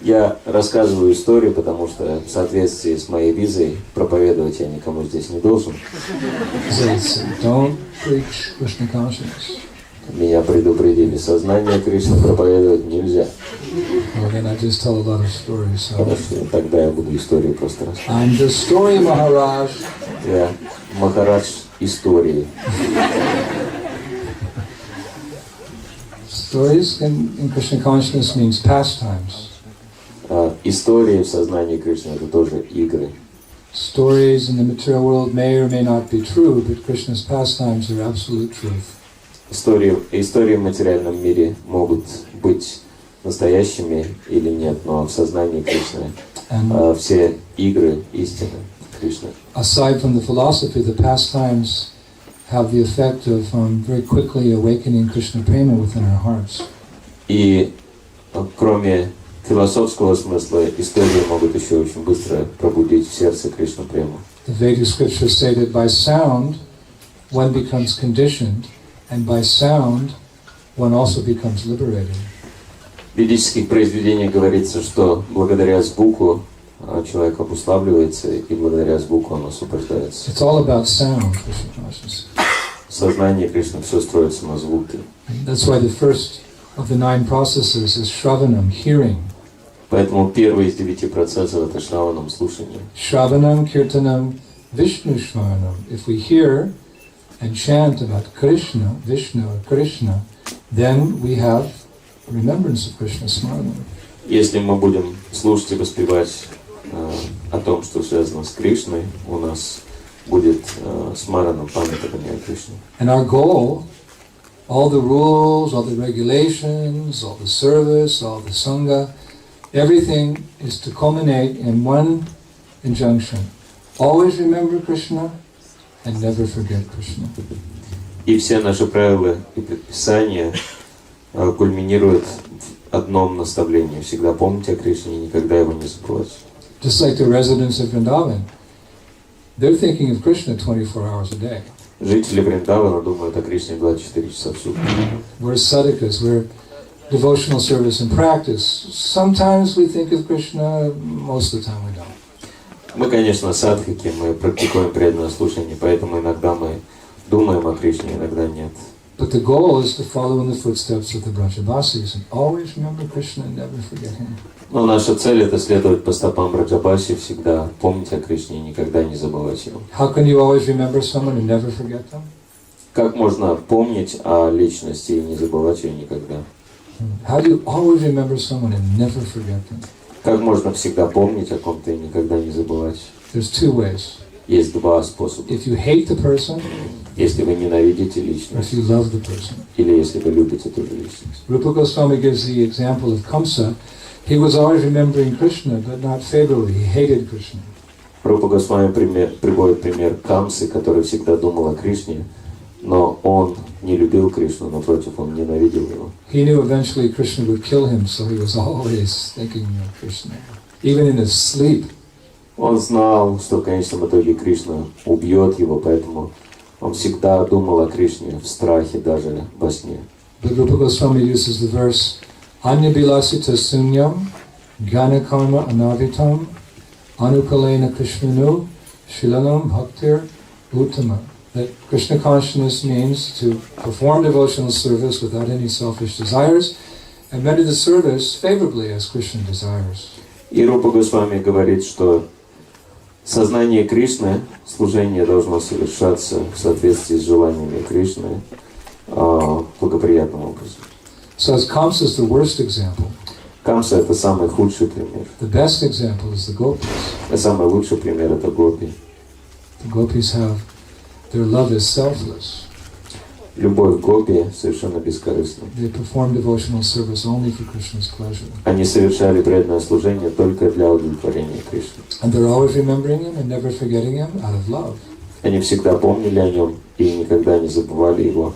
Я рассказываю историю, потому что в соответствии с моей визой проповедовать я никому здесь не должен. Don't preach Krishna consciousness. Меня предупредили, сознание Кришны проповедовать нельзя. Again, I just tell a lot of stories. So. Хорошо, тогда я буду историю просто рассказывать. I'm the story Maharaj. Я Махарадж истории. Stories in Krishna consciousness means pastimes. Истории в сознании Кришны — это тоже игры. Stories in the material world may or may not be true, but Krishna's pastimes are absolute truth. Истории в материальном мире могут быть настоящими или нет, но в сознании Кришны все игры истины Кришны. Aside from the philosophy, the pastimes have the effect of very quickly awakening Krishna prema within our hearts. И кроме философского смысла, истории могут еще очень быстро пробудить в сердце Кришна прему. The Vedic scriptures say that by sound one becomes conditioned, and by sound one also becomes liberated. В ведических произведениях говорится, что благодаря звуку человек обуславливается, и благодаря звуку он освобождается. It's all about sound, Krishna consciousness. В сознании Кришны все строится на звуке. That's why the first of the 9 processes is Shravanam, hearing. Поэтому первый из 9 процессов — это Шраванам, слушание. Shravanam, Kirtanam, Vishnu Shravanam. If we hear and chant about Krishna, Vishnu or Krishna, then we have remembrance of Krishna Smarana. Если мы будем слушать и воспевать о том, что связано с Кришной, у нас будет смарана, памятование о Кришне. And our goal, all the rules, all the regulations, all the service, all the sangha, everything is to culminate in one injunction. Always remember Krishna and never forget Krishna. И все наши правила и предписания кульминируют в одном наставлении. Всегда помните о Кришне и никогда его не забывать. Just like the residents of Vrindavan, they're thinking of Krishna 24 hours a day. Жители Вриндавана думают о Кришне 24 часа в сутки. We're sadhakas, we're devotional service and practice. Sometimes we think of Krishna, most of the time we don't. Мы, конечно, садхаки, мы практикуем преданное слушание, поэтому иногда мы думаем о Кришне, иногда нет. But the goal is to follow in the footsteps of the Brajabasis and always remember Krishna and never forget him. Но наша цель — это следовать по стопам Браджабаси, всегда помнить о Кришне и никогда не забывать его. How can you always remember someone and never forget them? Как можно помнить о личности и не забывать ее никогда? How do you always remember someone and never forget them? Как можно всегда помнить о ком-то и никогда не забывать? There's 2 ways. Есть 2 способа. If you hate the person, Если вы ненавидите or личность, if you love the person. или если вы любите ту же личность. Rupa Goswami gives the example of Kamsa. He was always remembering Krishna, but not favorably. He hated Krishna. Рупа Госвами приводит пример Камсы, который всегда думал о Кришне, но он не любил Кришну, напротив, он ненавидел его. He knew eventually Krishna would kill him, so he was always thinking of Krishna, even in his sleep. Он знал, что в конечном итоге Кришна убьет его, поэтому он всегда думал о Кришне в страхе, даже во сне. But Rupa Goswami uses the verse, Anya bilasita sunyam, jnana karma anavitam, anukalena krishnanu, shilanam bhaktir uttama. That Krishna consciousness means to perform devotional service without any selfish desires, and render the service favorably as Krishna desires. И Рупа Госвами говорит, что сознание Кришны, служение должно совершаться в соответствии с желаниями Кришны благоприятным образом. So as Kamsa is the worst example. Камса — это самый худший пример. The best example is the gopis. А самый лучший пример — это гопи. The gopis have, their love is selfless. Любовь гопи совершенно бескорыстна. They perform devotional service only for Krishna's pleasure. Они совершали преданное служение только для удовлетворения Кришны. And they're always remembering him and never forgetting him out of love. Они всегда помнили о нем и никогда не забывали его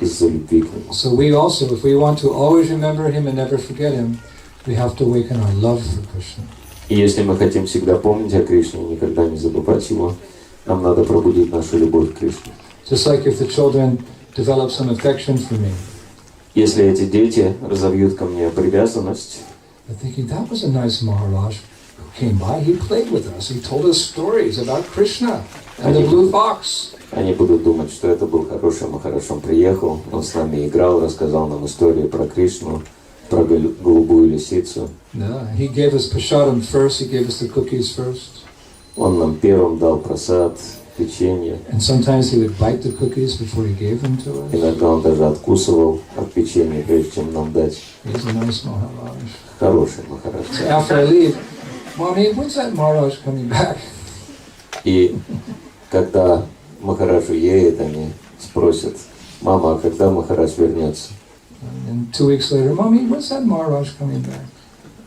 из-за любви к нему. So we also, if we want to always remember him and never forget him, we have to awaken our love for Krishna. И если мы хотим всегда помнить о Кришне и никогда не забывать его, нам надо пробудить нашу любовь к Кришне. Just like if the children develop some affection for me, Если эти дети разовьют ко мне привязанность, but thinking that was a nice Maharaj who came by. He played with us. He told us stories about Krishna and the blue fox. Они будут думать, что это был хороший Махарадж. Он приехал, он с нами играл, рассказал нам истории про Кришну, про голубую лисицу. No, he gave us prasadam first. He gave us the cookies first. Он нам первым дал прасад, печенье. And sometimes he would bite the cookies before he gave them to us. Иногда он даже откусывал от печенья, прежде чем нам дать. He's a nice Maharaj. Хороший Махарадж. So after I leave, Mommy, when's that Maharaj coming back? И когда Махарадж уедет, они спросят: мама, а когда Махарадж вернется? And 2 weeks later, Mommy, when's that Maharaj coming back?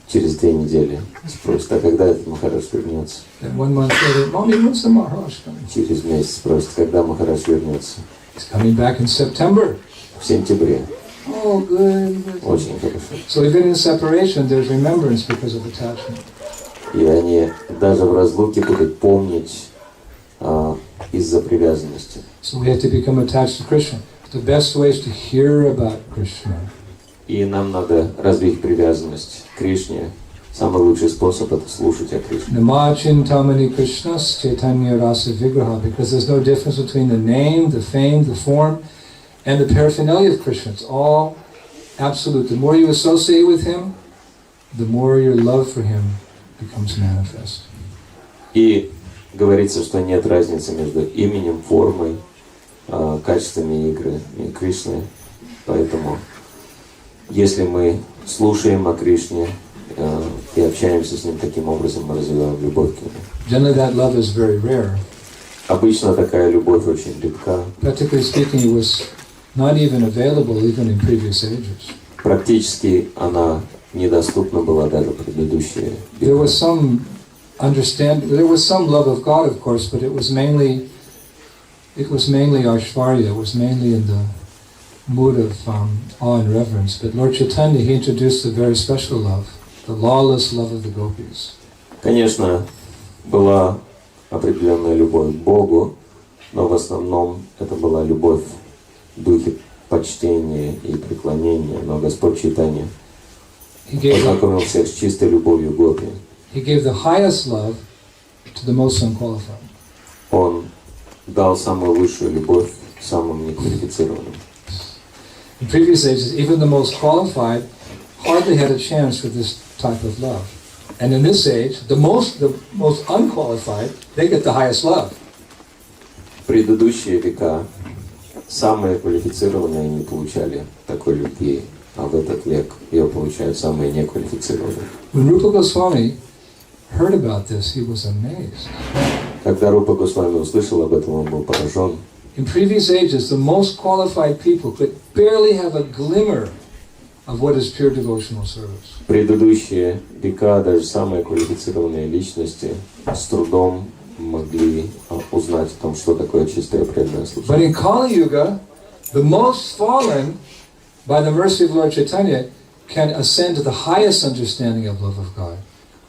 Через 2 недели спросят: а когда этот Махарадж вернется? Then 1 month later, Mommy, when's the Maharaj coming? Через месяц спросят: когда Махарадж вернется? He's coming back in September. В сентябре. Oh, good. Очень хорошо. So even in separation, there's remembrance because of attachment. И они даже в разлуке будут помнить из-за привязанности. So we have to become attached to Krishna. The best way is to hear about Krishna. И нам надо развить привязанность к Кришне. Самый лучший способ — это слушать о Кришне. Namachintamani Krishnas Chaitanya Rasa Vigraha, because there's no difference between the name, the fame, the form, and the paraphernalia of Krishna. It's all absolute. The more you associate with him, the more your love for him becomes manifest. И говорится, что нет разницы между именем, формой, качествами игры и Кришны. Поэтому, если мы слушаем о Кришне и общаемся с ним таким образом, мы развиваем любовь к нему. Generally, that love is very rare. Обычно такая любовь очень редка. Practically speaking, it was not even available even in previous ages. Практически она недоступна была даже в предыдущие века. There was some love of God, of course, but it was mainly Aishwarya. It was mainly in the mood of awe and reverence. But Lord Chaitanya, he introduced a very special love, the lawless love of the gopis. Конечно, была определенная любовь к Богу, но в основном это была любовь в духе почтения и преклонения. Но Господь Чайтанья познакомил всех с чистой любовью гопи. He gave the highest love to the most unqualified. Он дал самую высшую любовь самым неквалифицированным. In previous ages, even the most qualified hardly had a chance for this type of love. And in this age, the most unqualified, they get the highest love. В предыдущие века самые квалифицированные не получали такой любви, а в этот век ее получают самые неквалифицированные. When Rupa Goswami heard about this, he was amazed. Когда Рупа Госвами услышал об этом, он был поражен. In previous ages, the most qualified people could barely have a glimmer of what is pure devotional service. В предыдущие века даже самые квалифицированные личности с трудом могли узнать о том, что такое чистое преданное служение. But in Kali Yuga, the most fallen, by the mercy of Lord Chaitanya, can ascend to the highest understanding of love of God.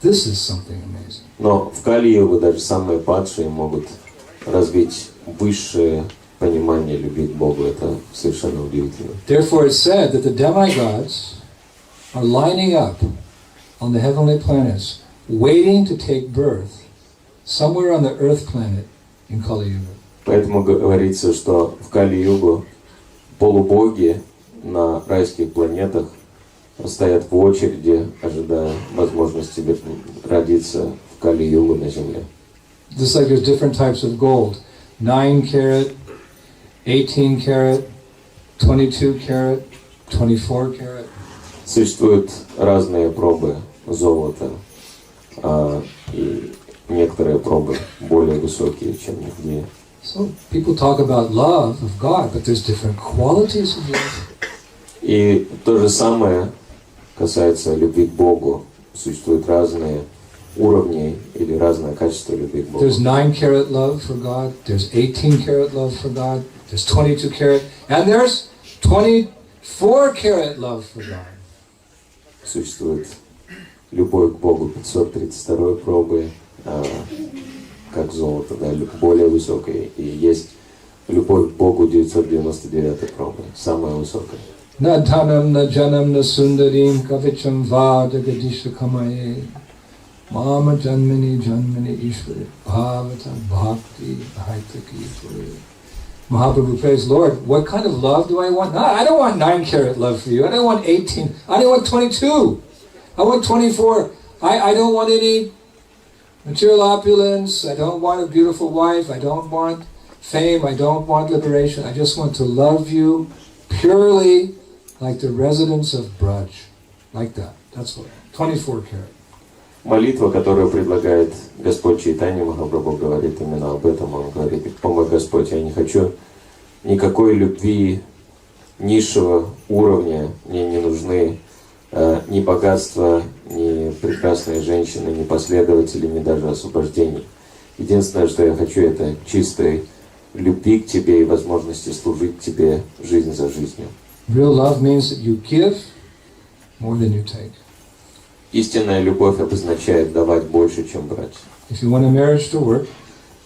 This is something amazing. Но в Кали-югу даже самые падшие могут развить высшее понимание любви к Богу. Это совершенно удивительно. Therefore it's said that the demigods are lining up on the heavenly planets, waiting to take birth somewhere on the earth planet in Kali Yuga. Поэтому говорится, что в Кали-югу полубоги на райских планетах стоят в очереди, ожидая возможности родиться в Кали-югу на Земле. Just like there's different types of gold, 9 karat, 18 karat, 22 karat, 24 karat. Существуют разные пробы золота, и некоторые пробы более высокие, чем другие. So people talk about love of God, but there's different qualities of love. И то же самое касается любви к Богу. Существуют разные уровни или разное качество любви к Богу. There's 9 karat love for God, there's 18 karat love for God, there's 22 karat, and there's 24 karat love for God. Существует любовь к Богу 532 пробы, как золото, да, более высокая. И есть любовь к Богу 999 пробы, самая высокая. Na dhanam na janam na sundarim kavicham vada gadisha kamaye. Mama janmini janmini ishvara bhavata bhakti haitaki puri. Mahaprabhu prays, Lord, what kind of love do I want? No, I don't want 9-carat love for you. I don't want 18. I don't want 22. I want 24. I don't want any material opulence. I don't want a beautiful wife. I don't want fame. I don't want liberation. I just want to love you purely like the residents of Braj. Like that. That's what. 24 karat. Молитва, которую предлагает Господь Чайтанья, Махапрабху говорит именно об этом. Он говорит: «О мой Господь, я не хочу никакой любви низшего уровня, мне не нужны ни богатства, ни прекрасные женщины, ни последователи, ни даже освобождений. Единственное, что я хочу, это чистой любви к Тебе и возможности служить Тебе жизнь за жизнью». Real love means that you give more than you take. Истинная любовь обозначает давать больше, чем брать. If you want a marriage to work,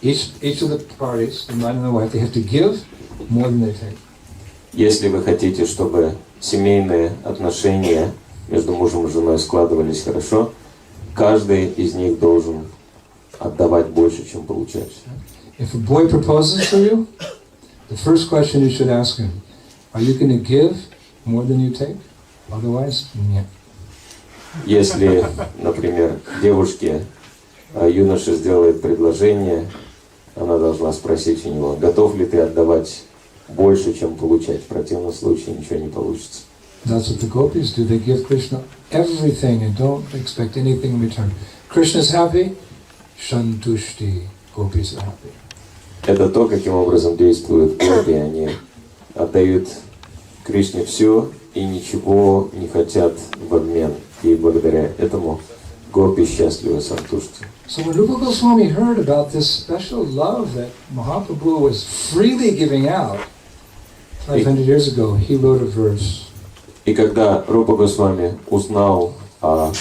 each of the parties, the man and the wife, they have to give more than they take. Если вы хотите, чтобы семейные отношения между мужем и женой складывались хорошо, каждый из них должен отдавать больше, чем получать. If a boy proposes for you, the first question you should ask him, are you going to give more than you take? Otherwise, нет. Если, например, девушке юноша сделает предложение, она должна спросить у него: готов ли ты отдавать больше, чем получать? В противном случае ничего не получится. That's what the gopis do. They give Krishna everything and don't expect anything in return. Krishna's happy, shantushti, gopis are happy. Это то, каким образом действуют гопи. Они отдают Кришне все и ничего не хотят в обмен. И благодаря этому гопи счастливы, сантушти. So when Rupa Goswami heard about this special love that Mahaprabhu was freely giving out 500 years ago, he wrote a verse. И когда Рупа Госвами узнал о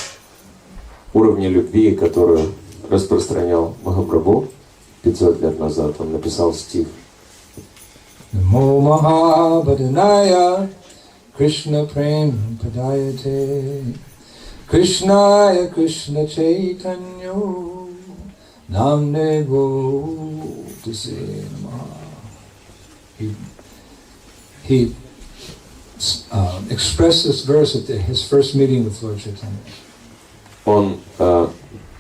уровне любви, которую распространял Махапрабху 500 лет назад, он написал стих. Намо Махабаданая Кришна Прем Падаяте Кришная Кришна Чайтаньо Намне Годусе Намаха. He expressed this verse at his first meeting with Lord Chaitanya. Он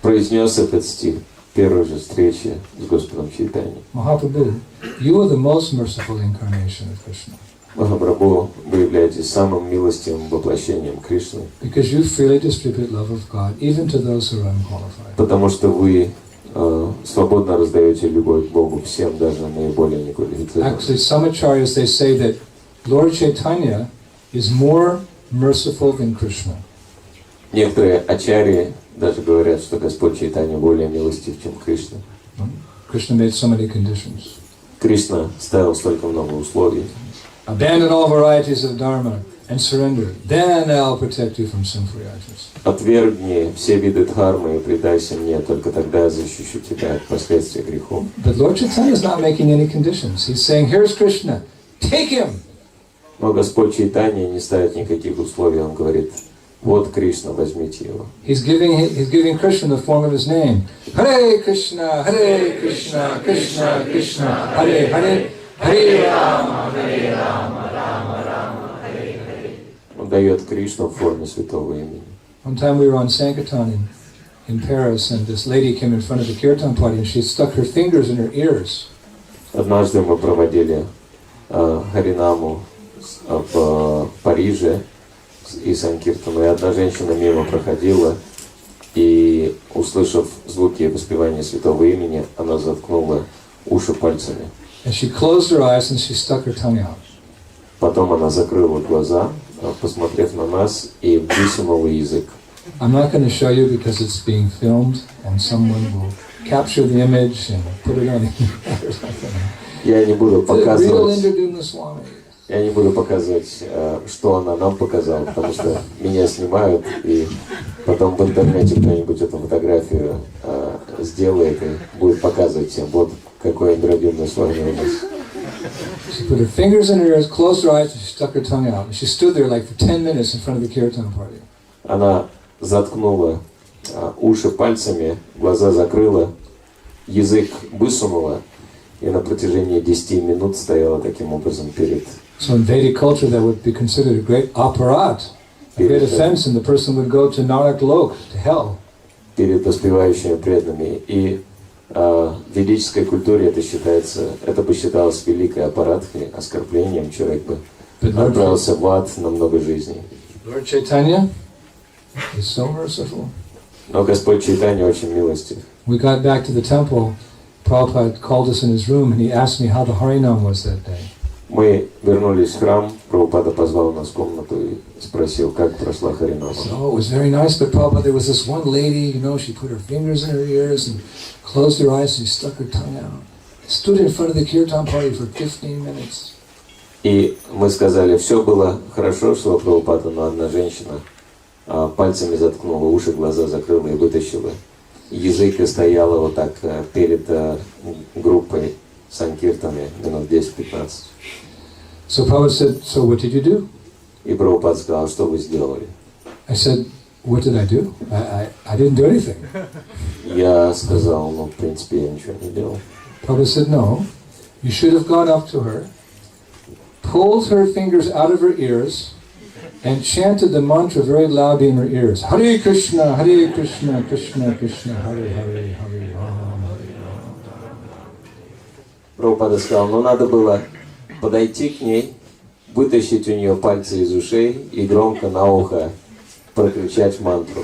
произнес этот стих в первой же встрече с Господом Чайтаньей. Mahaprabhu, you are the most merciful incarnation of Krishna. Махапрабху, вы являетесь самым милостивым воплощением Кришны. Because you freely distribute love of God even to those who are unqualified. Потому что вы свободно раздаете любовь к Богу всем, даже наиболее неквалифицированным. Actually, some acharyas, they say that Lord Chaitanya is more merciful than Krishna. Некоторые ачарьи даже говорят, что Господь Чайтанья более милостив, чем Кришна. Krishna made so many conditions. Кришна ставил столько много условий. Abandon all varieties of dharma and surrender. Then I'll protect you from sinful reactions. Отвергни все виды дхармы и предайся мне, только тогда я защищу тебя от последствий грехов. But Lord Chaitanya is not making any conditions. He's saying, here's Krishna, take him. Но Господь Чайтанья не ставит никаких условий, Он говорит: вот Кришна, возьмите его. He's giving Krishna the form of his name. Hare Krishna, Krishna Krishna, Hare Hare, Hare Rama, Rama Rama, Hare Hare. Он дает Кришну в форме святого имени. One time we were on Sankirtan in Paris, and this lady came in front of the kirtan party, and she stuck her fingers in her ears. Однажды мы проводили харинаму в Париже и Санкиртану, и одна женщина мимо проходила, и, услышав звуки воспевания святого имени, она заткнула уши пальцами. And she closed her eyes and she stuck her tongue out. Потом она закрыла глаза, посмотрев на нас, и высунула язык. I'm not going to show you because it's being filmed, and someone will capture the image and put it on the internet or something. Я не буду показывать. Индрадьюмна Свами. Я не буду показывать, что она нам показала, потому что меня снимают, и потом в интернете кто-нибудь эту фотографию сделает и будет показывать всем, вот какой Индрадьюмна Свами у нас. She put her fingers in her ears, closed her eyes, and she stuck her tongue out. And she stood there like for 10 minutes in front of the kirtan party. Она заткнула уши пальцами, глаза закрыла, язык высунула и на протяжении 10 минут стояла таким образом перед. So in Vedic culture that would be considered a great aparat, a great offense, and the person would go to Narak Lok, to hell. Перед воспевающими преданными. И в ведической культуре это бы считалось великой аппараткой, оскорблением, человек бы отправился в ад на много жизней. Lord Chaitanya is so merciful. Но Господь Чайтанья очень милостив. We got back to the temple. Prabhupada called us in his room and he asked me how the Harinam was that day. Мы вернулись в храм, Прабхупада позвал нас в комнату и спросил, как прошла харинама. So it was very nice, but Prabhupada, there was this one lady, you know, she put her fingers in her ears and closed her eyes and she stuck her tongue out. Stood in front of the kirtan party for 15 minutes. И мы сказали, все было хорошо, шло Прабхупада, но одна женщина пальцами заткнула уши, глаза закрыла и вытащила язык и стояла вот так перед группой санкиртами минут 10-15. So Prabhupada said, so what did you do? И Прабхупада сказал, что вы сделали? I said, what did I do? I didn't do anything. Я сказал, ну, в принципе, я ничего не делал. Prabhupada said, no, you should have gone up to her, pulled her fingers out of her ears, and chanted the mantra very loudly in her ears. Hare Krishna, Krishna Krishna, Hare Hare, Hare Rama, Hare Rama. Прабхупада сказал, ну, надо было подойти к ней, вытащить у нее пальцы из ушей и громко на ухо прокричать мантру.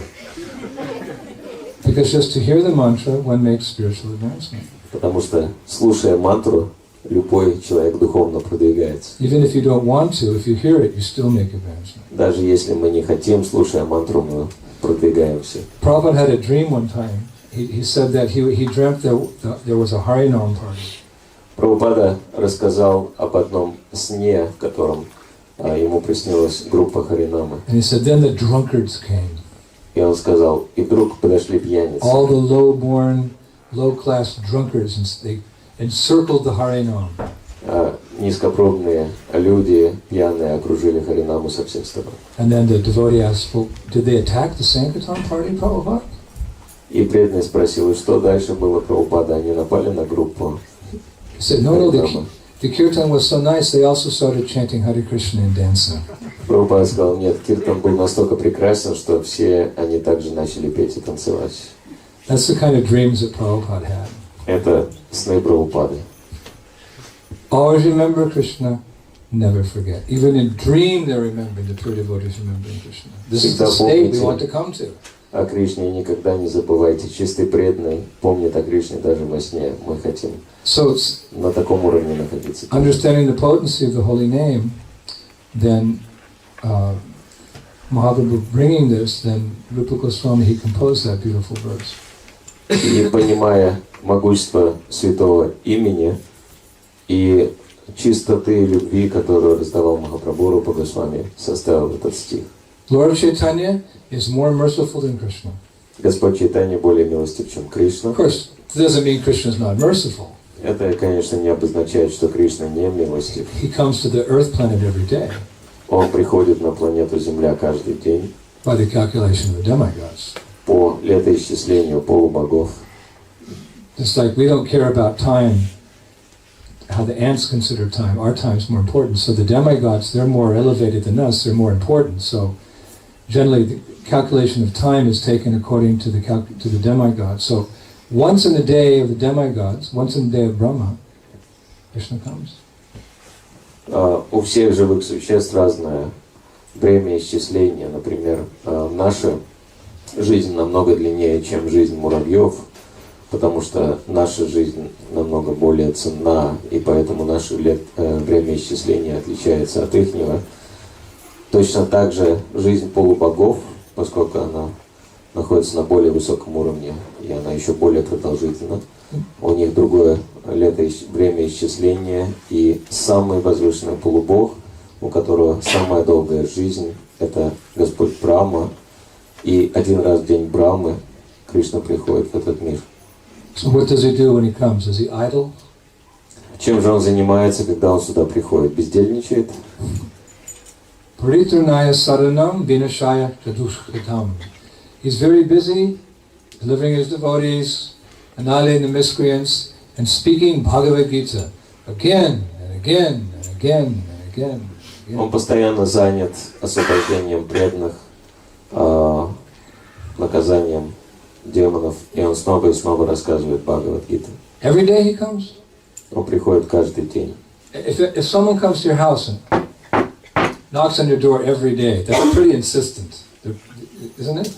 Because just to hear the mantra, one makes spiritual advancement. Потому что, слушая мантру, любой человек духовно продвигается. Even if you don't want to, if you hear it, you still make advancement. Даже если мы не хотим, слушая мантру, мы продвигаемся. Prabhupada had a dream one time. He said that he dreamt that there was a Harinam party. Прабхупада рассказал об одном сне, в котором ему приснилась группа харинамы. And he said, then the drunkards came. И он сказал, и вдруг подошли пьяницы. All the low-born, low-class drunkards, and they encircled the Harinam. Низкопробные люди, пьяные, окружили харинаму со всех сторон. And then the devotee asked, well, did they attack the Sankirtan party, Prabhupada? И преданный спросил, и что дальше было, Прабхупада? Они напали на группу? He said, no, the kirtan was so nice, they also started chanting Hare Krishna and dancing. Прабхупада сказал, нет, киртан был настолько прекрасен, что все они также начали петь и танцевать. That's the kind of dreams that Prabhupada had. Это сны Прабхупады. Always remember Krishna, never forget. Even in dream they're remembering, the pure devotees remembering Krishna. This is the state we want to come to. О Кришне никогда не забывайте. Чистый преданный помнит о Кришне даже во сне. Мы хотим на таком уровне находиться. Understanding the potency of the holy name, then Mahaprabhu bringing this, then Rupa Goswami, he composed that beautiful verse. И понимая могущество святого имени и чистоты любви, которую раздавал Махапрабху, Рупа Госвами составил этот стих. Lord Chaitanya is more merciful than Krishna. Господь Чайтанья более милостив, чем Кришна. Of course, it doesn't mean Krishna is not merciful. Это, конечно, не обозначает, что Кришна не милостив. He comes to the earth planet every day. Он приходит на планету Земля каждый день. By the calculation of the demigods. По летоисчислению полубогов. Just like we don't care about time, how the ants consider time. Our time is more important. So the demigods, they're more elevated than us. They're more important. So generally, the calculation of time is taken according to the demigods. So once in the day of the demigods, once in the day of Brahma, Krishna comes. У всех живых существ разное время исчисления. Например, наша жизнь намного длиннее, чем жизнь муравьев, потому что наша жизнь намного более ценна, и поэтому наше время исчисления отличается от ихнего. Точно так же жизнь полубогов, поскольку она находится на более высоком уровне, и она еще более продолжительна, у них другое время исчисления, и самый возвышенный полубог, у которого самая долгая жизнь, это Господь Брахма, и один раз в день Брахмы Кришна приходит в этот мир. So what does he do when he comes? Is he idle? Чем же он занимается, когда он сюда приходит? Бездельничает? Pariturnaya saranam vinashaya chadushkatam. He's very busy delivering his devotees, annihilating the miscreants, and speaking Bhagavad Gita again and again and again and again. Он постоянно занят освобождением преданных, наказанием демонов, и он снова и снова рассказывает Бхагавад-гиту. Every day he comes. Он приходит каждый день. If someone comes to your house and knocks on your door every day, that's pretty insistent, isn't it?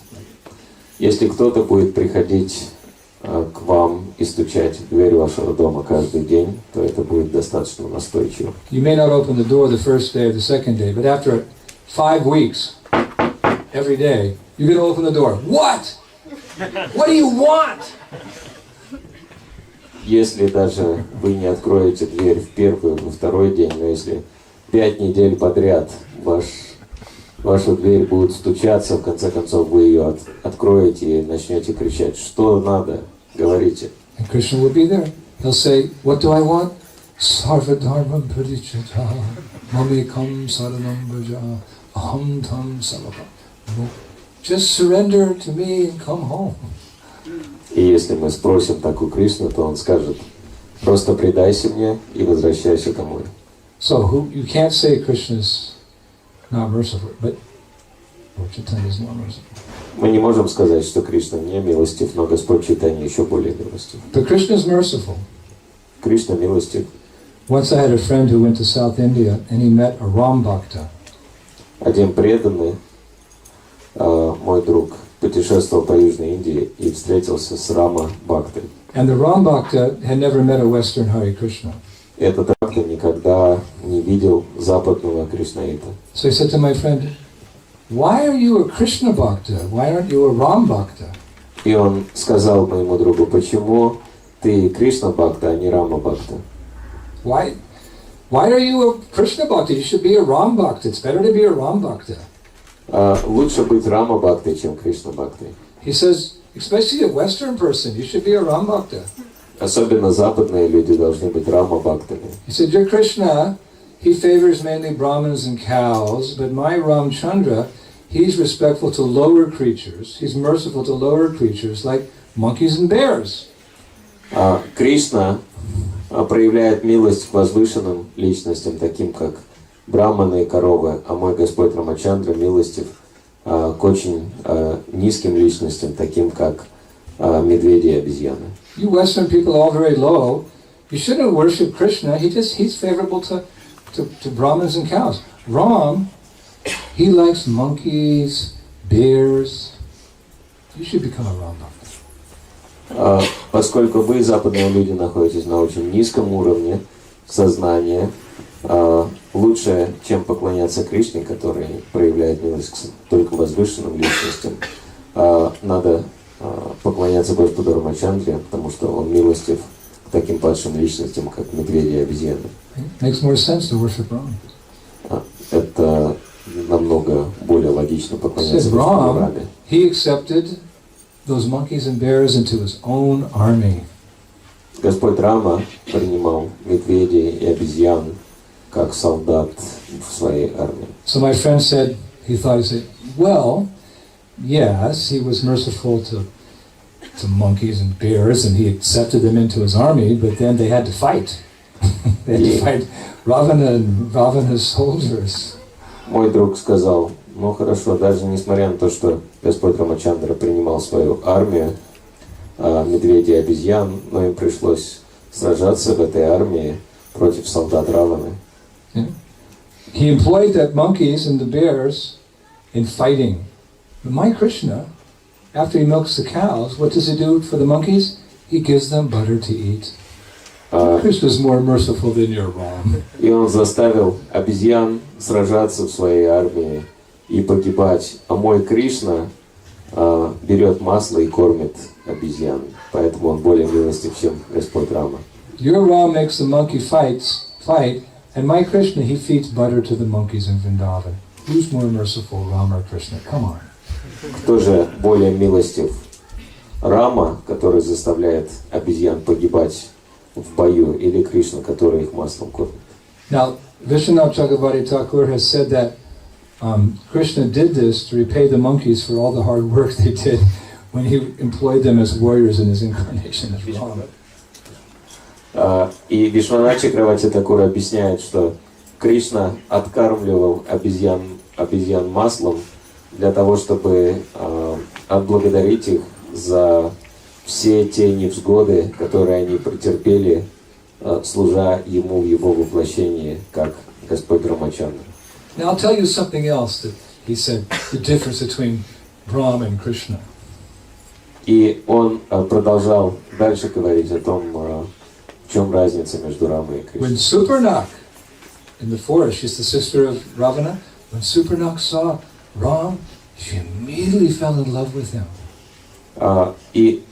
Если кто-то будет приходить к вам и стучать в дверь вашего дома каждый день, то это будет достаточно настойчиво. You may not open the door the first day or the second day, but after 5 weeks, every day, you're going to open the door. What? What do you want? Если даже вы не откроете дверь в первый, во второй день, но если 5 недель подряд вашу дверь будут стучаться, в конце концов вы ее откроете и начнете кричать, что надо, говорите. And Krishna will be there. He'll say, what do I want? Sarvadharmam parichata, mamekam saranam braja, aham tam salapa. Just surrender to me and come home. И если мы спросим так у Кришны, то он скажет, просто предайся мне и возвращайся домой. So you can't say Krishna's not merciful, but Chaitanya is more merciful. Мы не можем сказать, что Кришна не милостив, но Господь Чайтанья еще более милостив. But Krishna is merciful. Кришна милостив. Once I had a friend who went to South India and he met a Ram Bhakta. Один преданный, мой друг, путешествовал по Южной Индии и встретился с Рама Бхактой. And the Ram Bhakta had never met a Western Hare Krishna. Этот Бхакта никогда не видел западного Кришнаита. So he said to my friend, why are you a Krishna Bhakta? Why aren't you a Ram Bhakta? И он сказал моему другу, почему ты Кришна Бхакта, а не Рама Бхакта? Why are you a Krishna Bhakta? You should be a Ram Bhakta. It's better to be a Ram Bhakta. Лучше быть Рама Бхактой, чем Кришна Бхактой. He says, especially a Western person, you should be a Ram Bhakta. Особенно западные люди должны быть Рама Бхактами. He said, your Krishna, he favors mainly Brahmins and cows, but my Ramchandra, he's respectful to lower creatures. He's merciful to lower creatures like monkeys and bears. Кришна проявляет милость к возвышенным личностям, таким как браманы и коровы, а мой Господь Рамачандра милостив к очень низким личностям, таким как медведи и обезьяны. You Western people are all very low. You shouldn't worship Krishna. He's favorable to Brahmins and cows. Ram, he likes monkeys, bears. You should become a Ram Bhakta. Поскольку вы, западные люди, находитесь на очень низком уровне сознания, лучше, чем поклоняться Кришне, который проявляет милость только возвышенным личностям, надо поклоняться Господу Рамачандре, потому что он милостив к таким падшим личностям, как медведи и обезьяны. Makes more sense to worship Ram. Это намного более логично поклоняться Господу Раме. He accepted those monkeys and bears into his own army. Господь Рама принимал медведей и обезьян как солдат в своей армии. So my friend said, he said, well, yes, he was merciful to monkeys and bears, and he accepted them into his army, but then they had to fight. They had to fight Ravana and Ravana's soldiers. Мой друг сказал, ну хорошо, даже несмотря на то, что Господь Рамачандра принимал свою армию медведей и обезьян, но им пришлось сражаться в этой армии против солдат Раваны. He employed the monkeys and the bears in fighting. But my Krishna, after he milks the cows, what does he do for the monkeys? He gives them butter to eat. Krishna is more merciful than your Ram. И он заставил обезьян сражаться в своей армии и погибать, а мой Кришна берет масло и кормит обезьян, поэтому он более милостив, чем Господь Рама. Your Ram makes the monkey fight, and my Krishna, he feeds butter to the monkeys in Vrindavan. Who's more merciful, Ram or Krishna? Come on. Кто же более милостив? Рама, который заставляет обезьян погибать в бою, или Кришна, который их маслом кормит. Now, Vishwanath Chakravarti Thakur has said that Krishna did this to repay the monkeys for all the hard work they did when he employed them as warriors in his incarnation as Rama. И Вишванат Чакраварти Такур объясняет, что Кришна откармливал обезьян маслом для того, чтобы отблагодарить их за все те невзгоды, которые они претерпели, служа ему в его воплощении, как Господь Рамачандра. Now I'll tell you something else that he said, the difference between Brahma and Krishna. И он продолжал дальше говорить о том, в чем разница между Рамой и Кришной. When Suparnak in the forest, she's the sister of Ravana, when Suparnak saw Ram, she immediately fell in love with him. И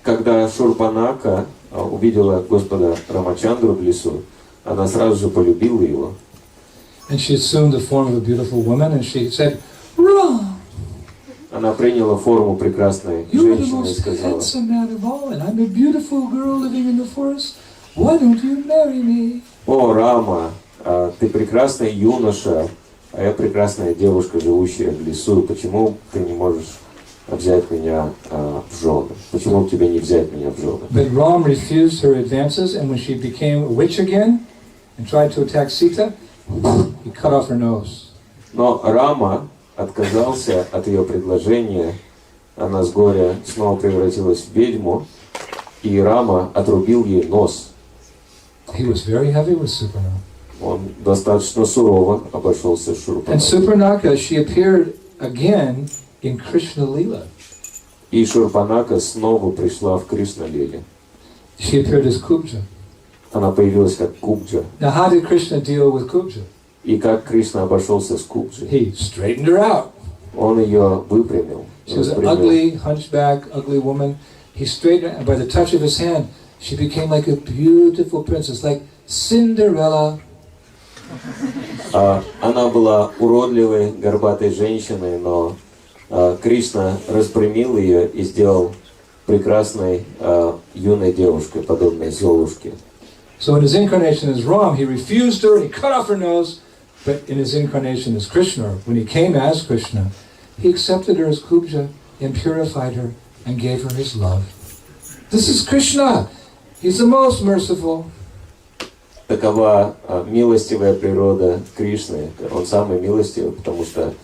когда Шурпанака увидела Господа Рамачандру в лесу, она сразу же полюбила его. And she assumed the form of a beautiful woman, and she said, Ram, она приняла форму прекрасной you're the женщины и most сказала: handsome man of all, and I'm a beautiful girl living in the forest. Why don't you marry me? «О, Рама, ты прекрасный юноша, а я прекрасная девушка, живущая в лесу. Почему ты не можешь взять меня в жены? Почему бы тебе не взять меня в жены?» But Ram refused her advances, and when she became a witch again and tried to attack Sita, he cut off her nose. Но Рама отказался от ее предложения. Она с горя снова превратилась в ведьму, и Рама отрубил ей нос. He was very heavy with Suparnaka. Он достаточно сурово обошелся с And Шурпанакой. Suparnaka, she appeared again in Krishna Lila. И Шурпанака снова пришла в Кришна-лиле. She appeared as Kubja. Она появилась как Кубджа. Now, how did Krishna deal with Kubja? И как Кришна обошелся с Кубджей? He straightened her out. Он ее выпрямил. She was an распрямил. ugly, hunchback, ugly woman. He straightened her, and by the touch of his hand, she became like a beautiful princess, like Cinderella. Она была уродливой, горбатой женщиной, но Кришна распрямил ее и сделал прекрасной юной девушкой, подобной Золушке. So in his incarnation as Ram, he refused her, he cut off her nose. But in his incarnation as Krishna, when he came as Krishna, he accepted her as Kubja and purified her and gave her his love. This is Krishna. He's the most merciful. Такова милостивая природа Кришны. Он самый милостивый, потому что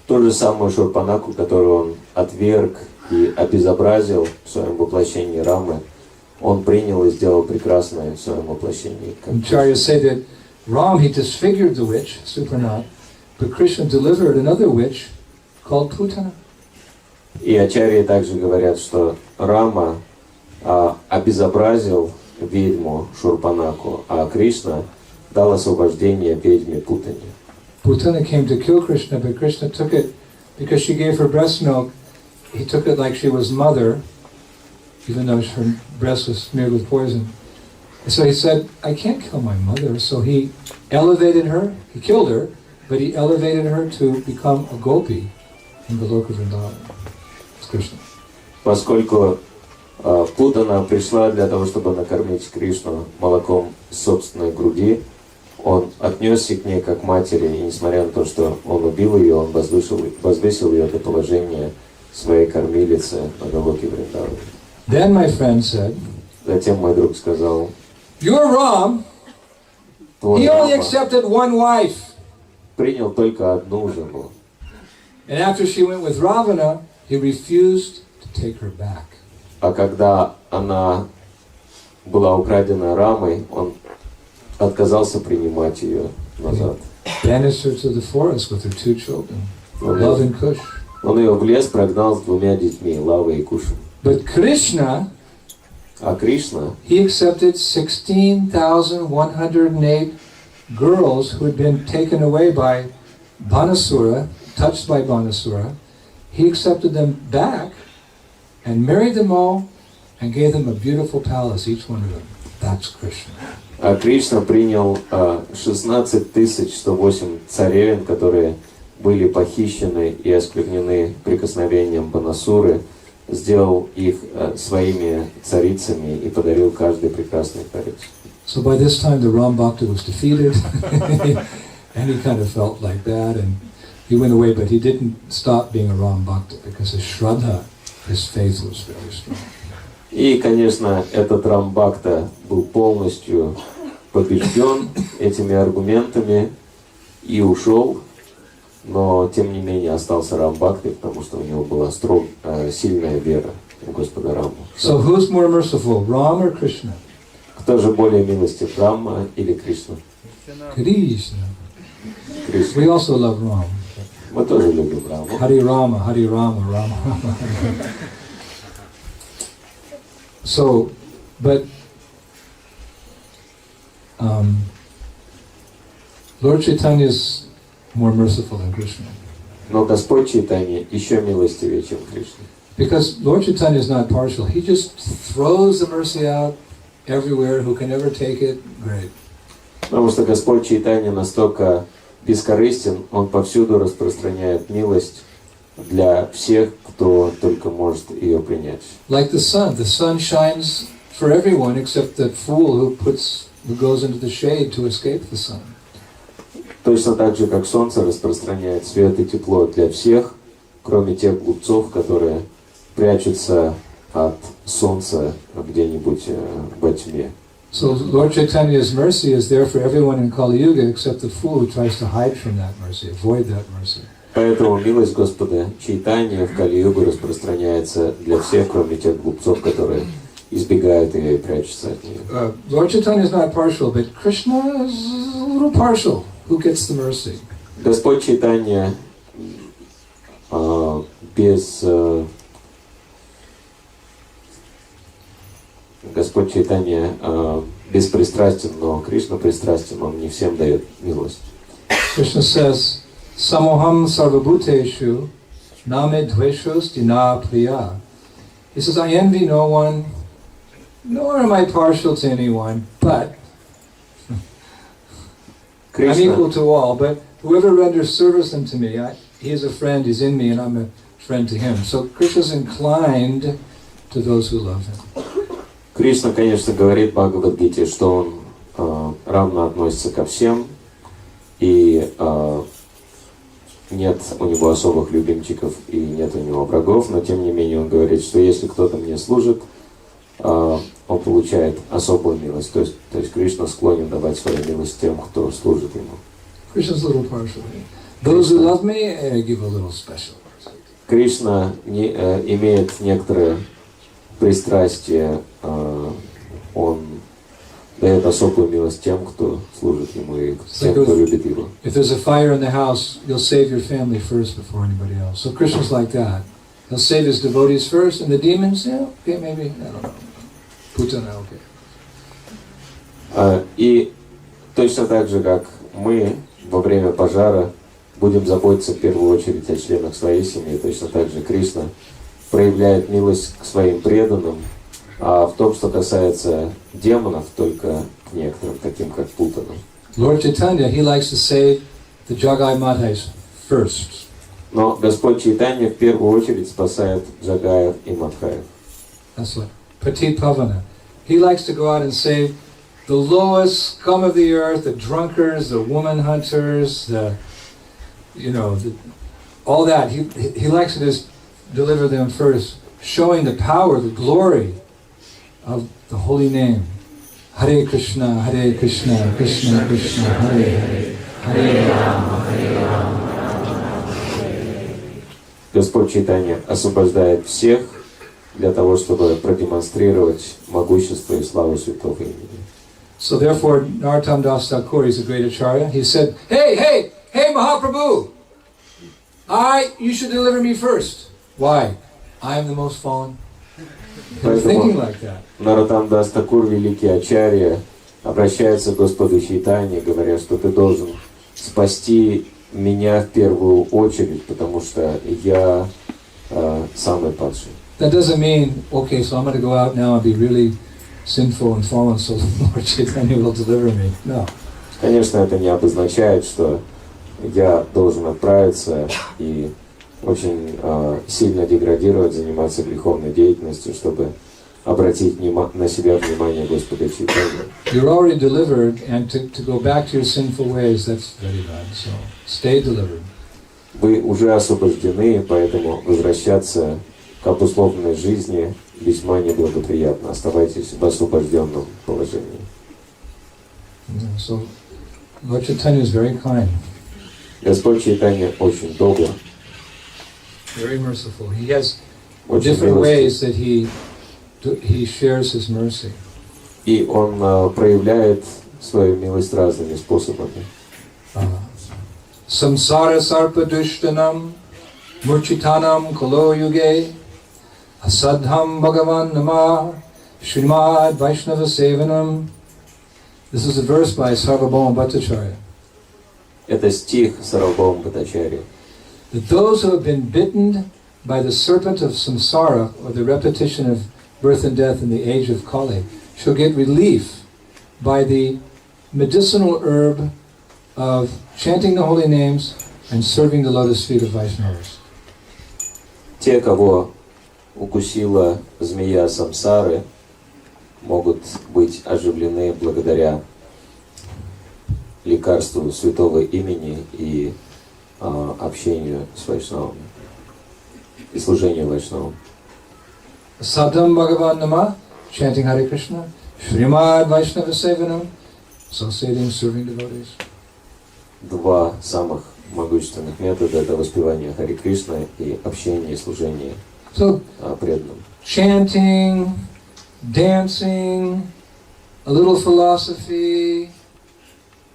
ту же самую Шурпанаку, которую он отверг и обезобразил в своем воплощении Рамы, он принял и сделал прекрасное в своем воплощении. Acharyas say that Ram, he disfigured the witch, Suparnaka, but Krishna delivered another witch called Putana. И ачарьи также говорят, что Рама обезобразил ведьму Шурпанаку, а Кришна дал освобождение ведьме Путане. Putana came to kill Krishna, but Krishna took it because she gave her breast milk. He took it like she was mother, even though her breast was smeared with poison. So he said, I can't kill my mother. So he elevated her, he killed her, but he elevated her to become a gopi in the Loka Vrindavan. It's Krishna. Поскольку Путана пришла для того, чтобы накормить Кришну молоком собственной груди, он отнесся к ней как матери, и несмотря на то, что он убил ее, он возвысил ее до положения своей кормилицы на Галоке Вриндаване. Then my friend said, Затем мой друг сказал: Your Ram, твой he only Рама accepted one wife. принял только одну жену. And after she went with Ravana, he refused to take her back. А когда она была украдена Рамой, он отказался принимать ее назад. Banished her to the forest with her two children, Love and Kush. Он ее в лес прогнал с двумя детьми, Лавой и Кушем. But Krishna, А Кришна, he accepted 16,108 girls who had been taken away by Banasura, touched by Banasura. He accepted them back and married them all and gave them a beautiful palace, each one of them. That's Krishna. а Кришна принял 16 108 царевен, которые были похищены и осквернены прикосновением Банасуры, сделал их своими царицами и подарил каждой прекрасной царице. So by this time the Ram Bhakta was defeated, and he kind of felt like that, and he went away, but he didn't stop being a Ram Bhakta because his Shraddha, his faith was very strong. И, конечно, этот Рамбхакта был полностью побежден этими аргументами и ушел, но тем не менее остался Рамбхактой, потому что у него была сильная вера в Господа Раму. So who's more merciful, Ram or Krishna? Кто же более милостив, Рама или Кришна? Krishna. Кришна. We also love Ram. Мы тоже любим Раму. Hari Rama, Rama, Rama. So, but Lord Chaitanya is more merciful than Krishna. Но Господь Чайтанья еще милостивее, чем Кришна. Because Lord Chaitanya is not partial. He just throws the mercy out everywhere. Who can ever take it, great. Потому что Господь Чайтанья настолько бескорыстен, Он повсюду распространяет милость для всех, кто только может ее принять. Like the sun shines for everyone except that fool who goes into the shade to escape the sun. Точно так же, как солнце распространяет свет и тепло для всех, кроме тех глупцов, которые прячутся от солнца где-нибудь во тьме. So Lord Chaitanya's mercy is there for everyone in Kali Yuga except the fool who tries to hide from that mercy, avoid that mercy. Поэтому милость Господа Чайтаньи в Кали-югу распространяется для всех, кроме тех глупцов, которые избегают ее и прячутся от нее. Lord Chaitanya is not partial, but Krishna is a little partial. Who gets the mercy? Господь Чайтанья Господь Чайтанья беспристрастен, но Кришна пристрастен, Он не всем дает милость. Krishna says, Samoham sarvabhuteshu name dveshos dina priya. He says, I envy no one, nor am I partial to anyone, but I'm equal to all, but whoever renders service unto me, he is a friend, he's in me, and I'm a friend to him. So Krishna is inclined to those who love him. Кришна, конечно, говорит в Бхагавад-гите, что Он равно относится ко всем, и нет у Него особых любимчиков, и нет у Него врагов, но тем не менее Он говорит, что если кто-то мне служит, он получает особую милость. То есть Кришна склонен давать свою милость тем, кто служит Ему. Кришна имеет некоторое пристрастие, Он дает особую милость тем, кто служит Ему и тем, кто любит Его. If there's a fire in the house, you'll save your family first before anybody else. So Krishna's like that. He'll save his devotees first, and the demons, yeah, okay, maybe, I don't know. Putana, okay. И точно так же, как мы во время пожара будем заботиться в первую очередь о членах своей семьи, точно так же Кришна проявляет милость к своим преданным, а в том, что касается демонов, только к некоторым, таким как Путана. Lord Chaitanya, he likes to save the Jagai Madhais first. Но Господь Чайтанья в первую очередь спасает Джагаев и Мадхаев. That's what Patit Pavana. He likes to go out and save the lowest scum of the earth, the drunkards, the woman hunters, all that. He likes to just deliver them first, showing the power, the glory of the holy name. Hare Krishna, Krishna Krishna, Hare Hare, Hare Rama, Rama. Господь Чайтанья освобождает всех для того, чтобы продемонстрировать могущество и славу святого имени. So therefore, Narottam Das Thakur is a great acharya. He said, Hey, Mahaprabhu! You should deliver me first. Why? I am the most fallen. He was thinking like that. Наротам Дас Такур, великий ачарья, обращается к Господу Чайтанье, говоря, что ты должен спасти меня в первую очередь, потому что я самый падший. That doesn't mean, okay, so I'm going to go out now and be really sinful and fallen, so Lord Chaitanya will deliver me. No. Конечно, это не обозначает, что я должен отправиться и очень сильно деградировать, заниматься греховной деятельностью, чтобы обратить на себя внимание Господа Чайтаньи. You're already delivered, and to go back to your sinful ways, that's very bad. So stay delivered. Вы уже освобождены, поэтому возвращаться к обусловленной жизни весьма неблагоприятно. Оставайтесь в освобожденном положении. So Lord Chaitanya is very kind. Господь Чайтанья очень добр. Very merciful. He has Очень different ways милостив. that he shares his mercy. И Он проявляет свою милость разными способами. Samsara sarpa dushtanam murchitanam kalo yuge asadham bhagavan nama Srimad Vaishnava Sevanam. This is a verse by Sarvabhauma Bhattacharya. Это стих Сарвабхаума Бхаттачарьи. That those who have been bitten by the serpent of samsara, or the repetition of birth and death in the age of Kali, shall get relief by the medicinal herb of chanting the holy names and serving the lotus feet of Vaishnavas. Те, кого укусила змея самсары, могут быть оживлены благодаря лекарству святого имени и общению с Вайшнавами и служению Вайшнавам. Sadham Bhagavan Nama, chanting Hare Krishna, Srimad Vaishnava Sevanam, associating serving devotees. Два самых могущественных метода — это воспевание Харе Кришны и общение и служение преданным. Chanting, dancing, a little philosophy,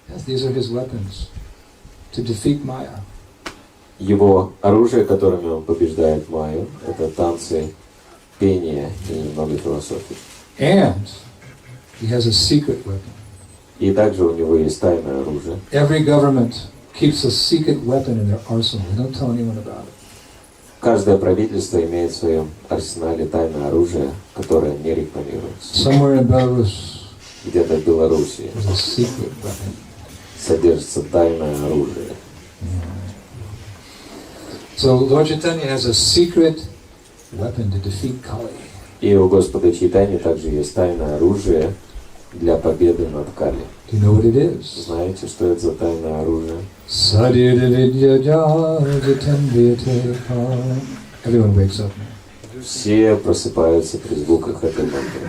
yes, these are his weapons to defeat Maya. Его оружие, которыми он побеждает Майю, это танцы, пение и немного философии. And he has a secret weapon. И также у него есть тайное оружие. Every government keeps a secret weapon in their arsenal. They don't tell anyone about it. Каждое правительство имеет в своем арсенале тайное оружие, которое не рекламируется. Somewhere in Belarus, Где-то в Белоруссии there's a secret weapon. содержится тайное оружие. So Lord Chaitanya has a secret weapon to defeat Kali. И у Господа Чайтаньи также есть тайное оружие для победы над Кали. Do you know what it is? Знаете, что это за тайное оружие? Everyone wakes up now. Все просыпаются при звуках этой мантры.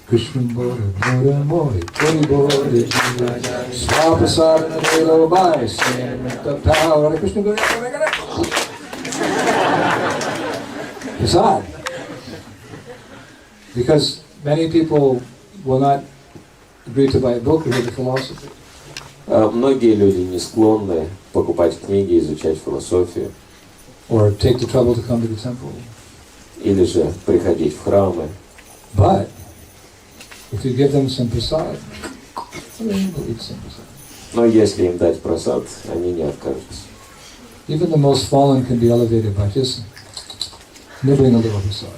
Krishna Bora Bora Mori Kori Bora Jiva Swaprasada Delo Bhai Stand the power of Krishna Guru Prasad. Because many people will not agree to buy a book or read the philosophy. Многие люди не склонны покупать книги, изучать философию. Or take the trouble to come to the temple. Или же приходить в храмы. But if you give them some prasad, they will eat some prasad. Но если им дать прасад, они не откажутся. Even the most fallen can be elevated by just nibbling a little prasad.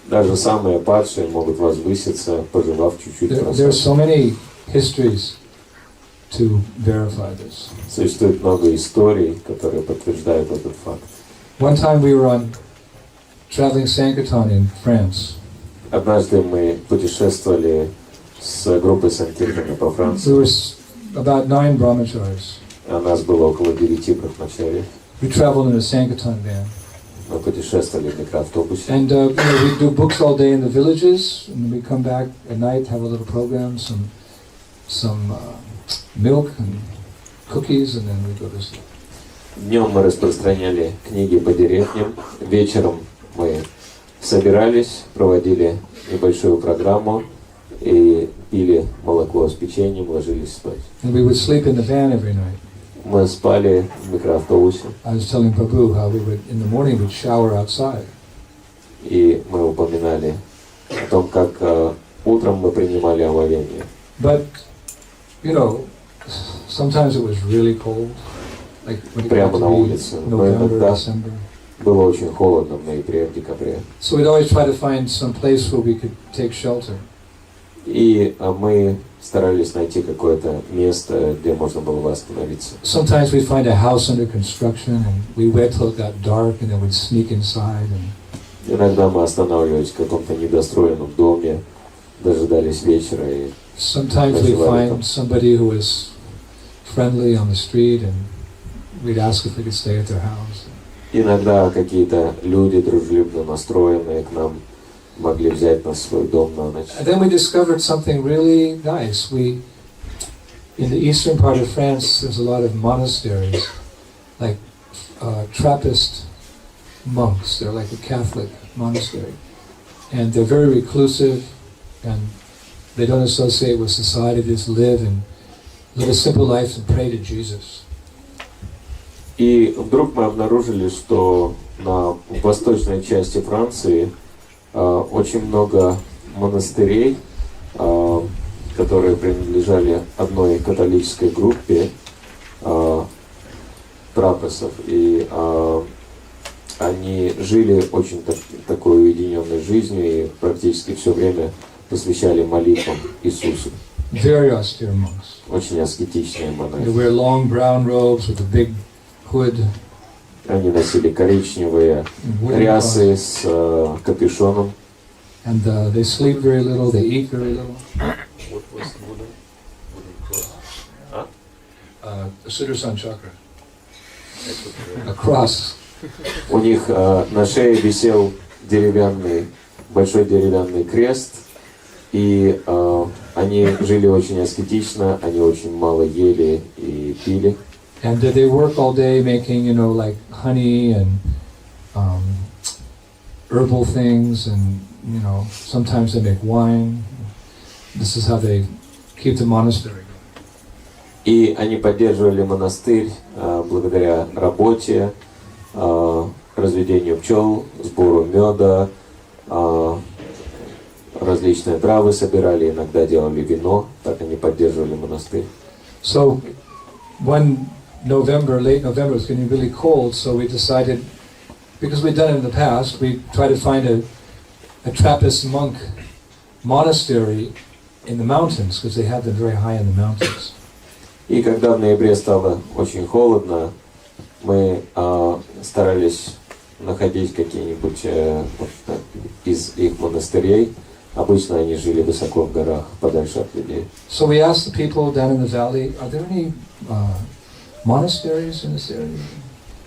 Даже самые падшие могут возвыситься, пожевав чуть-чуть There are прасад. so many histories to verify this. Существует много историй, которые подтверждают этот факт. One time we were on traveling Sankirtan in France. Однажды мы путешествовали с группой Санкиртана по There Франции. was about 9 brahmacharis. А нас было около 9 брахмачарьев. We traveled in a Sankirtan van. Мы путешествовали в микроавтобусе. And we do books all day in the villages, and we come back at night, have a little program, some milk and cookies, and then we go to sleep. Днем мы распространяли книги по деревням. Вечером мы собирались, проводили небольшую программу и пили молоко с печеньем, ложились спать. And we would sleep in the van every night. Мы спали в микроавтобусе. I was telling Prabhu how we would, in the morning, would shower outside. И мы упоминали о том, как утром мы принимали омовение. But, you know, sometimes it was really cold, like when it got Прямо на to be улице. Но November, иногда December. было очень холодно в ноябре, в декабре. So we'd always try to find some place where we could take shelter. И мы старались найти какое-то место, где можно было восстановиться. Sometimes we'd find a house under construction and we wait till it got dark and then we'd sneak inside. Иногда мы останавливались в каком-то недостроенном доме, дожидались вечера и sometimes we'd find somebody who was friendly on the street and we'd ask if we could stay at their house. Иногда какие-то люди, дружелюбно настроенные к нам, могли взять нас в свой дом на ночь. And then we discovered something really nice. In the eastern part of France, there's a lot of monasteries, like Trappist monks. They're like a Catholic monastery. And they're very reclusive, and they don't associate with society. They just live a simple life and pray to Jesus. И вдруг мы обнаружили, что на восточной части Франции очень много монастырей, которые принадлежали одной католической группе траппесов, и они жили очень такой уединенной жизнью и практически все время посвящали молитвам Иисусу. Very austere monks. Очень аскетичные монахи. They wear long brown robes with a big hood. Они носили коричневые рясы с капюшоном. And they sleep very little, they eat very little. What was The Sudarshan chakra. A cross. У них на шее висел большой деревянный крест, и они жили очень аскетично, они очень мало ели и пили. And they work all day making, like honey and herbal things, and sometimes they make wine. This is how they keep the monastery going. И они поддерживали монастырь благодаря работе, разведению пчел, сбору меда, различные травы собирали, иногда делали вино, так они поддерживали монастырь. So one late November, it's getting really cold, so we decided, because we'd done it in the past, we tried to find a Trappist monk monastery in the mountains, because they have them very high in the mountains. И когда в ноябре стало очень холодно, мы старались находить какие-нибудь из их монастырей. Обычно они жили высоко в горах, подальше от людей. So we asked the people down in the valley, are there any monasteries in this area?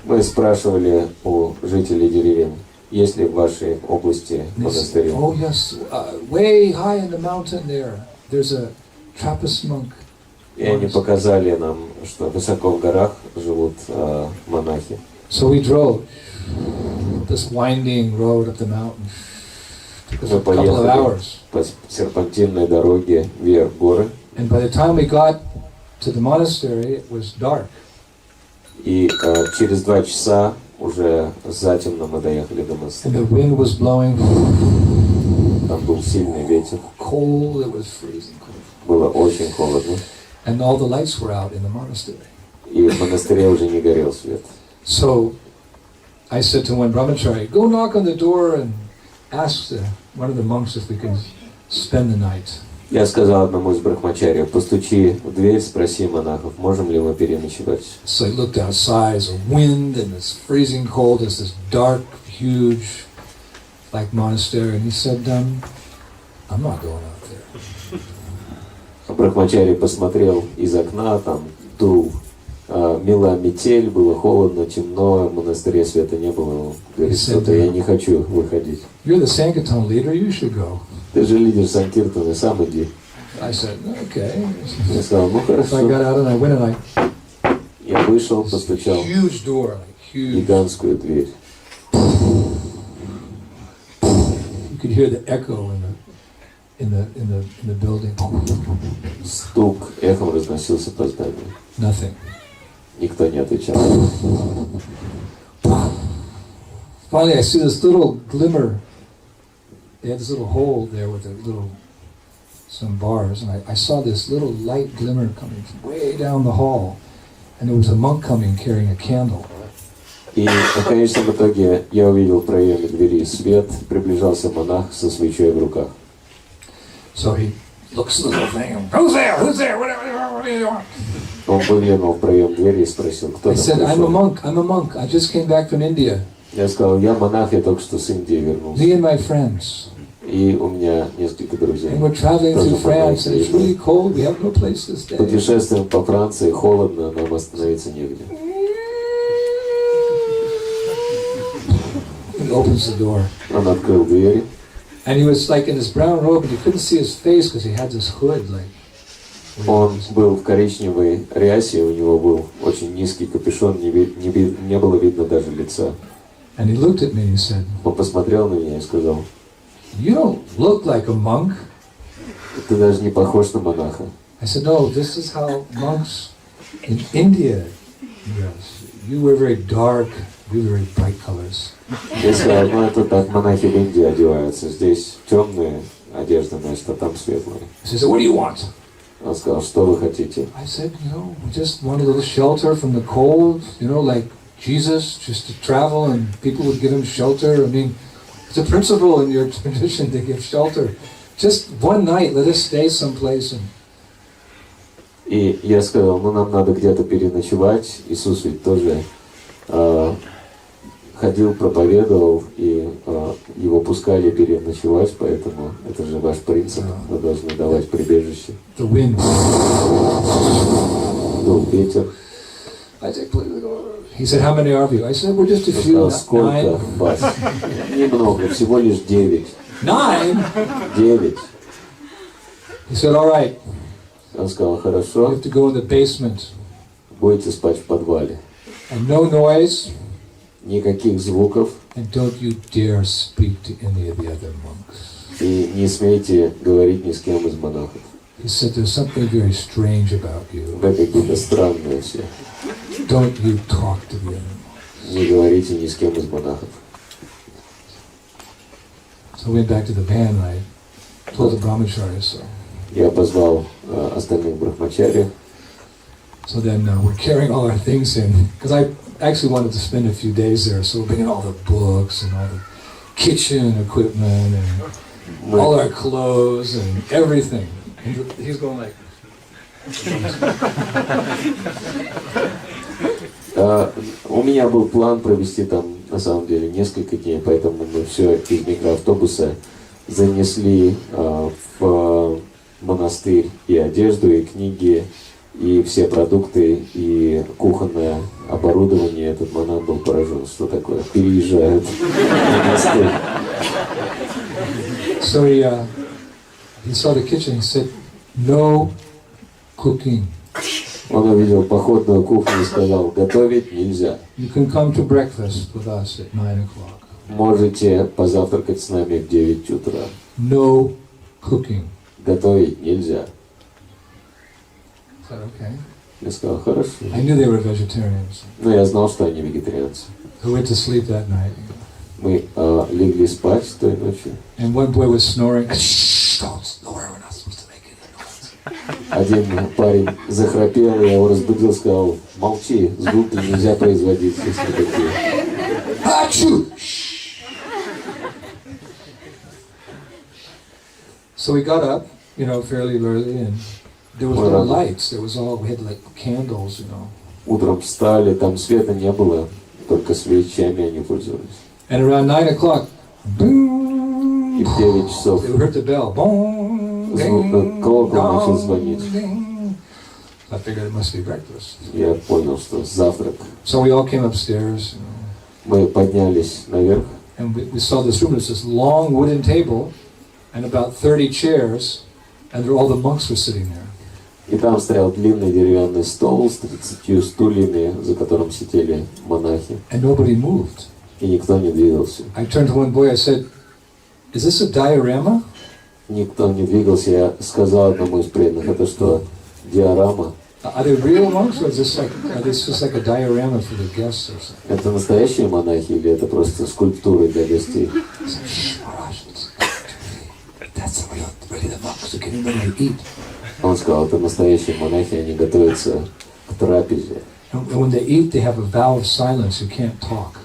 Мы спрашивали у жителей деревень, есть ли в вашей области монастыри. Oh yes, way high in the mountain there's a Trappist monk. И они показали нам, что высоко в горах живут монахи. So we drove this winding road up the mountain. Took us a couple of hours. По серпантинной дороге вверх горы. And by the time we got to the monastery, it was dark. И через 2 часа уже затемно мы доехали до And монастыря. the wind was blowing. Там был сильный ветер. Cold, it was freezing cold. Было очень холодно. And all the lights were out in the monastery. И в монастыре уже не горел свет. So I said to one brahmachari, go knock on the door and ask one of the monks if we can spend the night. Я сказал одному из брахмачарьев, постучи в дверь, спроси монахов, можем ли мы переночевать. So I looked outside, there's a wind and it's freezing cold, there's this dark, huge, like monastery, and he said, I'm not going out there. Брахмачарий посмотрел из окна, там дул, мела метель, было холодно, темно, в монастыре света не было. Он говорит, что-то я не хочу выходить. You're the Sankirtan leader, you should go. Ты же лидер Санкиртана, сам иди. I said, okay. Я сказал, ну So I хорошо. got out and I went and Я вышел, постучал huge door, like в huge. гигантскую дверь. You could hear the echo in the building. Стук эхом разносился по зданию. Nothing. Никто не отвечал. Finally, I see this little glimmer. They had this little hole there with some bars, and I saw this little light glimmer coming from way down the hall, and there was a monk coming carrying a candle. И в конечном итоге я увидел в проеме двери свет, приближался монах со свечой в руках. So he looks at the little thing. Who's there? Who's there? What do you want? Он выглянул в проем двери и спросил, кто I там said, I'm a пришел. monk. I'm a monk. I just came back from India. Я сказал, я монах, я только что с Индии вернулся. Me and my friends. И у меня несколько друзей. And we're traveling through France, and it's really cold. We have no place to stay. Путешествуем по Франции, холодно, нам остановиться негде. He opens the door. Он открыл дверь. And he was like in his brown robe, and you couldn't see his face because he had this hood, like. Он был в коричневой рясе, у него был очень низкий капюшон, не было видно даже лица. And he looked at me and he said, Он посмотрел на меня и сказал, "You don't look like a monk." ты даже не похож на монаха. I said, "No, this is how monks in India dress. You wear very dark, you wear very bright colors." Я сказал, ну это так монахи в Индии одеваются, здесь темные одежды носят, а там светлые. He said, "What do you want?" Он сказал, что вы хотите? I said, we just want a little shelter from the cold, like Jesus, just to travel and people would give him shelter. I mean, it's a principle in your tradition to give shelter. Just one night, let us stay someplace. И я сказал, нам надо где-то переночевать. Иисус ведь тоже ходил, проповедовал, и его пускали переночевать, поэтому это же ваш принцип, вы должны давать прибежище. The wind. Дул ветер. I said, he said, how many are you? I said, we're just a Он few. сказал, сколько вас? Немного, всего лишь 9. 9? 9. He said, all right. Он сказал, You хорошо, have to go in the basement. будете спать в подвале. And no noise. Никаких звуков. And don't you dare speak to any of the other monks. И не смейте говорить ни с кем из монахов. He said, there's something very strange about you. Вы какие-то странные все. Don't you talk to the other monks. Не говорите ни с кем из монахов. So I went back to the band and I told the brahmacharis. So Я позвал остальных брахмачари. So then we're carrying all our things in, because I actually wanted to spend a few days there, so we're bringing all the books and all the kitchen equipment and all our clothes and everything. And he's going like... У меня был план провести там, на самом деле, несколько дней, поэтому мы все из микроавтобуса занесли в монастырь и одежду, и книги, и все продукты, и кухонное оборудование. Этот монах был поражен, что такое, переезжают в монастырь. So he saw the kitchen, he said, no cooking. Он увидел походную кухню и сказал, готовить нельзя. You can come to breakfast with us at 9 o'clock. Можете позавтракать с нами в 9 утра. No cooking. Готовить нельзя. I said, okay. Я сказал, хорошо. I knew they were vegetarians. Но я знал, что они вегетарианцы. Who went to sleep that night. Мы легли спать той ночью. And one boy was snoring. Shh, don't snore, we're not supposed to make any noise. Один парень захрапел, я его разбудил, сказал, молчи, звуки нельзя производить, если такие. Achoo! So we got up, fairly early, and there was no lights. We had like candles, Утром встали, там света не было, только свечами они пользовались. And around 9 o'clock, boom, И в 9 часов they heard the bell. Boom, ding, колокол начал звонить. ding. I figured it must be breakfast. Я понял, что завтрак. So we all came upstairs. Мы поднялись наверх. And we saw this room. There's this long wooden table and about 30 chairs, and all the monks were sitting there. И там стоял длинный деревянный стол с 30 стульями, за которым сидели монахи. And nobody moved. И никто не двигался. I turned to one boy, I said, is this a diorama? Никто не двигался. Я сказал одному из преданных, это что, диорама? Are they real monks, or is this are this just like a diorama for the guests or something? Это настоящие монахи или это просто скульптуры для гостей? I said, shh, Maharaj, that's really the monks who getting ready to eat. Он сказал, это настоящие монахи, они готовятся к трапезе. And when they eat, they have a vow of silence. You can't talk.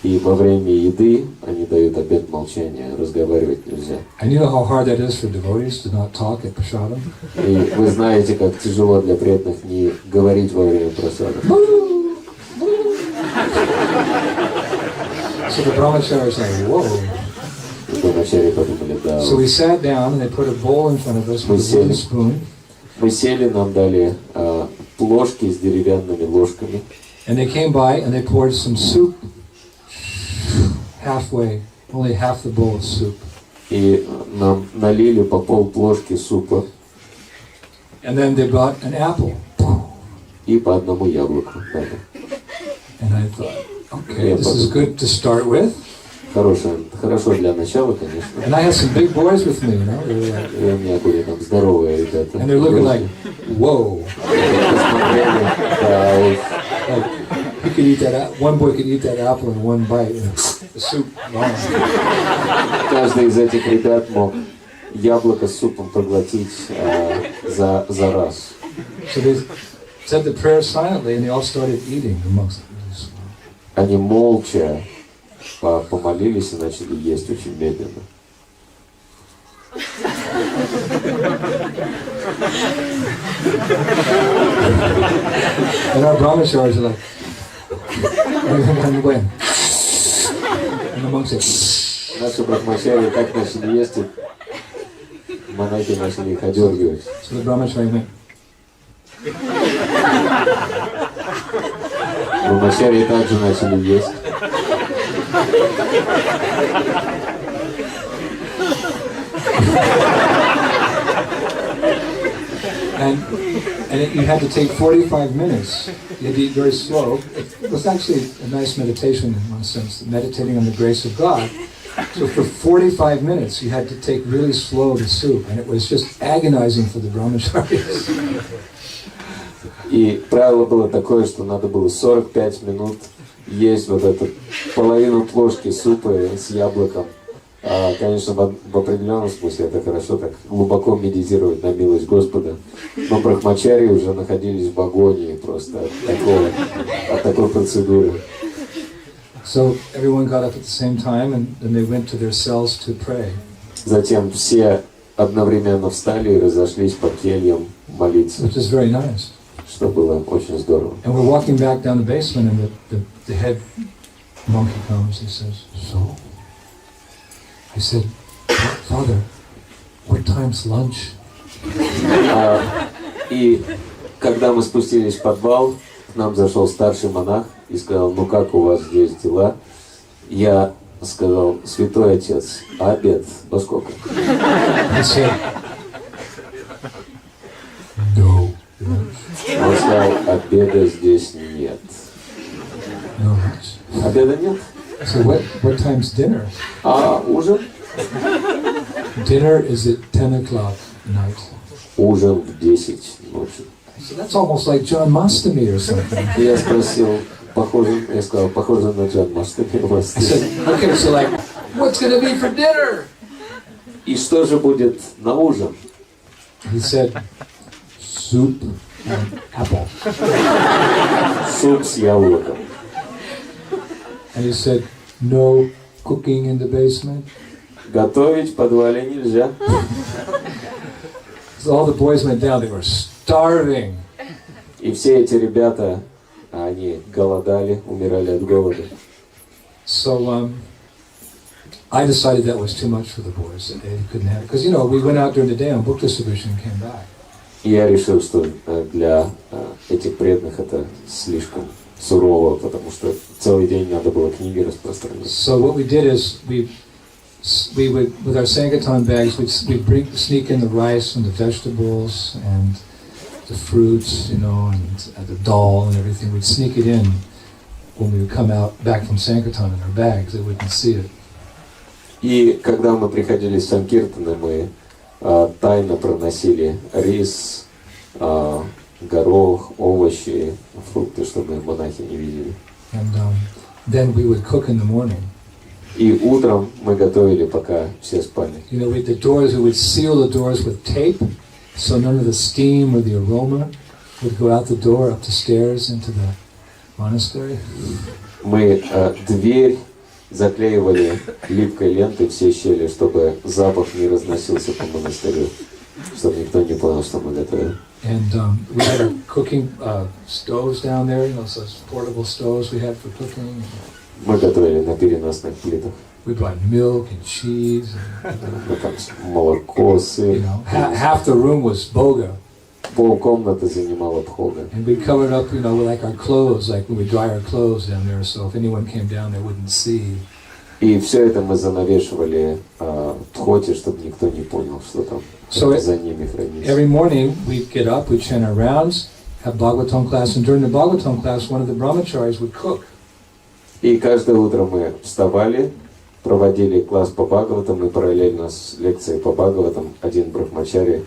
И во время еды они дают обет молчания, разговаривать нельзя. And you know how hard that is for devotees to not talk at prasadam? И вы знаете, как тяжело для преданных не говорить во время просада. So the brahmachari is like, whoa. Брахмачари подумали, да. So we sat down and they put a bowl in front of us with a wooden spoon. Мы сели, нам дали плошки с деревянными ложками. And they came by and they poured some soup halfway, only half the bowl of soup. И нам налили по пол плошки супа. And then they brought an apple. И по одному яблоку дали. And I thought, okay, this is good to start with. Хорошо для начала, конечно. And I had some big boys with me, you know. They were like, И у меня были там здоровые ребята. and they're looking like, whoa. Like, he could eat that. One boy could eat that apple in one bite. You know, the soup. Wow. Каждый из этих ребят мог яблоко с супом проглотить за раз. So they said the prayer silently, and they all started eating amongst them. Они молча помолились и начали есть очень медленно. And our brahmacharis are like, and the monks said, Наши брахмачари так начали есть, и монахи начали их одергивать. so the brahmachari went, Брахмачари также начали есть. and you had to take 45 minutes. You had to eat very slow. It was actually a nice meditation in one sense, meditating on the grace of God. So for 45 minutes you had to take really slow the soup, and it was just agonizing for the brahmacharis. И правило было такое, что надо было 45 минут есть вот эту половину плошки супа с яблоком. Конечно, в определенном смысле это хорошо так глубоко медитировать на милость Господа. Но брахмачари уже находились в агонии просто от такой процедуры. So everyone got up at the same time, and then they went to their cells to pray. Затем все одновременно встали и разошлись по кельям молиться. Which is very nice. Что было очень здорово. And we're walking back down the basement, and the head monkey comes. He says, "So?" I said, "Father, what time's lunch?" И когда мы спустились в подвал, к нам зашел старший монах и сказал: "Ну как у вас здесь дела?" Я сказал: "Святой отец, а обед во сколько?" He said, "No lunch." Он сказал: "Обеда здесь нет." No lunch. Обеда нет? So what time's dinner? А ужин? Dinner is at 10 o'clock at night. Ужин в 10 ночи. So that's almost like John Mastami or something. И я спросил, я сказал, похоже на Джан Мастами у вас I said, здесь. okay, so like, what's going to be for dinner? И что же будет на ужин? He said, soup and apple. Суп с яблоком. And he said, no cooking in the basement. Готовить в подвале нельзя. So all the boys went down, they were starving. И все эти ребята, они голодали, умирали от голода. So I decided that was too much for the boys, that they couldn't have it. Because, you know, we went out during the day on book distribution and came back. И я решил, что для этих преданных это слишком сурово, потому что целый день надо было книги распространять. So what we did is we would, with our Sankirtan bags, we'd sneak in the rice and the vegetables and the fruits, you know, and the dal and everything. We'd sneak it in when we would come out back from Sankirtan in our bags. They wouldn't see it. И когда мы приходили с Санкиртана, мы тайно проносили рис, горох, овощи, фрукты, чтобы монахи не видели. And then we would cook in the morning. И утром мы готовили, пока все спали. You know, with the doors, we would seal the doors with tape, so none of the steam or the aroma would go out the door, up the stairs, into the monastery. Мы дверь заклеивали липкой лентой все щели, чтобы запах не разносился по монастырю, чтобы никто не понял, что мы готовим. And we had our cooking stoves down there, those portable stoves we had for cooking. Мы готовили на переносных плитах. We brought milk and cheese. Молоко, сыр. Half the room was boga. Пол комнаты занимала бхога. And we covered up, with like our clothes, like when we dry our clothes down there, so if anyone came down, they wouldn't see. И все это мы занавешивали тхоти, чтобы никто не понял, что там за ними хранится. Every morning we'd get up, we'd chant our rounds, have Bhagavatam class, and during the Bhagavatam class, one of the brahmacharis would cook. И каждое утро мы вставали, проводили класс по Бхагаватам, и параллельно с лекцией по Бхагаватам один брахмачари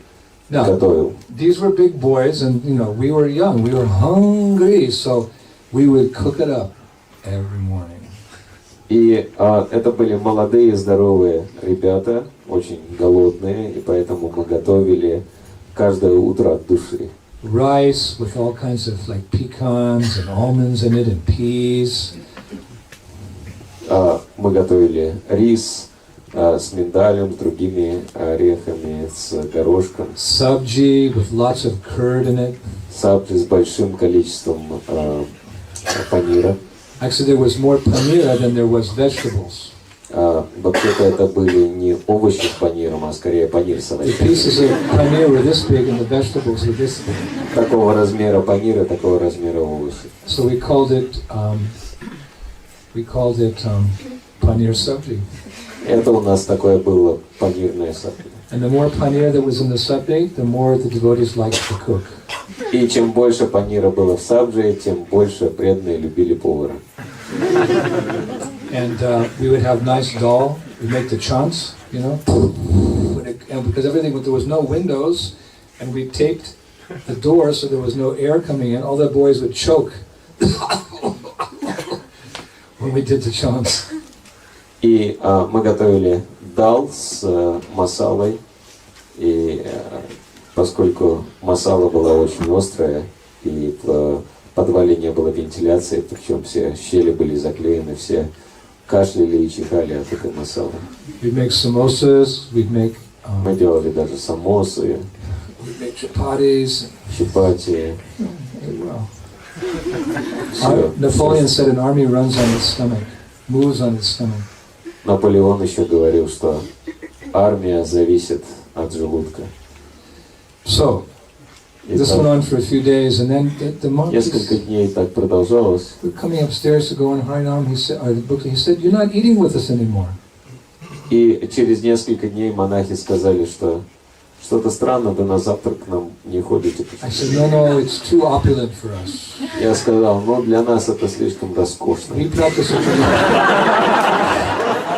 готовил. These were big boys, and we were young, we were hungry, so we would cook it up every morning. И это были молодые, здоровые ребята, очень голодные, и поэтому мы готовили каждое утро от души. Rice with all kinds of like pecans and almonds in it and peas. Мы готовили рис с миндалем, с другими орехами, с горошком. Sabji with lots of curd in it. Сабджи с большим количеством панира. Actually, there was more paneer than there was vegetables. Вообще-то это были не овощи с паниром, а скорее панир с овощами. The pieces of paneer were this big and the vegetables were this big. Такого размера панира, такого размера овощи. So we called it paneer sabji. Это у нас такое было панирное сабджи. And the more paneer that was in the sabji, the more the devotees liked to cook. И чем больше панира было в сабджи, тем больше преданные любили повара. And we would have nice dal. We'd make the chants, and because there was no windows, and we taped the door so there was no air coming in. All the boys would choke when we did the chants. И мы готовили дал с масалой, и поскольку масала была очень острая, и в подвале не было вентиляции, причем все щели были заклеены, все кашляли и чихали от этой масалы. We'd make samosas, мы делали даже самосы, чапати. Napoleon said an army runs on its stomach, moves on its stomach. Наполеон еще говорил, что армия зависит от желудка. So, this went on for a few days, and then the monks. Несколько дней так продолжалось. Coming upstairs to go in Harinam, he said, "You're not eating with us anymore." И через несколько дней монахи сказали, что что-то странно, вы на завтрак к нам не ходите. I said, "No, it's too opulent for us." Я сказал, для нас это слишком роскошно.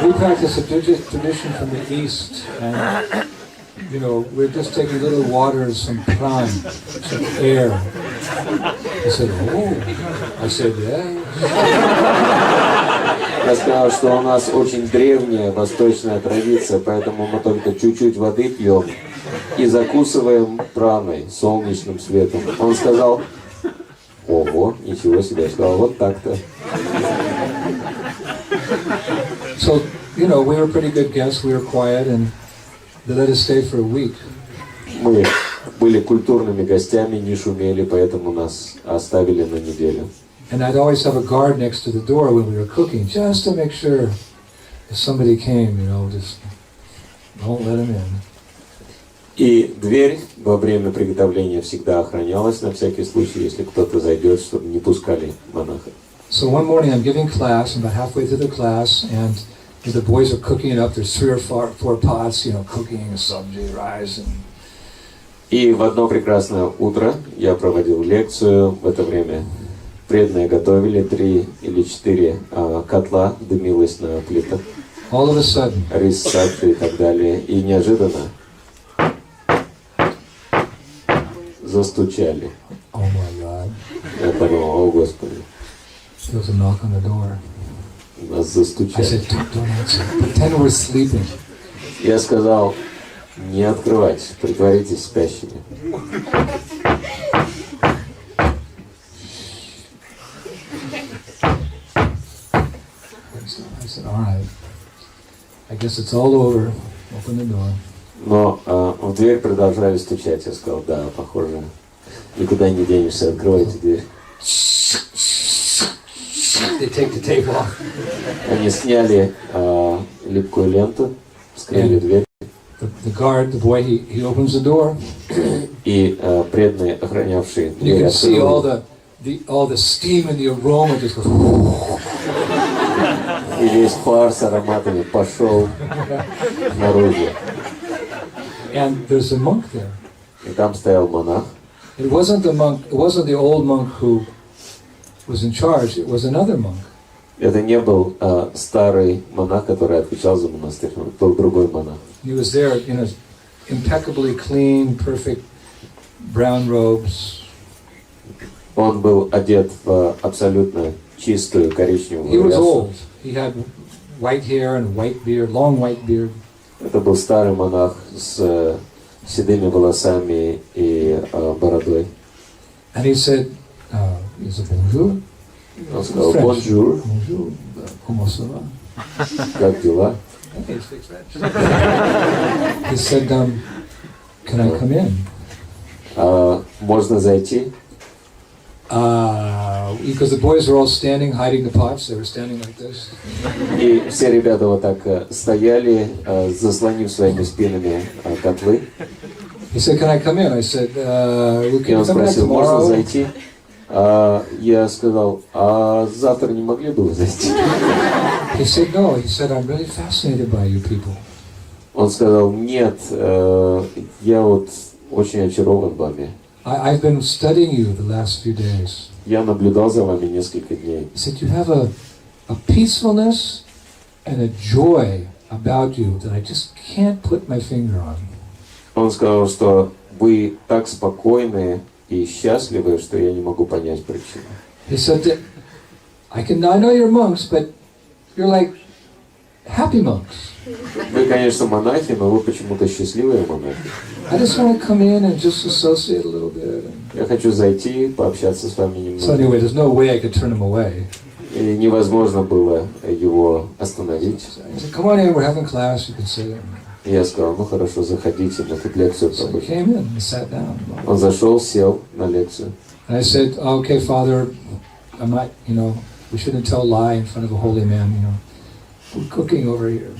We practice a tradition from the East, and we're just taking little waters, some prana, some air. He said, "Oh." I said, "Yeah." Я сказал, что у нас очень древняя восточная традиция, поэтому мы только чуть-чуть воды пьем и закусываем праной, солнечным светом. Он сказал, ого, ничего себе. Я сказал, вот так-то. So, we were pretty good guests, we were quiet, and they let us stay for a week. Мы были культурными гостями, не шумели, поэтому нас оставили на неделю. And I'd always have a guard next to the door when we were cooking, just to make sure if somebody came, just don't let them in. И дверь во время приготовления всегда охранялась на всякий случай, если кто-то зайдет, чтобы не пускали монаха. So one morning I'm giving class, I'm about halfway through the class, and the boys are cooking it up. There's 3 or 4 pots, cooking a sabji, rice. И в одно прекрасное утро я проводил лекцию. В это время преданные готовили 3 или 4 котла, дымилось на плитах. All of a sudden, рис, сабджи и так далее. И неожиданно застучали. Oh my God. Я подумал, о Господи. There was a knock on the door. Нас I застучали. said, don't answer. Pretend we're sleeping. Я сказал, не открывать, притворитесь спящими. guess it's all over. Open the door. Но в дверь продолжали стучать. Я сказал, да, похоже, никуда не денешься, открывайте дверь. They take the tape off. Они сняли липкую ленту, вскрыли дверь. The guard, the boy, he opens the door. И преданный, охранявший You дверь, can see открыл. all the steam and the aroma just goes. И весь пар с ароматами пошел наружу. And there's a monk there. И там стоял монах. It wasn't the monk. It wasn't the old monk who was in charge. It was another monk. Это не был старый монах, который отвечал за монастырь. Это был другой монах. He was there in his impeccably clean, perfect brown robes. Он был одет в абсолютно чистую He коричневую was рясу. old. He had white hair and white beard, long white beard. Это был старый монах с седыми волосами и бородой. And he said, he said, bonjour. Он сказал, French. бонжур, Bonjour. Comment ça va? как дела? Okay, he speaks French. He said, can I come in? Можно зайти? Because the boys were all standing, hiding the pots. They were standing like this. И все ребята вот так стояли, заслонив своими спинами котлы. He said, can I come in? I said, И can он you come back спросил, можно tomorrow? зайти? Я сказал, завтра не могли бы вы зайти? He said, no. He said, I'm really fascinated by you people. Он сказал, нет, я вот очень очарован вами. I've been studying you the last few days. Я наблюдал за вами несколько дней. He said, you have a peacefulness and a joy about you that I just can't put my finger on. Он сказал, что вы так спокойны и счастливы, что я не могу понять причину. He said that I know you're monks, but you're like happy monks. Вы, конечно, монахи, но вы почему-то счастливые монахи. I just want to come in and just associate a little bit. Я хочу зайти, пообщаться с вами So немного. anyway, there's no way I could turn him away. И невозможно было его остановить. He said, come on in, we're having class, you can sit. И я сказал, ну хорошо, заходите, мы тут лекцию So he проводим. came in and sat down. Он зашел, сел на лекцию. And I said, okay, Father, I'm not, we shouldn't tell a lie in front of a holy man, We're cooking over here.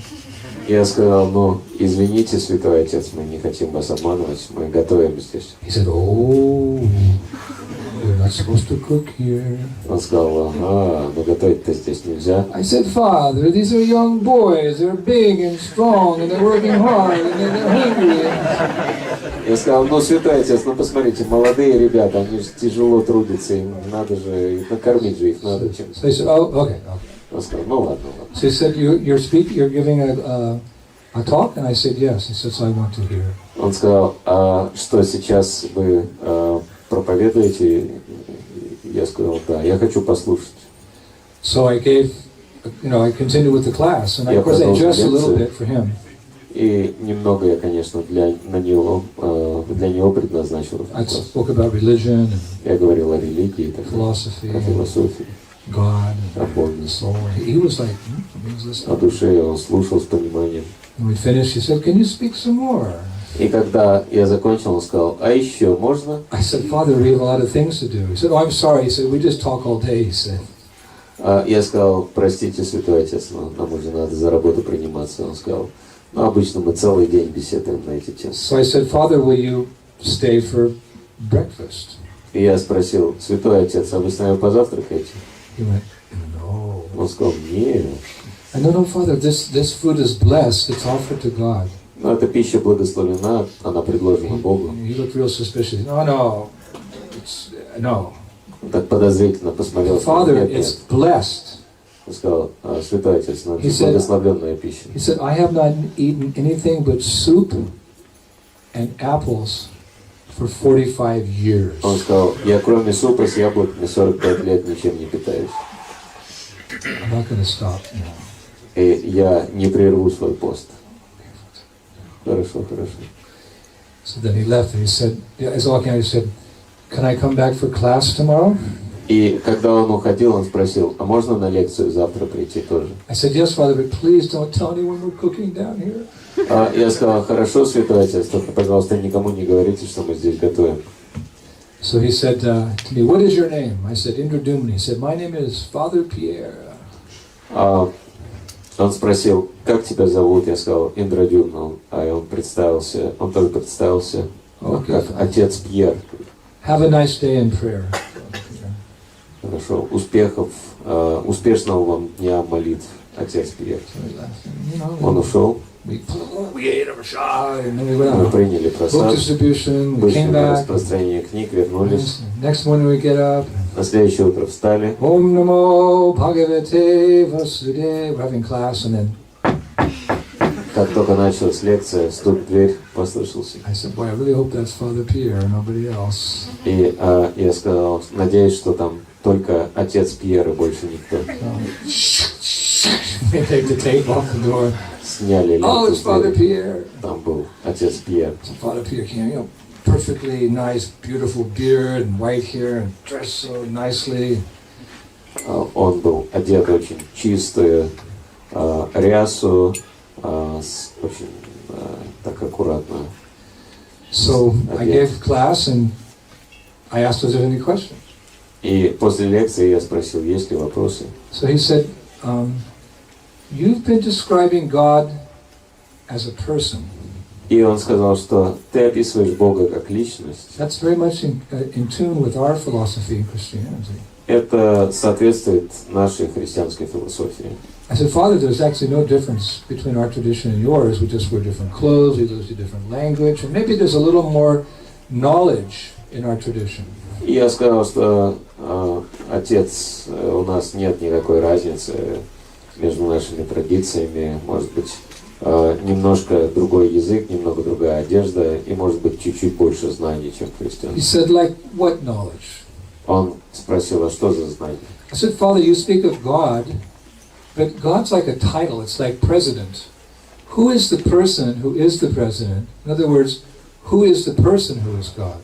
Я сказал, ну, извините, Святой Отец, мы не хотим вас обманывать, мы готовим здесь. He said, oh, you're not supposed to cook here. Он сказал, ага, но готовить-то здесь нельзя. I said, Father, these are young boys, they're big and strong, and they're working hard, and they're hungry. Я сказал, ну, Святой Отец, ну, посмотрите, молодые ребята, они же тяжело трудятся, им надо же, их накормить же их надо чем-то. So he said, oh, okay. Он сказал, ну, ладно, ладно. So he said, you're giving a talk? And I said, yes. He said, so I want to hear. Он сказал, а что сейчас вы проповедуете? Я сказал, да, я хочу послушать. So I I continued with the class, and of course I adjusted a little bit for him. И немного я, конечно, для него предназначил. I spoke about religion and Я говорил о религии, о philosophy, философии, God, о Боге, and soul. He was like, he was listening. о душе, он слушал с пониманием. When we finished, he said, can you speak some more? И когда я закончил, он сказал, а еще можно? I said, Father, we have a lot of things to do. He said, oh, I'm sorry. He said, we just talk all day, he said. Я сказал, простите, Святой Отец, но нам уже надо за работу приниматься. Он сказал, ну, обычно мы целый день беседуем на эти темы. So I said, Father, will you stay for breakfast? И я спросил, Святой Отец, а вы с нами позавтракаете? He went, no. Он сказал, нет. I said, no, Father, this food is blessed. It's offered to God. Но эта пища благословена, она предложена Богу. He looked real suspicious. No. Он так подозрительно посмотрел. Father, Нет, it's нет. blessed. Он сказал, Святой Отец, но это He said- благословленная пища. He said, I have not eaten anything but soup and apples for 45 years. Он сказал, я кроме супа с яблоками 45 лет ничем не питаюсь. I'm not going to stop now. И я не прерву свой пост. Хорошо. So then he left and he said, as I walked out, he said, can I come back for class tomorrow? И когда он уходил, он спросил, а можно на лекцию завтра прийти тоже? I said, yes, Father, but please don't tell anyone we're cooking down here. Я сказал, хорошо, Святой Отец, только, пожалуйста, никому не говорите, что мы здесь готовим. So he said to me, what is your name? I said, Indradyumna. He said, my name is Father Pierre. Он спросил, как тебя зовут? Я сказал, Индрадьюмна. Он представился, он тоже представился, как отец Пьер. Have a nice day in prayer. Хорошо, успешного вам дня молитв, отец Пьер. Он ушел. Мы приняли просад, вышли на распространение книг, вернулись. На следующее утро встали. Om Namo Bhagavate Vasudevaya. We're having class, and then как только началась лекция, стук в дверь послышался. I said, boy, I really hope that's Father Pierre, nobody else. И я сказал, надеюсь, что там только отец Пьер и больше никто. They take the tape off the door. Сняли ленту. Oh, it's Father Pierre. Там был отец Пьер. So Father Pierre came, you know, perfectly nice, beautiful beard and white hair and dressed so nicely. Он был одет очень чистую рясу, очень так аккуратно. So I gave class and I asked if there any questions. И после лекции я спросил, есть ли вопросы. So he said, you've been describing God as a person. И он сказал, что ты описываешь Бога как личность. That's very much in tune with our philosophy in Christianity. Это соответствует нашей христианской философии. I said, Father, there's actually no difference between our tradition and yours. We just wear different clothes, we use a different language, and maybe there's a little more knowledge in our tradition. И я сказал, что отец, у нас нет никакой разницы между нашими традициями, может быть, немножко другой язык, немного другая одежда, и может быть чуть-чуть больше знаний, чем христиан. He said, like what knowledge? Он спросил, а что за знания? I said, Father, you speak of God, but God's like a title, it's like president. Who is the person who is the president? In other words, who is the person who is God?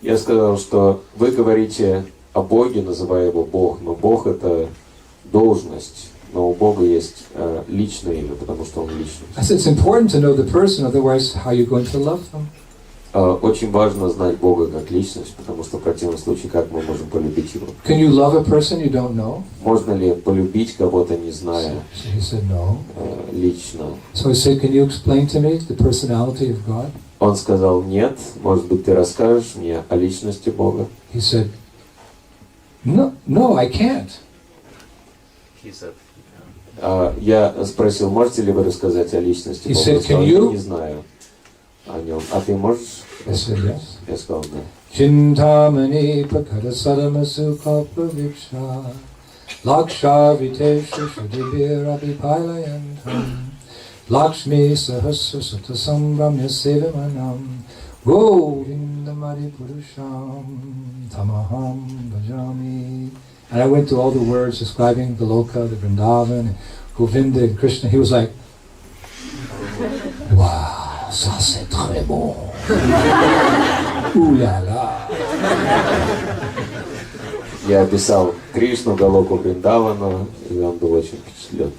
Я сказал, что вы говорите о Боге, называя его Бог, но Бог это должность, но у Бога есть личное имя, потому что он личность. I said, it's important to know the person, otherwise how are you going to love them? Очень важно знать Бога как личность, потому что в противном случае как мы можем полюбить его? Can you love a person you don't know? Можно ли полюбить кого-то, не зная So he said, no. лично? So he said, can you explain to me the personality of God? Он сказал, нет, может быть, ты расскажешь мне о личности Бога? He said, no, I can't. He said, я спросил, можете ли вы рассказать о личности He Бога? said, Он сказал, can you? я не знаю о нем. А ты можешь? I said, yes. Я сказал, да. Chintamani prakara sadamasu kapraviksha Laksha viteshu shudibirabi pailayantam Lakshmi sahasra satasambramya sevimanam Govindamari purusham tamaham bhajami. And I went through all the words describing the Loka, the Vrindavan, and Govinda and Krishna. He was like, wow, ça c'est très bon. Ouh la la. Я описал Кришну, Галоку, Вриндавану, и он был очень впечатлен.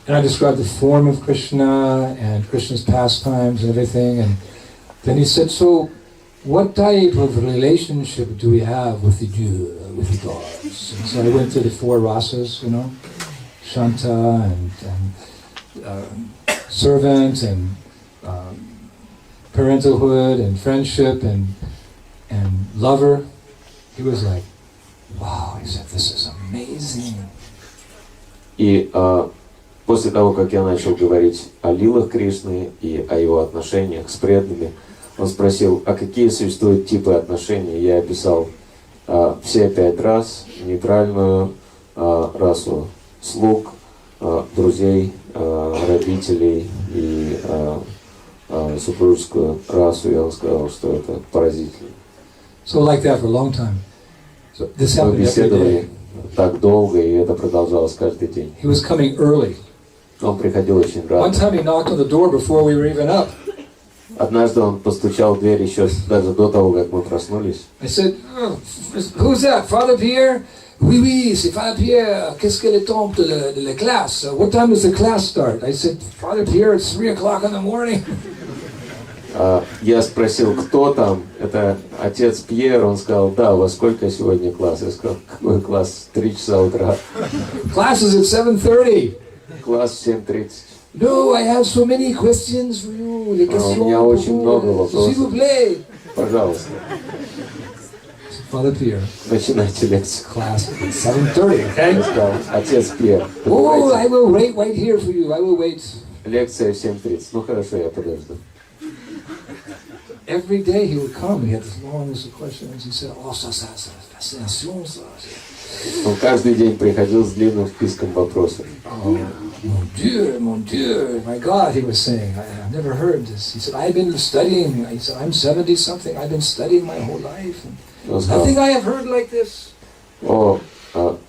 And I described the form of Krishna and Krishna's pastimes and everything. And then he said, so what type of relationship do we have with the gods? And so I went through the four rasas, you know, Shanta and servant and parentalhood and friendship and lover. He was like, wow, he said, this is amazing. И после того, как я начал говорить о лилах Кришны и о его отношениях с преданными, он спросил, а какие существуют типы отношений? Я описал все 5 рас, нейтральную расу слуг, друзей, родителей и супружескую расу, и он сказал, что это поразительно. So like that for a long time. So this Мы happened every беседовали day. так долго, и это продолжалось каждый день. He was coming early. Он приходил очень One рано. time he knocked on the door before we were even up. Однажды он постучал в дверь еще даже до того, как мы проснулись. I said, oh, who's that? Father Pierre? Oui, oui, c'est Father Pierre. Qu'est-ce que le temps de la classe? What time does the class start? I said, Father Pierre, it's 3 o'clock in the morning. Я спросил, кто там? Это отец Пьер. Он сказал, да, во сколько сегодня класс? Я сказал, какой класс? 3 часа утра. Class is at 7:30. Класс в 7:30. No, I have so many questions for you. У меня очень много вопросов. S'il vous plaît. Пожалуйста. Father Pierre. Начинайте лекцию. Class at 7:30, okay? Я сказал, отец Пьер. Oh, I will wait here for you. I will wait. Лекция в 7:30. Ну хорошо, я подожду. Every day he would come. He had this long list of questions. He said, "Oh, ça, fascination, ça." Он каждый день приходил с длинным списком вопросов. Oh, mon Dieu, my God, he was saying. I've never heard this. He said, I've been studying. He said, I'm 70-something. I've been studying my whole life. Nothing I have heard like this. О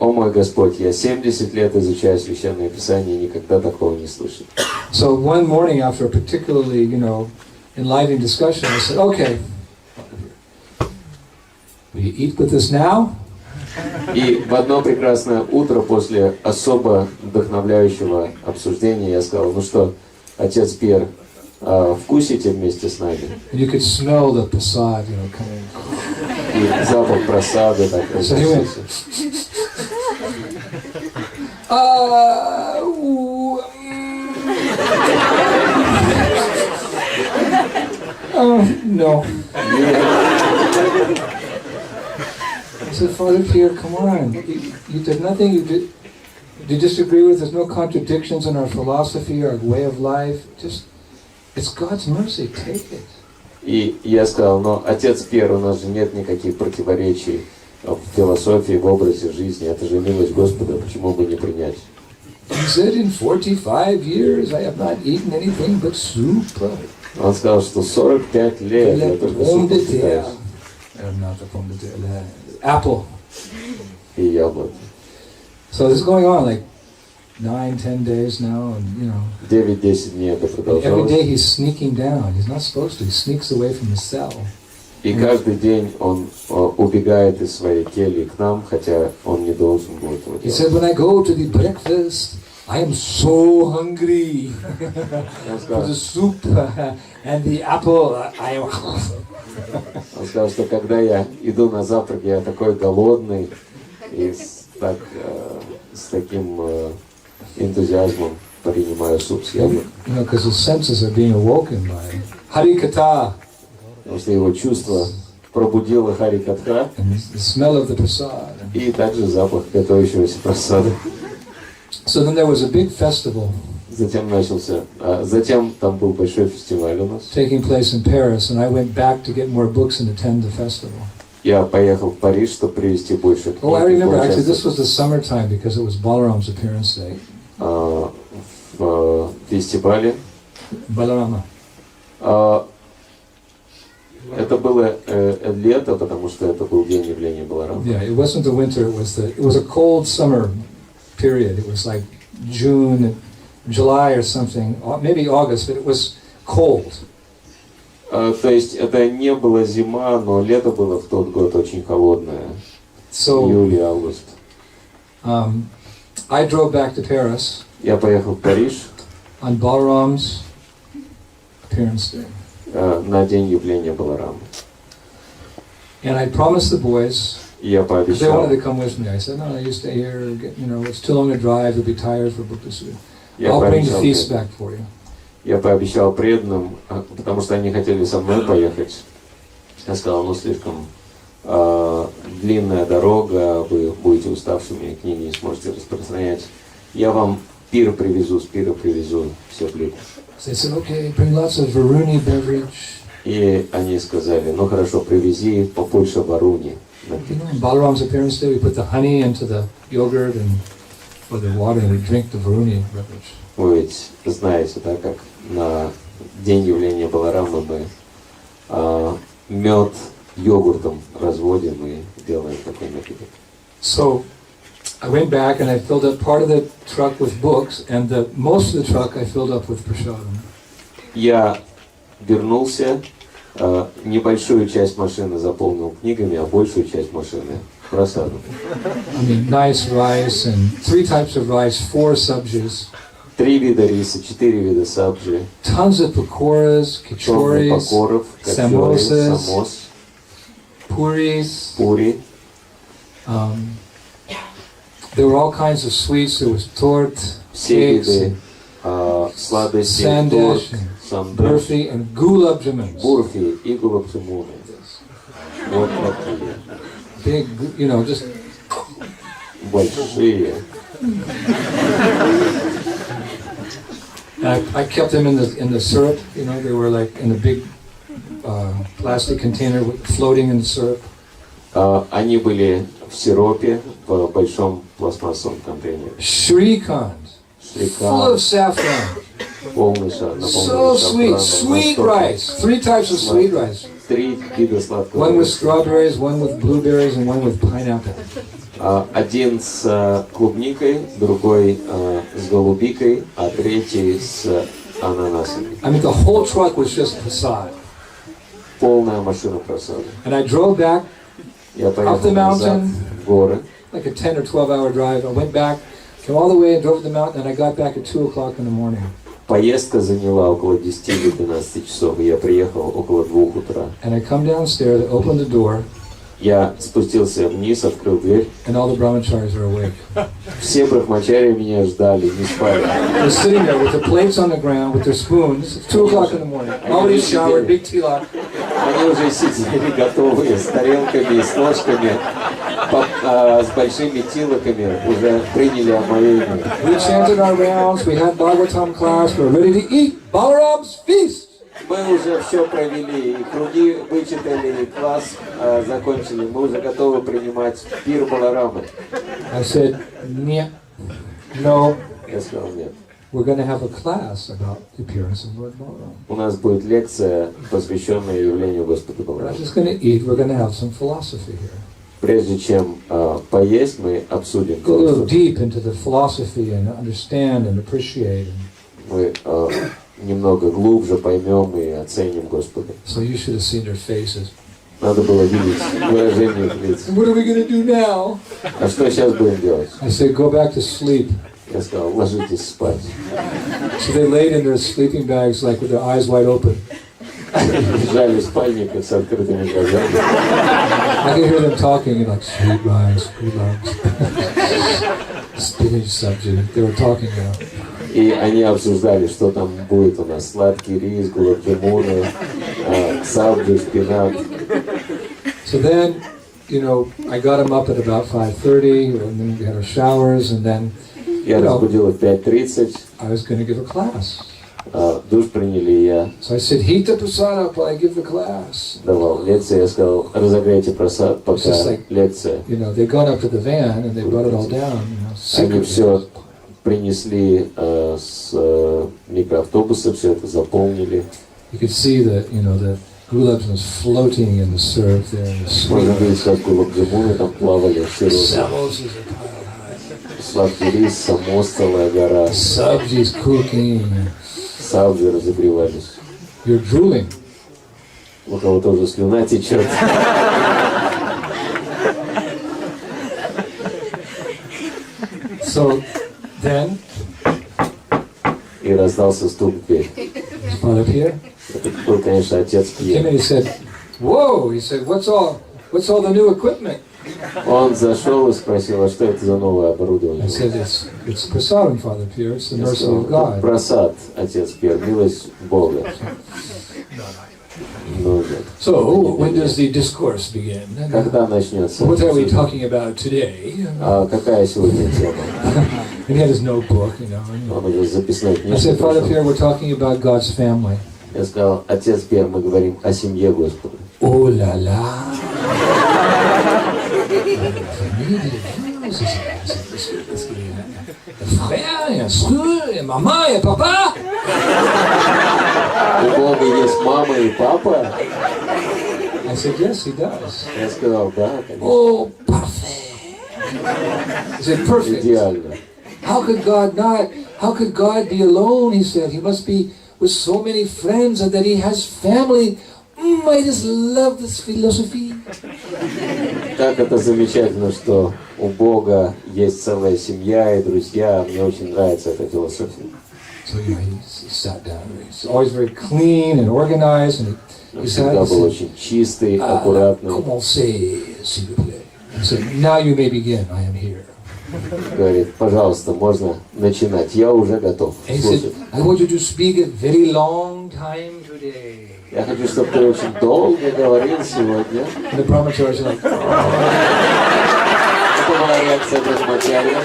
мой Господь, я 70 лет изучаю Священное Писание и никогда такого не слышал. So one morning after a particularly, enlightening discussion, I said, okay, will you eat with us now? И в одно прекрасное утро после особо вдохновляющего обсуждения я сказал, ну что, отец Пьер, вкусите вместе с нами? You could smell the prasad, coming. И запах просады так разносился. No. I said, Father Pierre, come on. You did nothing. You disagree with. There's no contradictions in our philosophy, our way of life. It's God's mercy. Take it. И я сказал, но отец Пьер, у нас же нет никаких противоречий в философии, в образе жизни. Это же милость Господа, почему бы не принять? He said, in 45 years, I have not eaten anything but soup. Он сказал, что 45 лет я только суп питаюсь. Apple. И яблоки. So this is going on like 9-10 days now, and 9-10 дней это every продолжалось. day he's sneaking down. He's not supposed to. He sneaks away from his cell. И каждый день он убегает из своей кельи к нам, хотя он не должен был этого He said, when I go to the breakfast, I am so hungry for the soup and the apple. Он сказал, что когда я иду на завтрак, я такой голодный и с таким энтузиазмом принимаю суп с яблоком. Because his senses are being awoken by Harikatha. Потому что его чувство пробудило Харикатха And the smell of the prasad. и также запах готовящегося просады. So then there was a big festival Затем там был большой фестиваль у нас. taking place in Paris, and I went back to get more books and attend the festival. Я поехал в Париж, чтобы привезти больше книг. Oh, I remember. Actually, this was the summertime because it was Balaram's appearance day. В фестивале. Balarama. Это было лето, потому что это был день явления Баларама. Yeah, it wasn't the winter. It was a cold summer period. It was like June, July or something, maybe August, but it was cold. То есть это не была зима, но лето было в тот год очень холодное. Июль, август. I drove back to Paris. Я поехал в Париж. On Balaram's appearance day. На день явления Баларама. And I promised the boys. Я They пообещал. wanted to come with me. I said, no, you stay here. It's too long to drive. You'll be tired for book to see. I'll bring the feast back for you. Я пообещал преданным, потому что они хотели со мной поехать. Я сказал, слишком длинная дорога, вы будете уставшими, книги не сможете распространять. Я вам пир привезу, с пира привезу все блюда. They said, okay, bring lots of Varuni beverage. И они сказали, хорошо, привези побольше варуни. Balaram's appearance day, we put the honey into the yogurt or the water, and we drink the Varuni beverage. Вы ведь знаете, да, как на день явления Баларама мы мед йогуртом разводим и делаем такой напиток. So I went back and I filled up part of the truck with books, and most of the truck I filled up with prasadam. Я вернулся, небольшую часть машины заполнил книгами, а большую часть машины просадом. I mean, nice rice and 3 types of rice, 4 subjis. 3 вида риса, 4 вида сабджи. Tons of pakoras, Тонны kachoris, покоров, качори, samosas, самос, puris. пури. There were all kinds of sweets. There was tort, Все cakes, виды сладости, торт, sandesh, сандеш, burfi, and gulab jamuns. бурфи и гулабджамуны. Вот такие. Big, you know, just Большие. I kept them in the syrup. You know, they were like in a big plastic container floating in the syrup. Они были в сиропе, в большом пластмассовом контейнере. Shrikand, full of saffron. Полный шар, So sweet, sweet rice. 3 types of sweet rice. 3 вида сладкого One with риса. strawberries, one with blueberries, and one with pineapple. Один с клубникой, другой с голубикой, а третий с ананасами. I mean, the whole truck was just prasad. Полная машина просады. And I drove back Я up the поехал назад mountain, в горы. like a 10 or 12-hour drive. I went back, came all the way and drove the mountain, and I got back at 2 o'clock in the morning. Поездка заняла около 10 или 12 часов, и я приехал около 2 утра. And I come downstairs, I open the door, Я спустился вниз, открыл дверь. and all the brahmacharis are awake. Все брахмачари меня ждали, не спали. They're sitting there with the plates on the ground, with their spoons. It's 2 o'clock in the morning. Already showered, big tilak. Они уже сидели готовые, с тарелками, с ложками, с большими тилоками, уже приняли омовение. We chanted our rounds, we had Bhagavatam class, we were ready to eat Balaram's feast. Мы уже все провели, и круги вычитали, и класс закончили. Мы уже готовы принимать пир Баларамы. I said, no, Я сказал, нет. we're going to have a class about the appearance of Lord Balaram. У нас будет лекция, посвященная явлению Господа We're not Баларамы. just going to eat, we're going to have some philosophy here. Прежде чем поесть, мы обсудим Go a little философию. deep into the philosophy and understand and appreciate. Мы немного глубже поймем и оценим Господа. So you should have seen their faces. Надо было видеть выражение их лиц. What are we going to do now? А что сейчас будем делать? I said, go back to sleep. Я сказал, ложитесь спать. So they laid in their sleeping bags like with their eyes wide open. Лежали в спальниках с открытыми глазами. I can hear them talking like sweet rice, spinach subject. They were talking now. И они обсуждали, что там будет у нас. Сладкий рис, гулабджамуны, сабджи, шпинат. So then, you know, I got them up at about 5:30, and then we had our showers, and then Я разбудил их в 5:30. I was going to give a class. Душ приняли, и я So I said, heat the prasad up while I give the class. давал лекцию. Я сказал, разогрейте просад, пока лекция. You know, they'd gone up to the van, and they brought it all down, you know, Они secretly. все принесли с микроавтобуса, все это заполнили. You could see the, you know, the gulabs was floating in the syrup there, and the sweet Можно видеть, как гулабджамуны там плавали в сиропе. samosas are piled high. Сладкий рис, самос, целая гора. The subji's cooking. Сабджи разогревались. You're drooling. У кого-то уже слюна течет. So then, И раздался стук в дверь. is Father Pierre? Это был, конечно, отец Came in, Пьер. he said, whoa, he said, what's all the new equipment? Он зашел и спросил, а что это за новое I оборудование? said, it's prasadam, Father Pierre, it's the Я mercy сказал, of God. просад, отец Пьер, милость Бога. Ну, нет. So, when does the discourse begin? Когда начнется? What are we talking about today? А какая сегодня тема? And he had his notebook, you know. Он уже записной I книжке said, Father пришел. Pierre, we're talking about God's family. Я сказал, отец Пьер, мы говорим о семье Господа. Oh la la. Frère, et un soeur, et maman, et papa. У Бога есть мама и папа? I said, yes, he does. Я сказал, да, конечно. Oh, parfait. He said, perfect. Идеально. How could God be alone? He said, he must be with so many friends and that he has family. I just love this philosophy. Как это замечательно, что у Бога есть целая семья и друзья. Мне очень нравится эта философия. So he sat down. He's always very clean and organized, and he всегда был очень чистый, аккуратный. He said, now you may begin. I am here. Говорит, пожалуйста, можно начинать. Я уже готов. He said, I want you to speak a very long time today. Я хочу, чтобы ты очень долго говорил сегодня. The brahmachari is like, это была реакция брахмачарья.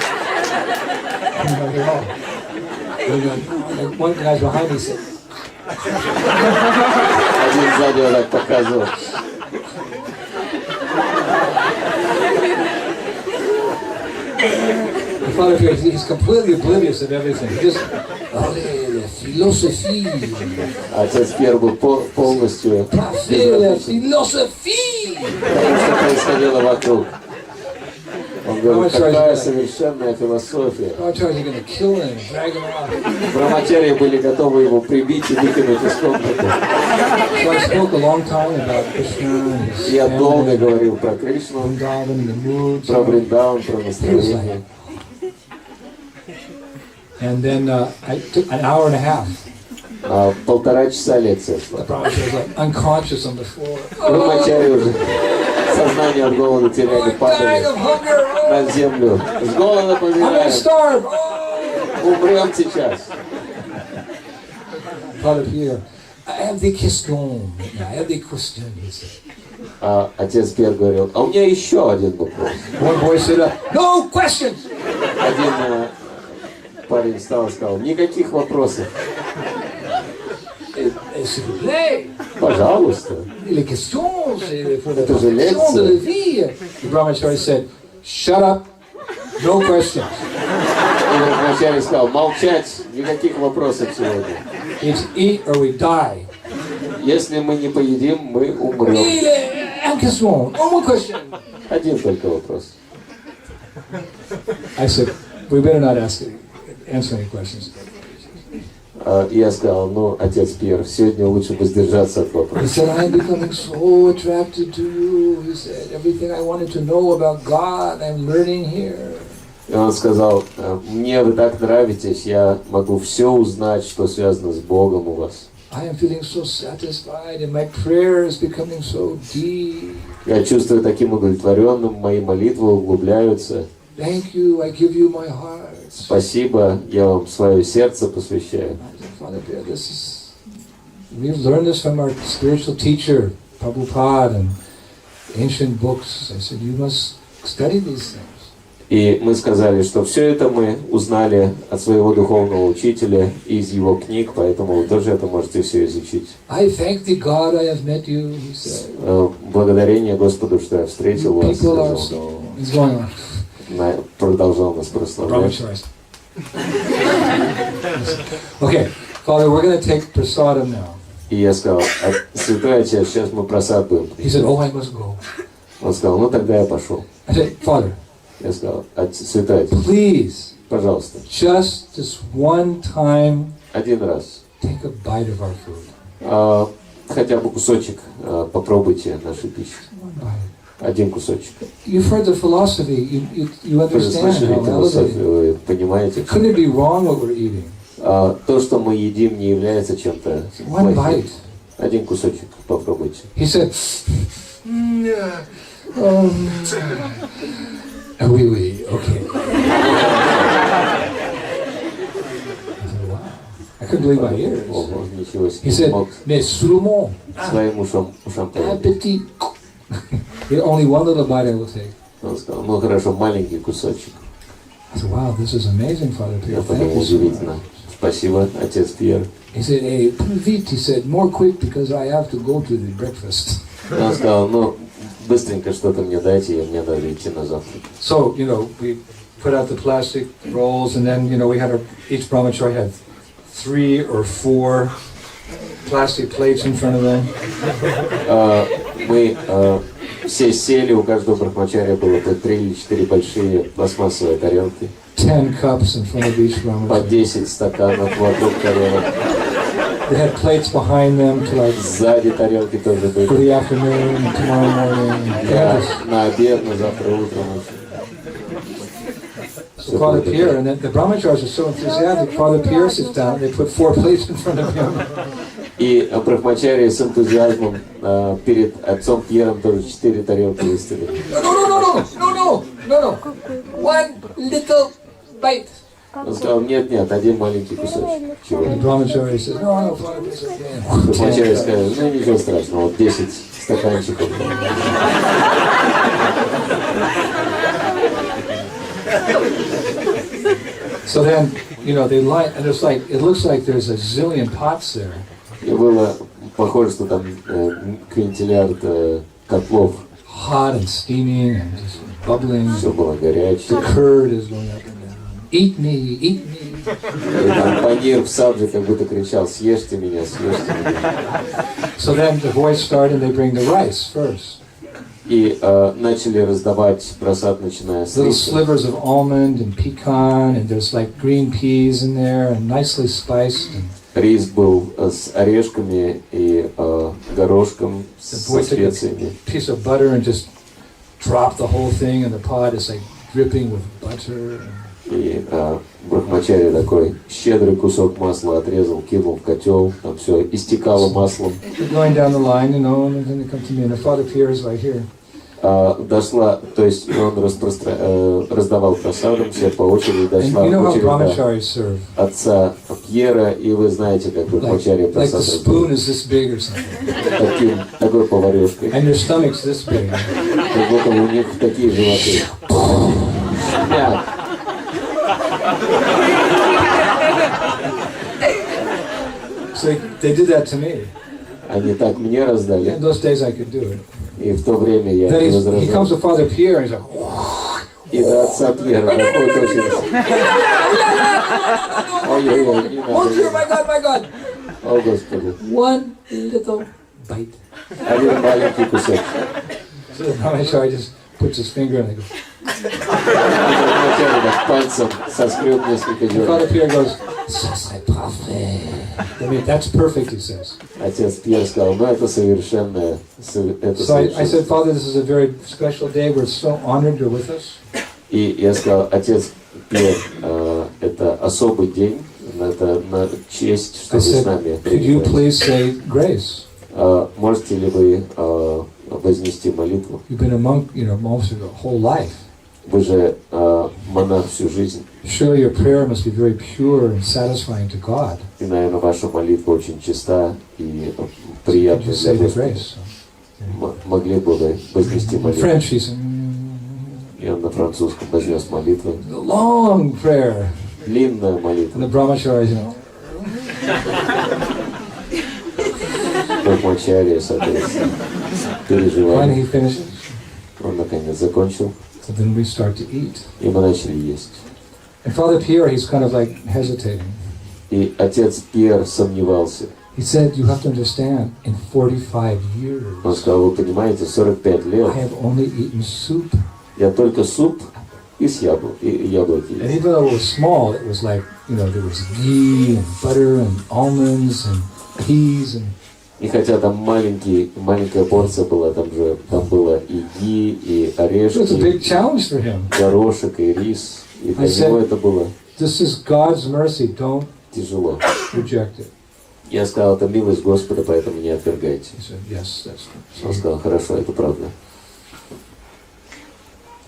One guy behind me said, один сзади вот так показывал. The father here, he's completely oblivious of everything. He just, philosophy. Отец первый полностью Philosophy. что происходило вокруг. Он говорит, какая совершенная философия. Брахмачарьи были готовы его прибить и выкинуть из комнаты. Я долго говорил про Кришну, про Вриндаун, про настроение. And then I took an hour and a half. Полтора часа лекция шла. Unconscious on the floor. Брахмачарьи уже сознание от голода теряли, падали на землю. С голода помираем. Умрем сейчас. Отец Пьер говорил, а у меня еще один вопрос. No questions. Один парень встал и сказал, никаких вопросов. Пожалуйста. Это же лекция. The brahmachari said, shut up, no questions. И брахмачарья сказал, молчать, никаких вопросов сегодня. It's eat or we die. Если мы не поедим, мы умрем. Один только вопрос. I said, we better not answer any questions. Я сказал, ну, отец Пьер, сегодня лучше бы сдержаться от вопросов. He said, I'm becoming so attracted to you. He said, everything I wanted to know about God, I'm learning here. И он сказал, мне вы так нравитесь, я могу все узнать, что связано с Богом у вас. I am feeling so satisfied, and my prayer is becoming so deep. Я чувствую таким удовлетворенным, мои молитвы углубляются. Thank you, I give you my heart. Спасибо, я вам свое сердце посвящаю. Father Pierre, we've learned this from our spiritual teacher, Prabhupada, and ancient books. I said, you must study these things. И мы сказали, что все это мы узнали от своего духовного учителя из его книг, поэтому вы тоже это можете все изучить. I thank the God I have met you, he said. Благодарение Господу, что я встретил вас. Продолжал нас прославлять. Okay, Father, we're going to take prasadam now. И я сказал, святой отец, сейчас мы просад будем. He said, oh, I must go. Он сказал, ну тогда я пошел. I said, Father, я сказал, святой отец, please, пожалуйста, just this one time, один раз, take a bite of our food. Хотя бы кусочек попробуйте нашей пищи. Один кусочек. You've heard the philosophy. You understand how elevated. Вы понимаете? Couldn't it be wrong what we're eating? То, что мы едим, не является чем-то плохим. Один кусочек попробуйте. He said, oui, okay. I couldn't believe my ears. He said, mais sûrement, appétit. Only one little bite I will take. Он сказал, ну хорошо, маленький кусочек. I said, wow, this is amazing, Father Pierre. Я подумал, удивительно. Спасибо, отец Пьер. He said, hey, plus vite, he said, more quick because I have to go to the breakfast. Он сказал, ну быстренько что-то мне дайте, мне надо идти на завтрак. So, we put out the plastic rolls, and then, we had each brahmachari had 3 or 4 plastic plates in front of them. Мы все сели, у каждого брахмачарья было по 3 или 4 большие пластмассовые тарелки. 10 cups in front of each brahmachari. По 10 стаканов вокруг тарелок. They had plates behind them to like Сзади тарелки тоже for были. the afternoon and tomorrow morning. They had this. На обед, на завтра утром. So Father Pierre, and then the brahmacharis are so enthusiastic. Father Pierre sits down. They put 4 plates in front of him. И брахмачари с энтузиазмом перед отцом Пьером тоже 4 тарелки выставили. No. 1 little bite. Он сказал, нет, один маленький кусочек. Чего? The brahmachari says, no, Father Pierre. Брахмачари сказали, ну ничего страшного, вот 10 стаканчиков. So then, they light, and it's like, it looks like there's a zillion pots there. И было похоже, что там квинтиллиард котлов. Hot and steaming and just bubbling. Все было горячее. The curd is going up and down. Eat me, eat me. И там панир в сабже как будто кричал, съешьте меня, съешьте меня. So then the boys start and they bring the rice first. И начали раздавать просад, начиная с Little риса. slivers of almond and pecan, and there's like green peas in there and nicely spiced. And Рис был с орешками и горошком, the со boy took a специями. piece of butter and just dropped the whole thing in the pot. It's like dripping with butter. И брахмачари такой щедрый кусок масла отрезал, кинул в котел, там все истекало маслом. They're going down the line, and then they come to me, and the Father Pierre is right here. Дошла, то есть он раздавал просадом, все по очереди, дошла And you know how очередь до brahmacharis serve? отца Пьера, и вы знаете, как брахмачари Like the просад spoon раздавали. is this big or something. Такой поварешкой. And their stomach's this big. Как будто у них такие животы. Шмяк. So they did that to me. Они так мне раздали, In those days I could do it. и в то время я Then не he comes возражал. to Father Pierre and he's like, И до отца Пьера доходит очередь. Ой-ой-ой, не oh dear, надо. my God. О, Господи. 1 little bite. Один маленький кусок. So the brahmachari just puts his finger and they go. Брахмачари так пальцем соскреб несколько And зерен. Father Pierre goes, ça c'est parfait. I mean, that's perfect, he says. Отец Пьер сказал, ну это совершенно, это So I said, совершенно. Father, this is a very special day. We're so honored you're with us. И я сказал, отец Пьер, это особый день, это на честь, что I вы с said, нами could you приехали. please say grace? Можете ли вы вознести молитву? You've been a monk, most of your whole life. Вы же монах всю жизнь, Surely your prayer must be very pure and satisfying to God. и, наверное, ваша молитва очень чиста и Could приятна you для say the Господа. grace? Могли бы вы вознести In молитву? French, he said, И он на французском вознес молитву. the long prayer. Длинная And молитва. the brahmacharis, Брахмачари, соответственно, finally переживали. he finishes. Он наконец закончил, So then we start to eat. и мы начали есть. And Father Pierre, he's kind of like hesitating. И отец Пьер сомневался. He said, you have to understand, in 45 years, Он сказал, вы понимаете, 45 лет I have only eaten soup. я только суп и с яблоки And ел. even though it was small, it was like, there was ghee and butter and almonds and peas and И хотя там маленькая порция была, там было и ги, и it was a big орешки, challenge for him. горошек, и рис. И для I said- него это было This is God's mercy. Don't тяжело. reject it. Я сказал, это милость Господа, поэтому не отвергайте. He said, yes, that's Он true. сказал, хорошо, это правда.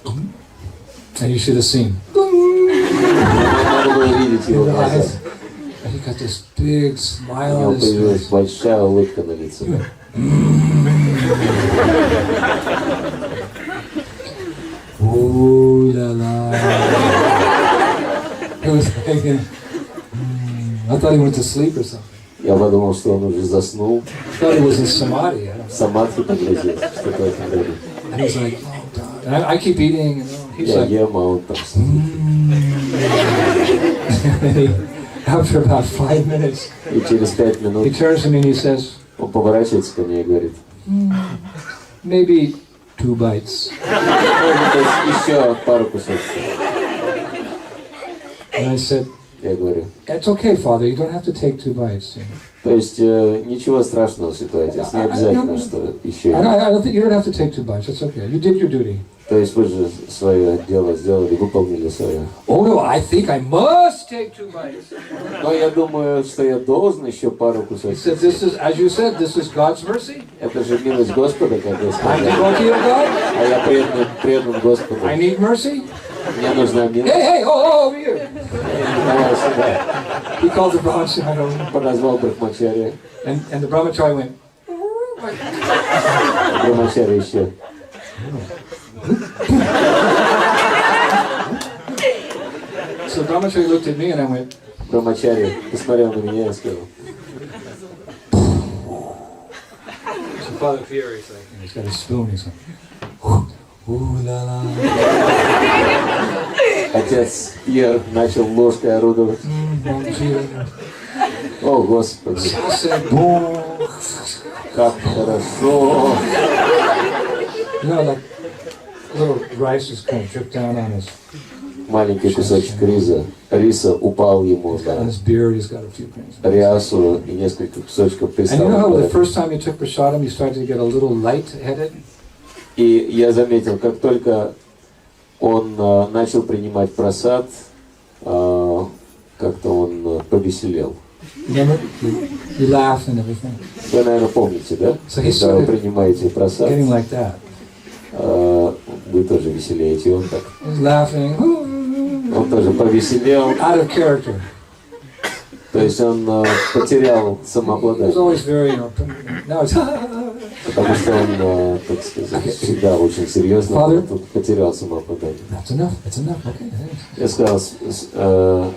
And you should have seen. Надо было видеть его In the глаза. eyes. And he got this big У smile него on his появилась face. большая улыбка на лице. Ooh la la. It was thinking, I thought he went to sleep or something. Я подумал, что он уже заснул, I thought he was in samadhi. I don't know. в самадхи погрузился, что-то в этом роде. And he's like, oh God. And I keep eating. He's Я like, ем, а он там сидит. and after about 5 minutes, И через 5 he минут turns to me and he says, он поворачивается ко мне и говорит, maybe 2 bites. то есть еще пару кусочков. And I said, Я говорю. It's okay, Father. You don't have to take 2 bites. То есть ничего страшного, Святой Отец, не обязательно, что еще. I don't think you don't have to take 2 bites. It's okay. You did your duty. То есть вы же свое дело сделали, выполнили свое. Oh no, I think I must take 2 bites. Но я думаю, что я должен еще пару He кусочков. said, "This is, as you said, this is God's mercy. Это же милость Господа, как я I'm сказал. devotee of God. А я предан Господу. I need mercy. Мне нужна милость. Hey, over here." Давай сюда. He called the brahmachari over, Подозвал Брахмачарья. and the brahmachari went. Брахмачарья еще. So brahmachari looked at me, and I went. Брахмачарья посмотрел на меня и сказал. So Father Pierre, he's like, and he's got a spoon. He's like, ooh la la. Отец Пьер начал ложкой орудовать. О, Господи, как хорошо! You know, like little rice just kind of dripped down on his Маленький кусочек риса упал ему on на his beard. He's got a few grains. рясу, и несколько кусочков And you know how the пристало. first time you took prasadam, you started to get a little light-headed? И я заметил, как только он начал принимать прасад, как-то он повеселел. Remember? You laughed and everything. Вы, наверное, помните, да? So he Когда вы started принимаете прасад, getting like that. вы тоже веселеете, он так. He's laughing. Он тоже повеселел, Out of character. то есть он потерял He was самообладание, always very, now it's, потому что он, так сказать, всегда очень серьезно, Father? тут потерял самообладание. that's enough, okay. Thanks. Я сказал,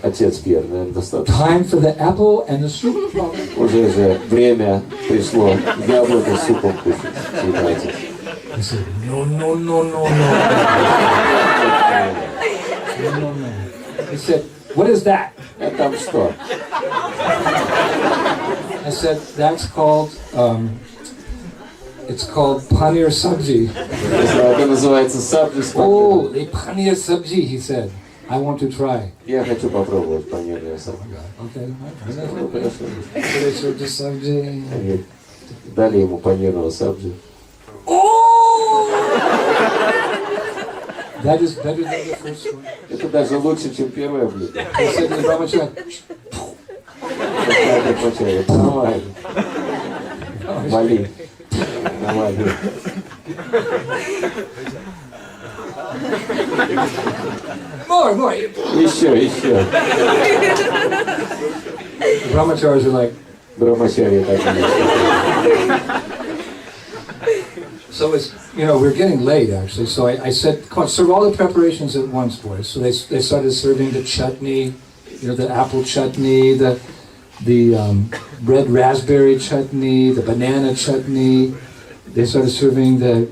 отец Пьер, наверное, достаточно. Time for the apple and the soup. Уже же время пришло яблоко с супом кушать. Святой Отец. He said, no. No. He said, what is that? А там что? I said, that's called, it's called paneer sabji. Это называется сабджи с Oh, паниром. the paneer sabji, he said. I want to try. Я хочу попробовать панирное сабджи. Okay. Ну, хорошо. So the sabji. Они дали ему панирного сабджи. That is better than the first one. Это даже лучше, чем первое блюдо. He said to the brahmachari, Давай. Вали. Давай. more. Еще. The brahmacharis are like, Брахмачарья так и есть. so it's, we're getting late actually. So I said, come on, serve all the preparations at once, boys. So they started serving the chutney, the apple chutney, the red raspberry chutney, the banana chutney. They started serving the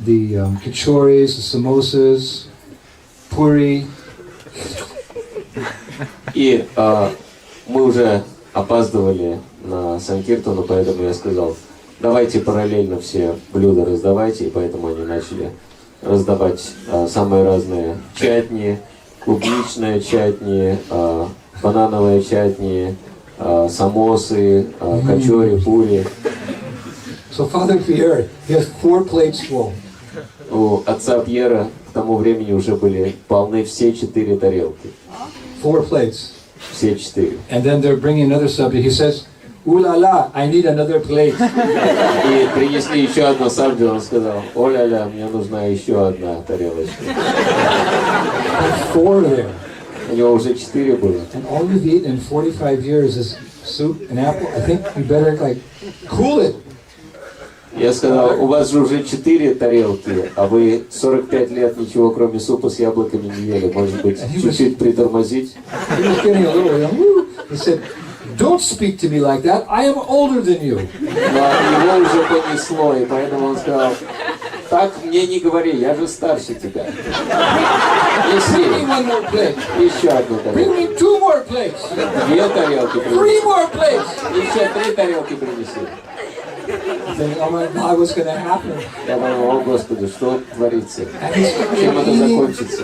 kachoris, the samosas, puri. И мы уже опаздывали на Санкиртану, поэтому я сказал, давайте параллельно все блюда раздавайте, и поэтому они начали раздавать самые разные чатни, клубничное чатни, банановое чатни, самосы, качори, пури. So Father Pierre, he has 4 plates full. У отца Пьера к тому времени уже были полны все 4 тарелки. 4 plates. Все 4. And then they're bringing another subject. He says, ooh la la, I need another plate. И принесли еще одно сабджи, он сказал, о-ля-ля, мне нужна еще одна тарелочка. 4 there. У него уже 4 было. And all you've eaten in 45 years is soup and apple. I think you better cool it. Я сказал, у вас же уже 4 тарелки, а вы 45 лет ничего кроме супа с яблоками не ели. Может быть, чуть-чуть притормозить? He was getting a little, he said, don't speak to me like that. I am older than you. Но его уже понесло, и поэтому он сказал, так мне не говори, я же старше тебя. Bring me one more plate. Еще одну Bring тарелку. me 2 more plates. 2 тарелки 3 принеси. more plates. Еще 3 тарелки принеси. Thinking, oh my God, what's going to happen? Я думал, о Господи, что творится? And he's Чем это eating. закончится?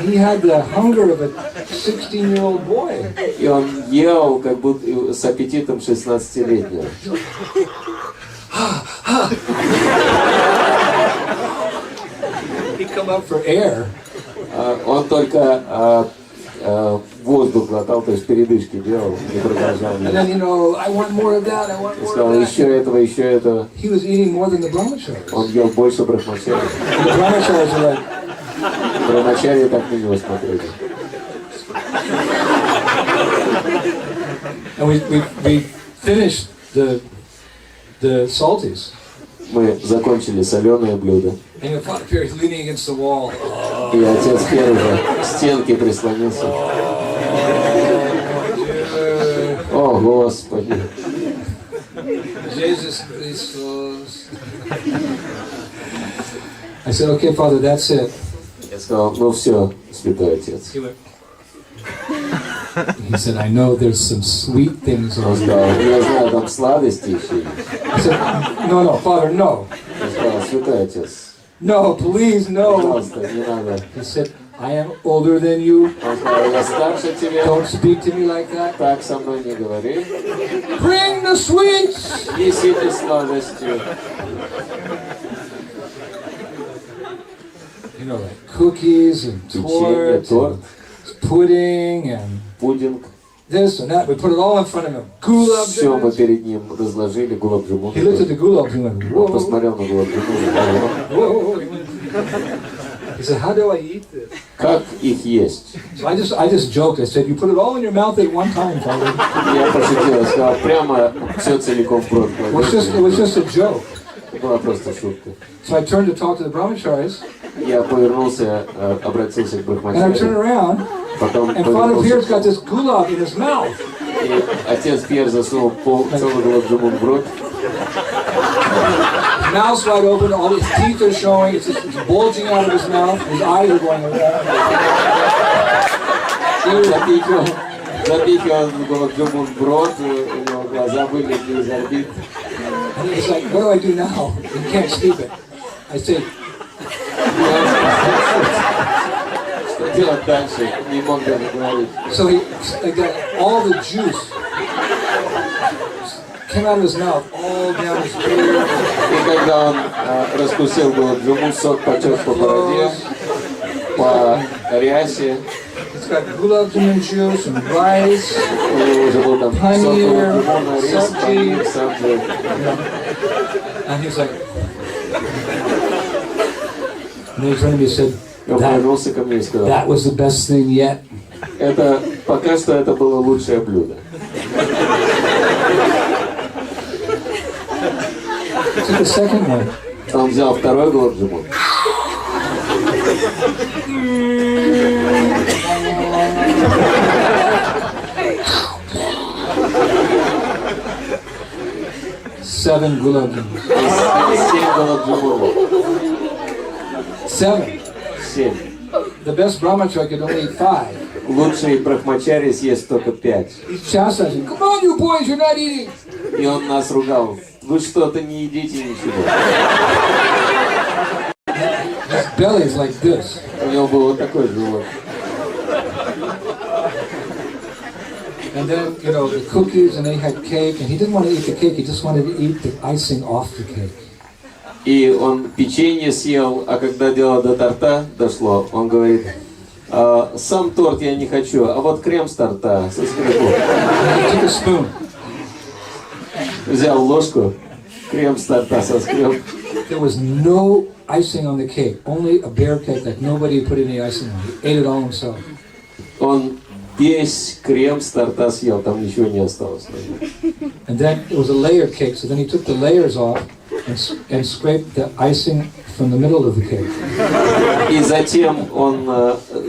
He had the hunger of a 16-year-old boy. И он ел как будто с аппетитом 16-летнего. He come up for air. Он только воздух глотал, то есть передышки делал и продолжал. And then, I want more of that, I want И more сказал, of еще that. этого, еще этого. He was eating more than the brahmacharis. Он ел больше брахмачари. The brahmacharis are like, Брахмачари так на него смотрели. and we finished the salties. Мы закончили соленое блюдо. And the father Pierre is leaning against the wall. И отец первый к стенке прислонился. О, Господи! Jesus Christus. I said, okay, Father, that's it. Я сказал, ну все, святой отец. He said, I know there's some sweet things Он over сказал, there. я знаю, там сладости еще есть. I said, no, Father, no. Я сказал, святой отец, No, please, no. пожалуйста, не надо. He said, I am older than you. Он сказал, я старше тебя, Don't speak to me like that. так со мной не говори. Bring the sweets. Несите сладости. Like cookies and Печенье, torts, торт, and pudding and пудинг. this and that. We put it all in front of him. Gulab Все мы jamun. перед ним разложили, гулаб-джамун. He looked at the gulab jamun and went, Он whoa, посмотрел на гулаб-джамун. whoa. He said, how do I eat this? Как их есть? So I just joked. I said, you put it all in your mouth at one time, Father. Я пошутил, я сказал, прямо все целиком в рот It was just a joke. Это была просто шутка. So I turned to talk to the brahmacharis, Я повернулся, обратился к and I turned брахмачаре, around, потом and Father Pierre's got повернулся, this gulab in his mouth. и отец Пьер засунул целый гулаб-джамун в рот. His mouth's wide open, all his teeth are showing, it's bulging out of his mouth, his eyes are going around. Запихивал гулаб-джамун в рот, у него глаза вылезли из орбит. And he's like, what do I do now? He can't speak it. I said, Что делать дальше? Не мог даже говорить. so he got all the juice came out of his mouth, all down his beard, И когда он раскусил гулаб-джамун, сок потек по бороде, по рясе, it's got gulab jamun juice and rice, у него уже был там сок Панир, гулаб-джамуна, рис, сабджи. панир, сабджи. and he's like, and then he turned to me and said, И он повернулся ко мне и сказал, that was the best thing yet. это пока что это было лучшее блюдо. He took the second one. Он взял второй гулаб-джамун. Seven gulab jamun. 7 гулаб-джамунов. 7. 7. The best brahmachari could only eat 5. Лучший брахмачари съест только 5. He's chastising. Come on, you boys, you're not eating. И он нас ругал. Вы что-то не едите ничего. His belly is like this. У него был вот такой живот. And then, the cookies, and then he had cake, and he didn't want to eat the cake, he just wanted to eat the icing off the cake. И он печенье съел, а когда дело до торта дошло, он говорит, сам торт я не хочу, а вот крем с торта со скрипом. He took a spoon. Взял ложку, крем с торта со скрипом. There was no icing on the cake, only a bare cake that nobody put any icing on. He ate it all himself. Он весь крем с торта съел, там ничего не осталось. And then it was a layered cake, so then he took the layers off and scraped the icing from the middle of the cake. И затем он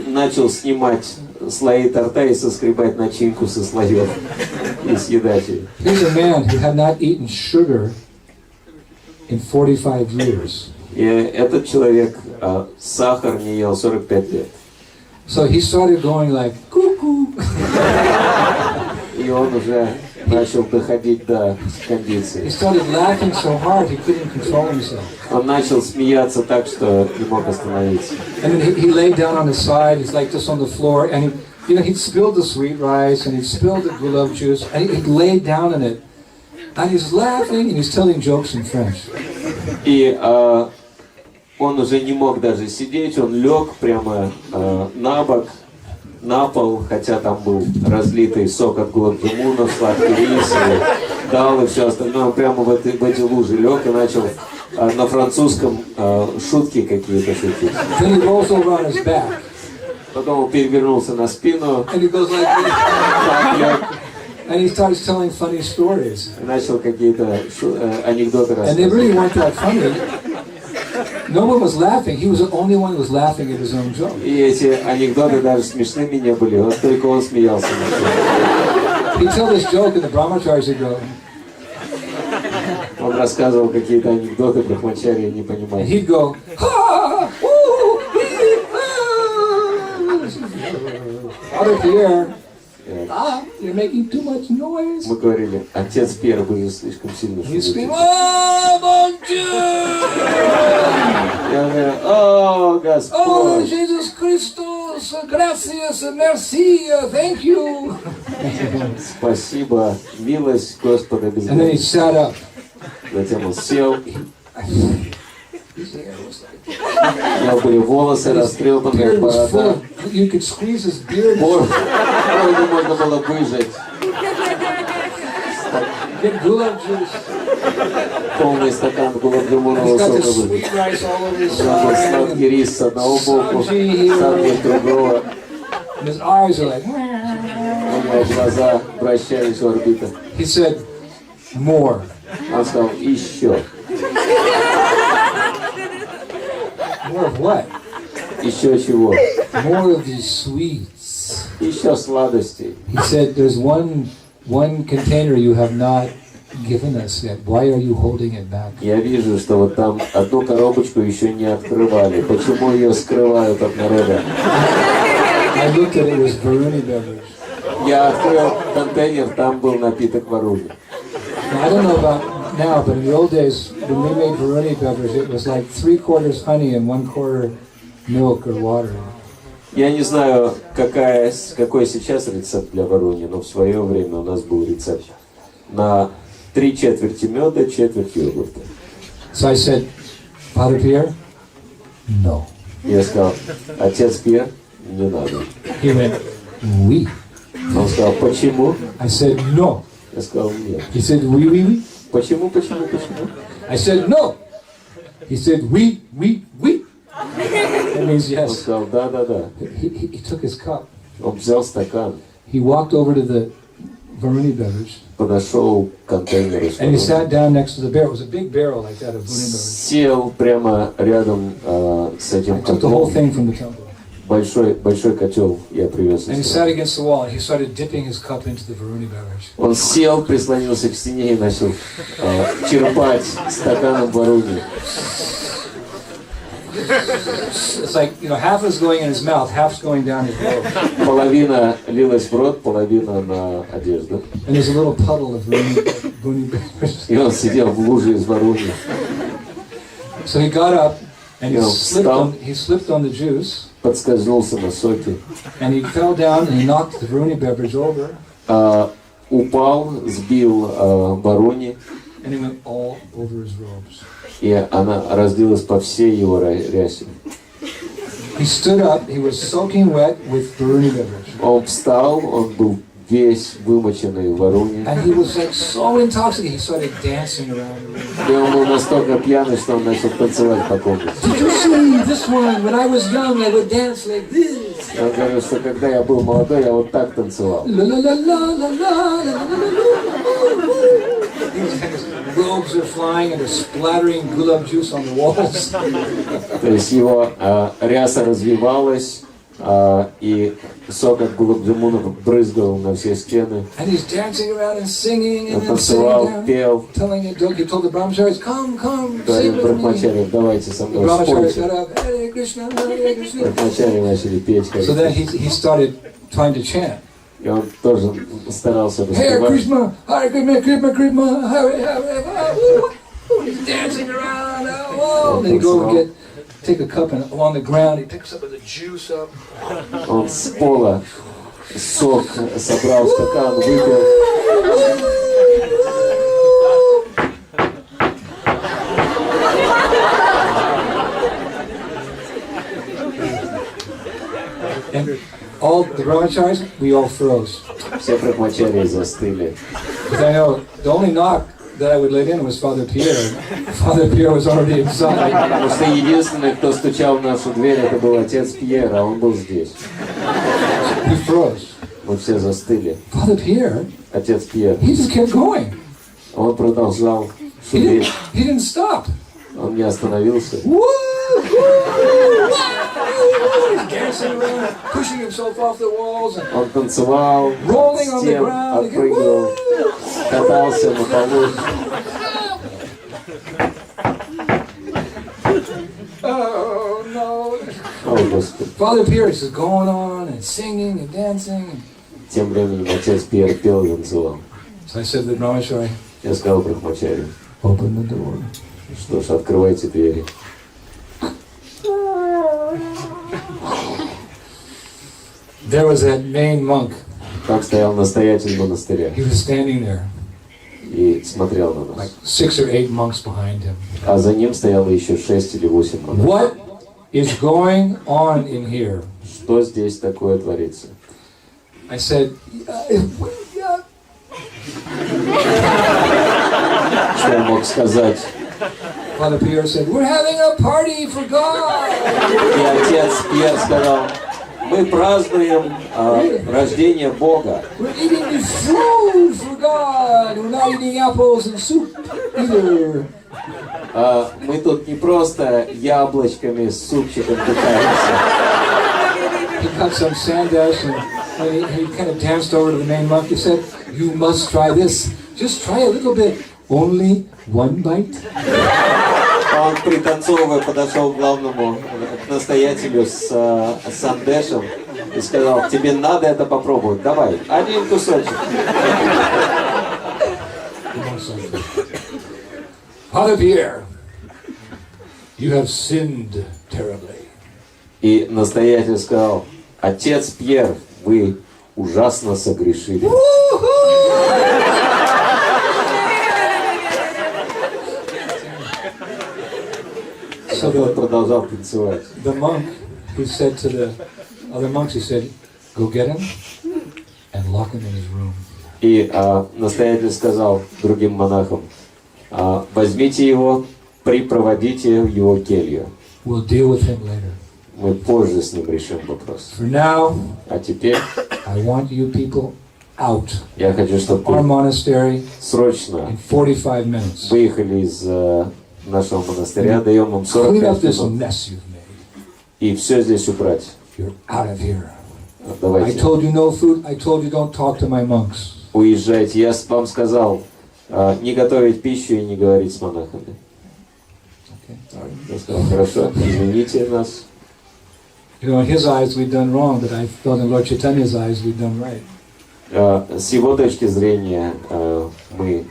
начал снимать слои торта и соскребать начинку со слоев и съедать ее. Here's a man who had not eaten sugar in 45 years. И этот человек сахар не ел 45 лет. So he started going like, cuckoo. И он уже начал доходить до кондиции. He started laughing so hard he couldn't control himself. Он начал смеяться так, что не мог остановиться. And then he laid down on his side, he's like just on the floor, and You know, he'd spilled the sweet rice and he'd spilled the gulab juice and he'd laid down in it. And he's laughing and he's telling jokes in French. И он уже не мог даже сидеть, он лег прямо на бок, на пол, хотя там был разлитый сок от гулаб-джамуна, сладкий рис, и дал и все остальное. Он прямо в эти лужи лег и начал на французском шутки какие-то шутить. Then he rolls over on his back. Потом он перевернулся на спину. And he goes like this. And he starts telling funny stories. И начал какие-то анекдоты And they рассказывать. really weren't that funny. No one was laughing. He was the only one who was laughing at his own joke. И эти анекдоты даже смешными не были, вот только он смеялся. He'd tell this joke and the brahmacharis would go. Он рассказывал какие-то анекдоты, брахмачарьи не And понимали. he'd go, ha, ooh, Father Pierre, you're making too much noise. Мы говорили, отец Пьер, вы же слишком сильно He'd шумите. scream, oh, mon Dieu! Я говорю, о, Oh, Господь! Jesus Christus, gracias, merci, thank you. Спасибо, милость Господа без And then he границ. sat up. Затем он сел, His hair was like, у него были волосы растрепанные, beard was full борода. of, you could squeeze his beard. Бороду можно было выжать. Get gulab juice. Полный стакан гулаб-джамунового He's got сока this выжать. sweet rice all over his Там был side. сладкий рис с одного боку, Сабжи. сладкий с другого. And his eyes are like, У него глаза вращались в орбитах. he said, more. Он сказал, еще. More of what? Еще чего? More of these sweets. Еще сладостей. He said, there's one container you have not given us yet. Why are you holding it back? Я вижу, что вот там одну коробочку еще не открывали. Почему ее скрывают от народа? I looked at it, it was Varuni beverage. Я открыл контейнер, там был напиток варуни. Now, I don't know about now, but in the old days, when we made Varuni beverage, it was like 3/4 honey and 1/4 milk or water. Я не знаю, какой сейчас рецепт для варуни, но в свое время у нас был рецепт на 3/4 меда, четверть йогурта. So I said, Father Pierre, no. Я сказал, отец Пьер, не надо. He went, oui. Он сказал, почему? I said, no. Я сказал, нет. He said, oui, oui, oui. Почему? I said, no. He said, oui, oui, oui. That means Он yes. сказал, да. He took his cup. Он взял стакан, He walked over to the Varuni beverage, подошел к контейнеру с and he водой. sat down next to the barrel. It was a big barrel like that of Varuni beverage. Сел прямо рядом с этим I took the whole котлом. thing from the temple. Большой котел я привез. And he из sat страны. against the wall, and he started dipping his cup into the Varuni beverage. Он сел, прислонился к стене и начал черпать стаканом варуни. It's like, you know, half is going in his mouth, half's going down his throat. Половина лилась в рот, половина на одежду. And there's a little puddle of Varuni beverage. И он сидел в луже из варуни. So he got up, and Yeah, he slipped on the juice, Подскользнулся на соке. and he fell down, and he knocked the Varuni beverage over, Упал, сбил варуни, and it went all over his robes. и она разлилась по всей его рясе. He stood up, he was soaking wet with Varuni beverage. Он встал, он был весь вымоченный в варуни. And he was like so intoxicated, he started dancing around the room. И он был настолько пьяный, что он начал танцевать по комнате. Did you see this one? When I was young, I would dance like this. И он говорил, что когда я был молодой, я вот так танцевал. La la la la la la la la la. His robes are flying and they're splattering gulab juice on the walls. То есть его ряса развивалась, и сок от гулаб-джамуна брызгал на все стены. And he's dancing around and singing Он and then танцевал, sitting down, пел. telling a joke. He told the brahmacharis, come, sing Говорил with me. брахмачарьям, давайте со The мной brahmacharis спойте. got up, Hare Krishna, Hare Krishna. Брахмачарьи начали петь. So then he started trying to chant. И он тоже старался Hare распевать. Krishna, Hare Krishna, Krishna, Krishna, Hare Hare Hare. He's dancing around. Oh, then he go and take a cup and along the ground he picks up the juice up. Он с пола сок, собрал стакан, выпил. And all the brahmacharis, we all froze. Все брахмачари застыли. Because I know the only knock that I would let in was Father Pierre. Father Pierre was already inside. Потому что единственный, кто стучал в нашу дверь, это был отец Пьер, а он был здесь. We froze. Мы все застыли. Father Pierre, Отец Пьер, he just kept going. он продолжал He шуметь. didn't stop. Он не остановился. Woo! He's dancing around, pushing himself off the walls and Он танцевал, rolling on the стен ground. отпрыгивал, катался на полу. Oh no! О, Господи. Father Pierre is just going on and singing and dancing. Тем временем отец Пьер пел и танцевал. So I said to the brahmachari, Я сказал брахмачари, open the door. что ж, открывайте двери. There was that main monk. Там стоял настоятель монастыря He was standing there, и смотрел на like нас. 6 or 8 monks behind him. А за ним стояло еще 6 или 8 монахов. What is going on in here? Что здесь такое творится? I said, Что я мог сказать? Father Pierre said, we're having a party for God. И отец Пьер сказал, мы празднуем рождение Бога. We're eating this food for God. We're not eating apples and soup either. Мы тут не просто яблочками с супчиком питаемся. He cut some sandash and he kind of danced over to the main monk. He said, you must try this. Just try a little bit. Only one bite. Он, пританцовывая, подошел к главному, к настоятелю с сандешем и сказал, тебе надо это попробовать. Давай, один кусочек. Father Pierre, you have sinned terribly. И настоятель сказал, отец Пьер, вы ужасно согрешили. Он продолжал танцевать. The monk, he said to the other monks, he said, go get him and lock him in his room. И настоятель сказал другим монахам, возьмите его, припроводите в его келью. We'll deal with him later. Мы позже с ним решим вопрос. For now, А теперь I want you people out я хочу, чтобы our вы monastery срочно in 45 minutes. выехали из нашего монастыря, даем им Clean up 45 this минут mess you've made. и все здесь убрать. You're out of here. I Давайте, told you no food. I told you don't talk to my monks. уезжайте. Я вам сказал, не готовить пищу и не говорить с монахами. Okay, sorry. Я сказал, хорошо, извините нас. You know, in his eyes we've done wrong, but I felt in Lord Chaitanya's eyes we've done right. С его точки зрения мы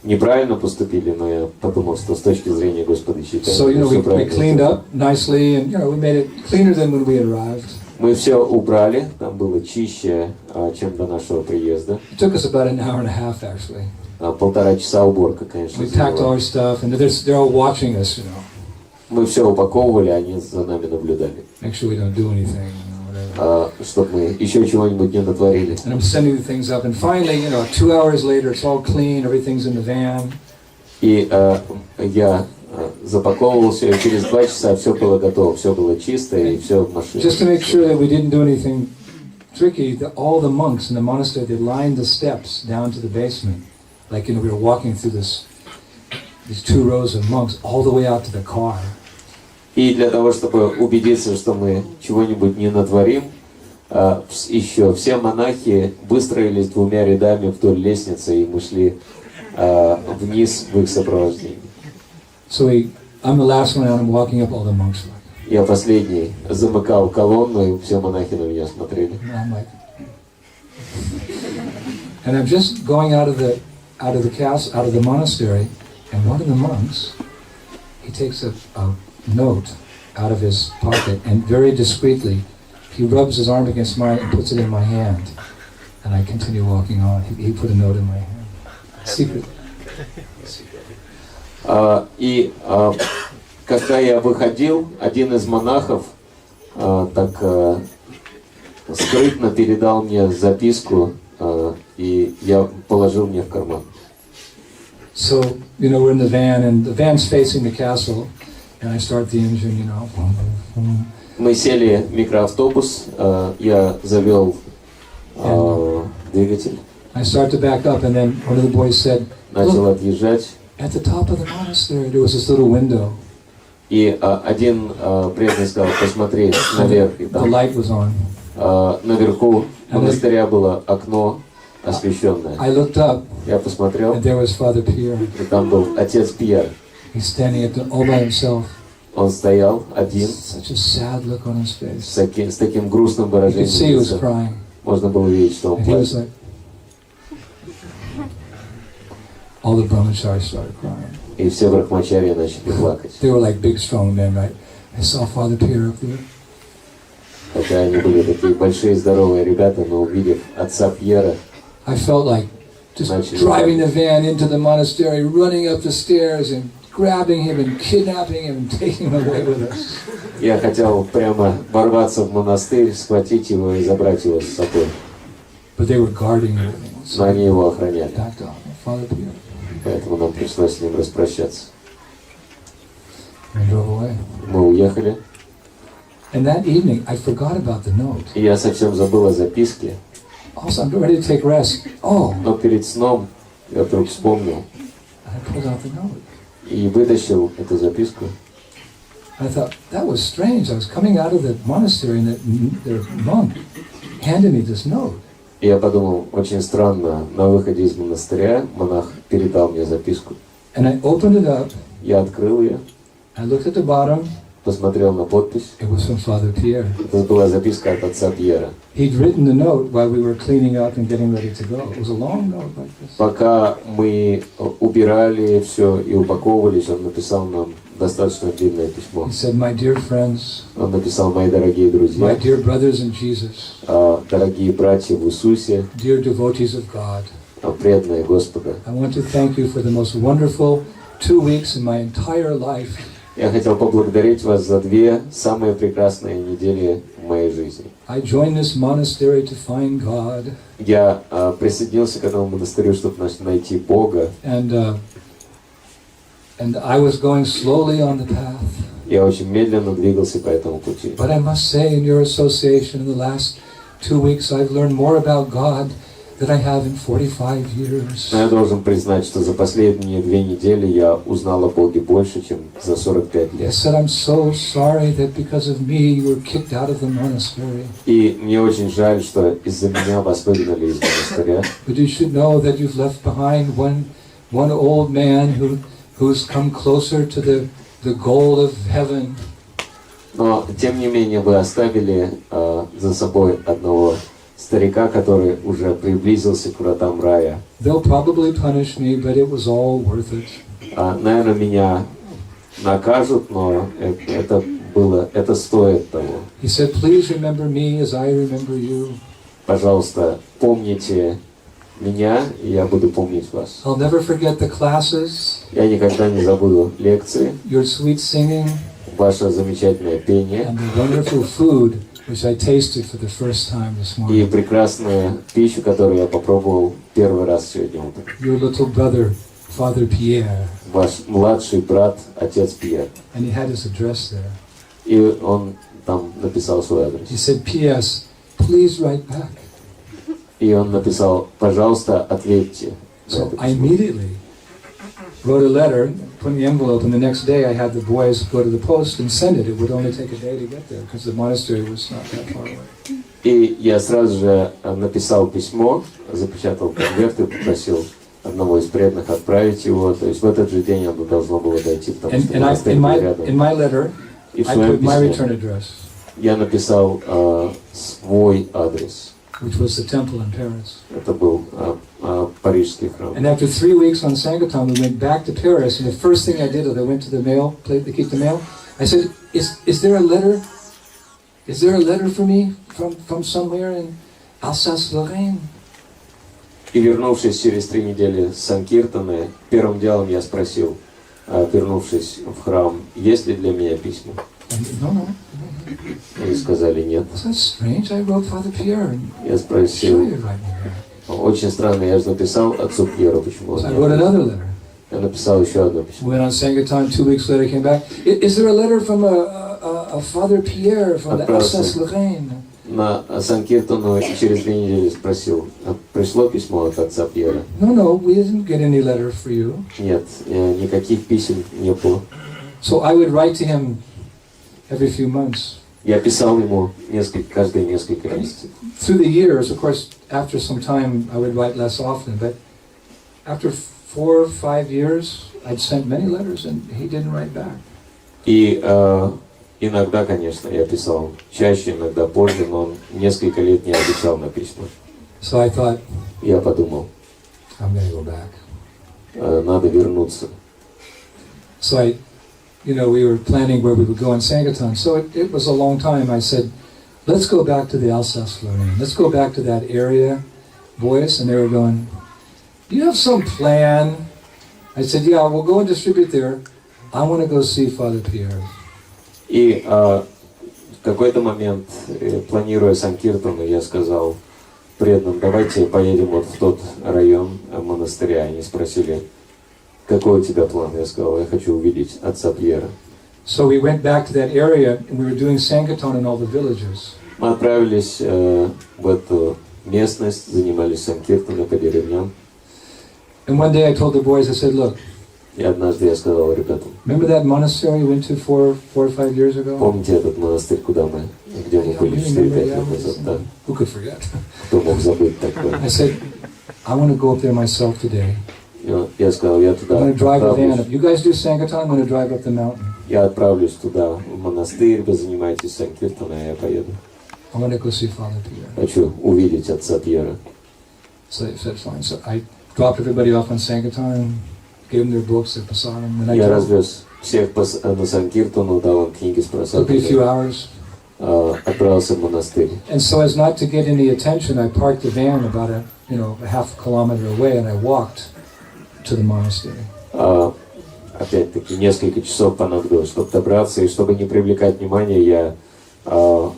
неправильно поступили, но я подумал, что с точки зрения Господа So, you know, Чайтаньи we cleaned up nicely and, you know, we made it cleaner than when we arrived. мы все убрали, там было чище, чем до нашего приезда. It took us about an hour and a half, actually. 1,5 часа уборка, конечно, We packed all заняла. our stuff, and they're all watching us, you know. Мы все упаковывали, они за нами наблюдали, Make sure we don't do anything, you know, whatever. чтобы мы еще чего-нибудь не натворили. And I'm sending the things up, and finally, you know, 2 hours later, it's all clean, everything's in the van. И я запаковывал все, и через 2 часа все было готово, все было чисто, и все в машине. Just to make sure that we didn't do anything tricky, all the monks in the monastery, they lined the steps down to the basement. Like, you know, we were walking through these 2 rows of monks all the way out to the car. И для того, чтобы убедиться, что мы чего-нибудь не натворим, еще все монахи выстроились 2 рядами вдоль лестницы, и мы шли вниз в их сопровождении. So I'm the last one out, I'm walking up, all the monks are like, Я последний замыкал колонну, и все монахи на меня смотрели. and I'm like, and I'm just going out of the castle, out of the monastery, and one of the monks, he takes a note out of his pocket and very discreetly he rubs his arm against mine and puts it in my hand. And I continue walking on. He put a note in my hand. Secret. Когда я выходил, один из монахов так скрытно передал мне записку, и я положил мне в карман. So, we're in the van, and the van's facing the castle, and I start the engine, Мы сели в микроавтобус, я завел двигатель. I start to back up, and then one of the boys said, Начал отъезжать. At the top of the monastery, there was this little window. И один преданный сказал, посмотри наверх, и The light was on. Наверху монастыря было окно освещенное. I looked up, Я посмотрел, and there was Father Pierre. и там был отец Пьер. He's standing all by himself. Он стоял один, Such a sad look on his face. с таким грустным You could see he выражением was лица. crying. Можно было видеть, что он And he was плачет. like, all the brahmacharis started crying. И все брахмачарьи начали плакать. They were like big, strong men, right? I saw Father Pierre up there. Хотя они были такие большие, здоровые ребята, но увидев отца Пьера, I felt like just driving the van into the monastery, running up the stairs and grabbing him and kidnapping him and taking him away with us. я хотел прямо ворваться в монастырь, схватить его и забрать его с собой. But they were guarding everything. Но они его охраняли. Backed off. Father Pierre. Поэтому нам пришлось с ним распрощаться. We drove away. Мы уехали. And that evening, I forgot about the note. И я совсем забыл о записке. Also, I'm ready to take rest. Oh, Но перед сном я вдруг вспомнил I pulled out the note. и вытащил эту записку. I thought, that was strange. I was coming out of the monastery and the monk handed me this note. И я подумал, очень странно, на выходе из монастыря монах передал мне записку. And I opened it up. Я открыл ее, I looked at the bottom. посмотрел на подпись. It was from Father Pierre. Это была записка от отца Пьера. He'd written the note while we were cleaning up and getting ready to go. It was a long note like this. Пока мы убирали все и упаковывались, он написал нам достаточно длинное письмо. He said, my dear friends, Он написал, мои дорогие my друзья, dear brothers in Jesus, дорогие братья в Иисусе, dear devotees of God, преданные Господа. I want to thank you for the most wonderful 2 weeks in my entire life. Я хотел поблагодарить вас за 2 самые прекрасные недели в моей жизни. I joined this monastery to find God. Я присоединился к этому монастырю, чтобы найти Бога. And I was going slowly on the path. Я очень медленно двигался по этому пути. But I must say, in your association, in the last 2 weeks, I've learned more about God than I have in 45 years. Но я должен признать, что за последние 2 недели я узнал о Боге больше, чем за 45 I лет. said, I'm so sorry that because of me you were kicked out of the monastery. И мне очень жаль, что из-за меня вас выгнали из монастыря. But you should know that you've left behind one old man who's come closer to the goal of heaven. Но, тем не менее, вы оставили за собой одного старика, который уже приблизился к вратам рая. They'll probably punish me, but it was all worth it. Наверное, меня накажут, но это стоит того. He said, please remember me as I remember you. Пожалуйста, помните меня, и я буду помнить вас. I'll never forget the classes, Я никогда не забуду лекции, your sweet singing, ваше замечательное пение and the wonderful food which I tasted for the first time this и morning. прекрасную пищу, которую я попробовал первый раз сегодня утром. Your little brother, Father Pierre, Ваш младший брат, отец Пьер. and he had his address there. И он там написал свой адрес. He said, P.S., please write back. И он написал, пожалуйста, ответьте. на So это I письмо. immediately wrote a letter, put in the envelope, and the next day I had the boys go to the post and send it. It would only take a day to get there because the monastery was not that far away. И я сразу же написал письмо, запечатал конверт и попросил одного из преданных отправить его. То есть в этот же день оно должно было дойти, потому что монастырь был рядом. In my letter, И в I своем put my письме return address, я написал свой адрес. which was the temple in Paris. Это был парижский храм. And after 3 weeks on Sangatam, we went back to Paris, and the first thing I did was I went to the mail, to keep the mail. I said, is there a letter is there a letter for me from somewhere in Alsace-Lorraine? И вернувшись через 3 недели с Санкиртаны, первым делом я спросил, вернувшись в храм, есть ли для меня письма? No. Они сказали нет. That's strange. I wrote Father Pierre. Я спросил, очень странно, я же написал отцу Пьеру, почему он I wrote нет? another letter. Я написал еще одно письмо. Went on Sankirtan, 2 weeks later came back. Is there a letter from a Father Pierre from the Alsace-Lorraine? На Санкиртану через 2 недели спросил, пришло письмо от отца Пьера? No, we didn't get any letter for you. Нет, никаких писем не было. So I would write to him every few months. Я писал ему каждые несколько месяцев. Through the years, of course, after some time, I would write less often, but after 4 or 5 years, I'd sent many letters and he didn't write back. И иногда, конечно, я писал чаще, иногда позже, но он несколько лет не отвечал на письма. So I thought, Я подумал, I'm going to go back. Надо вернуться. So we were planning where we would go on Sankirtan. So it was a long time. I said, let's go back to the Alsace-Lorraine. Let's go back to that area, boys. And they were going, do you have some plan? I said, yeah, we'll go and distribute there. I want to go see Father Pierre. И в какой-то момент, планируя Санкиртану, я сказал преданным, давайте поедем вот в тот район монастыря. Они спросили, какой у тебя план? Я сказал, я хочу увидеть отца Пьера. So we went back to that area and we were doing Sankirtan in all the villages. Мы отправились в эту местность, занимались Санкиртаной по деревням. And one day I told the boys, I said, look, И однажды я сказал ребятам, remember that monastery we went to 4 or 5 years ago? помните этот монастырь, где мы были 4-5 лет назад? Да. Who could forget? Кто мог забыть такое? I said, I want to go up there myself today. Я сказал, я I'm туда going to drive a van up. отправлюсь. You guys do Sankirtan, I'm going to drive up the mountain. Я отправлюсь туда, в монастырь, вы занимаетесь Санкиртаной, а я поеду. I want to go see Father Pierre. Хочу увидеть отца Пьера. So they said, fine. So I dropped everybody off on Sankirtan, gave them their books, their prasadam, and I Я drove. развез всех на Санкиртану, дал им книги с Took me a few просадками, hours. отправился в монастырь. And so as not to get any attention, I parked the van about a half kilometer away, and I walked to the monastery. Опять-таки, несколько часов понадобилось, чтобы добраться, и чтобы не привлекать внимания, я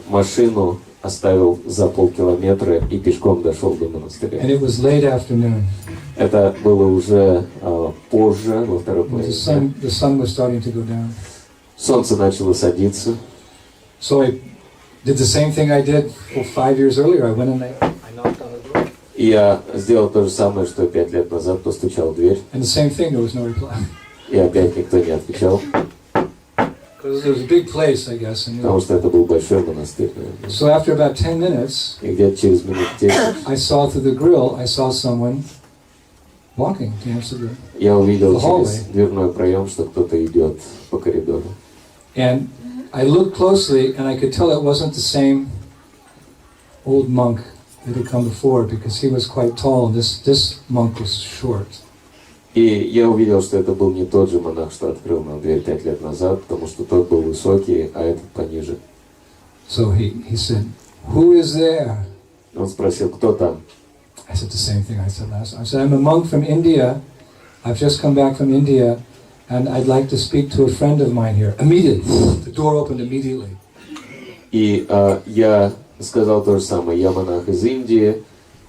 машину оставил за полкилометра и пешком дошел до монастыря. And it was late afternoon. Это было уже позже, во второй The половине. sun was starting to go down. Солнце начало садиться. So I did the same thing I did 5 years earlier. I went and I knocked on the door. И я сделал то же самое, что 5 лет назад, постучал в дверь. And the same thing, there was no reply. И опять никто не отвечал, Because it was a big place, I guess. And, потому что это был большой монастырь, наверное. so after about 10 minutes, И где-то через минут 10 I saw through the grill, I saw someone walking towards the grill. я увидел The через hallway. дверной проем, что кто-то идет по коридору. And I looked closely, and I could tell it wasn't the same old monk that had come before, because he was quite tall, and this monk was short. И я увидел, что это был не тот же монах, что открыл нам дверь 5 лет назад, потому что тот был высокий, а этот пониже. So he said, "Who is there?" Он спросил, кто там? I said the same thing I said last time. I said, "I'm a monk from India. I've just come back from India, and I'd like to speak to a friend of mine here." Immediately, the door opened immediately. И я сказал то же самое. Я монах из Индии,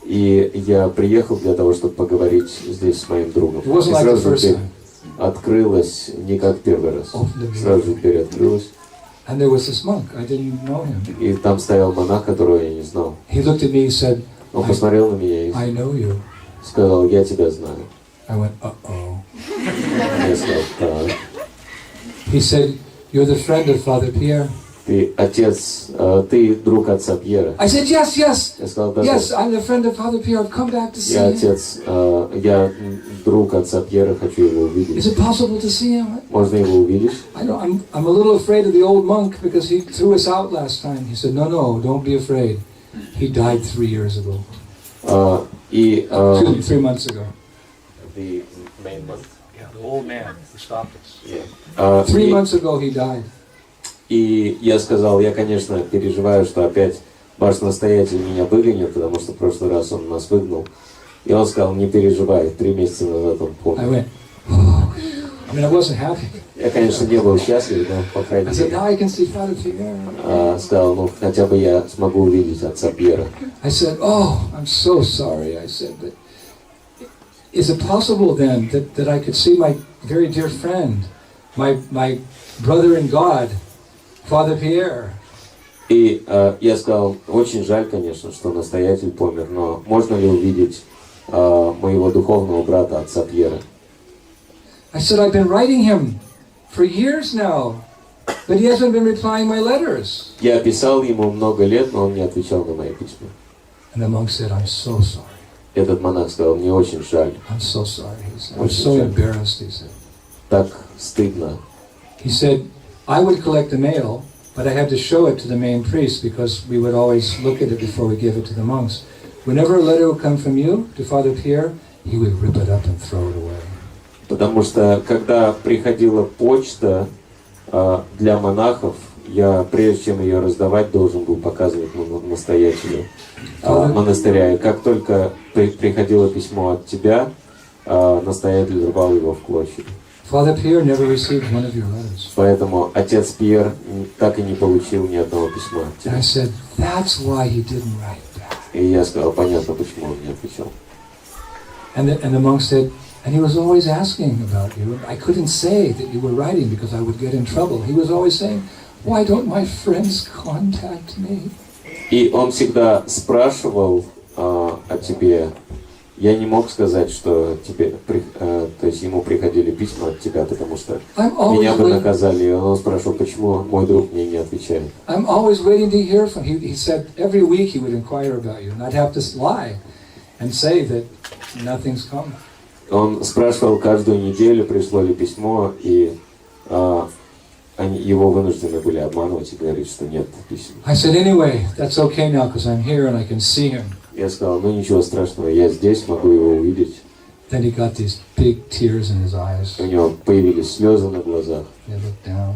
и я приехал для того, чтобы поговорить здесь с моим другом. It wasn't И like the сразу first дверь time. открылась, не как первый раз. Opened the Сразу door. же дверь открылась, And there was this monk. I didn't know him. и там стоял монах, которого я не знал. He looked at me and said, Он посмотрел на меня и "I know you." сказал, я тебя знаю. I went, "Uh-oh." Я сказал, так, He said, "You're the friend of Father Pierre." ты отец, ты друг отца Пьера. I said, "Yes, yes, Я сказал, да, yes, да. I'm the friend of Father Pierre. I've come back to see Я him. отец, я друг отца Пьера, хочу его Is увидеть. it possible to see him?" Можно его увидеть? I know, I'm a little afraid of the old monk because he threw us out last time. He said, no, don't be afraid. He died 3 years ago. И 3 months ago. the main month. Yeah, the old man who stopped us. 3 И months ago he died. И я сказал, я, конечно, переживаю, что опять ваш настоятель меня выгонит, потому что в прошлый раз он нас выгнал. И он сказал, не переживай, 3 месяца назад он помнил. Я, конечно, не был счастлив, но, по крайней мере, сказал, ну, хотя бы я смогу увидеть отца Пьера. I said, oh, I'm so sorry. I said, but is it possible then that I could see my very dear friend, my brother in God, Father Pierre? И я сказал, очень жаль, конечно, что настоятель помер, но можно ли увидеть моего духовного брата, отца Пьера? I said, I've been writing him for years now, but he hasn't been replying my letters. Я писал ему много лет, но он не отвечал на мои письма. And the monk said, I'm so sorry. Этот монах сказал, мне очень жаль. I'm so sorry. He said, I'm so embarrassed, he said. Так стыдно. He said, I would collect the mail, but I had to show it to the main priest because we would always look at it before we give it to the monks. Whenever a letter would come from you to Father Pierre, he would rip it up and throw it away. Потому что, когда приходила почта для монахов, я, прежде чем ее раздавать, должен был показывать настоятелю монастыря. И как только приходило письмо от тебя, настоятель рвал его в клочья. Father Pierre never received one of your letters. Поэтому отец Пьер так и не получил ни одного письма от тебя. And I said, that's why he didn't write back. И я сказал, понятно, почему он не отвечал. And the monk said, and he was always asking about you. I couldn't say that you were writing because I would get in trouble. He was always saying, why don't my friends contact me? И он всегда спрашивал о тебе. Я не мог сказать, что тебе, то есть ему приходили письма от тебя, потому что меня бы наказали. И он спрашивал, почему мой друг мне не отвечает. I'm always waiting to hear from you. He said every week he would inquire about you, and I'd have to lie and say that nothing's come. Он спрашивал каждую неделю, пришло ли письмо, и его вынуждены были обманывать и говорить, что нет писем. I said, anyway, that's okay now because I'm here and I can see him. Я сказал, ну ничего страшного, я здесь, могу его увидеть. Then he got these big tears in his eyes. У него появились слезы на глазах. He looked down.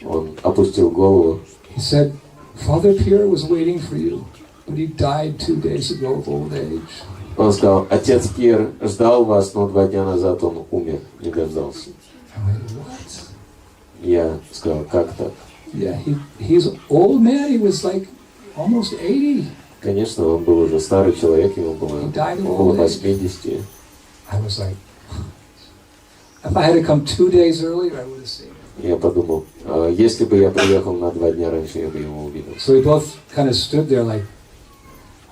Он опустил голову. He said, Father Pierre was waiting for you, but he died 2 days ago of old age. Он сказал, отец Пьер ждал вас, но 2 дня назад он умер, не дождался. I went, what? Я сказал, как так? Yeah, he's an old man. He was like almost 80. Конечно, он был уже старый человек, ему было около 80. I was like, if I had to come 2 days earlier, I would have seen him. Я подумал, если бы я приехал на 2 дня раньше, я бы его увидел. So we both kind of stood there like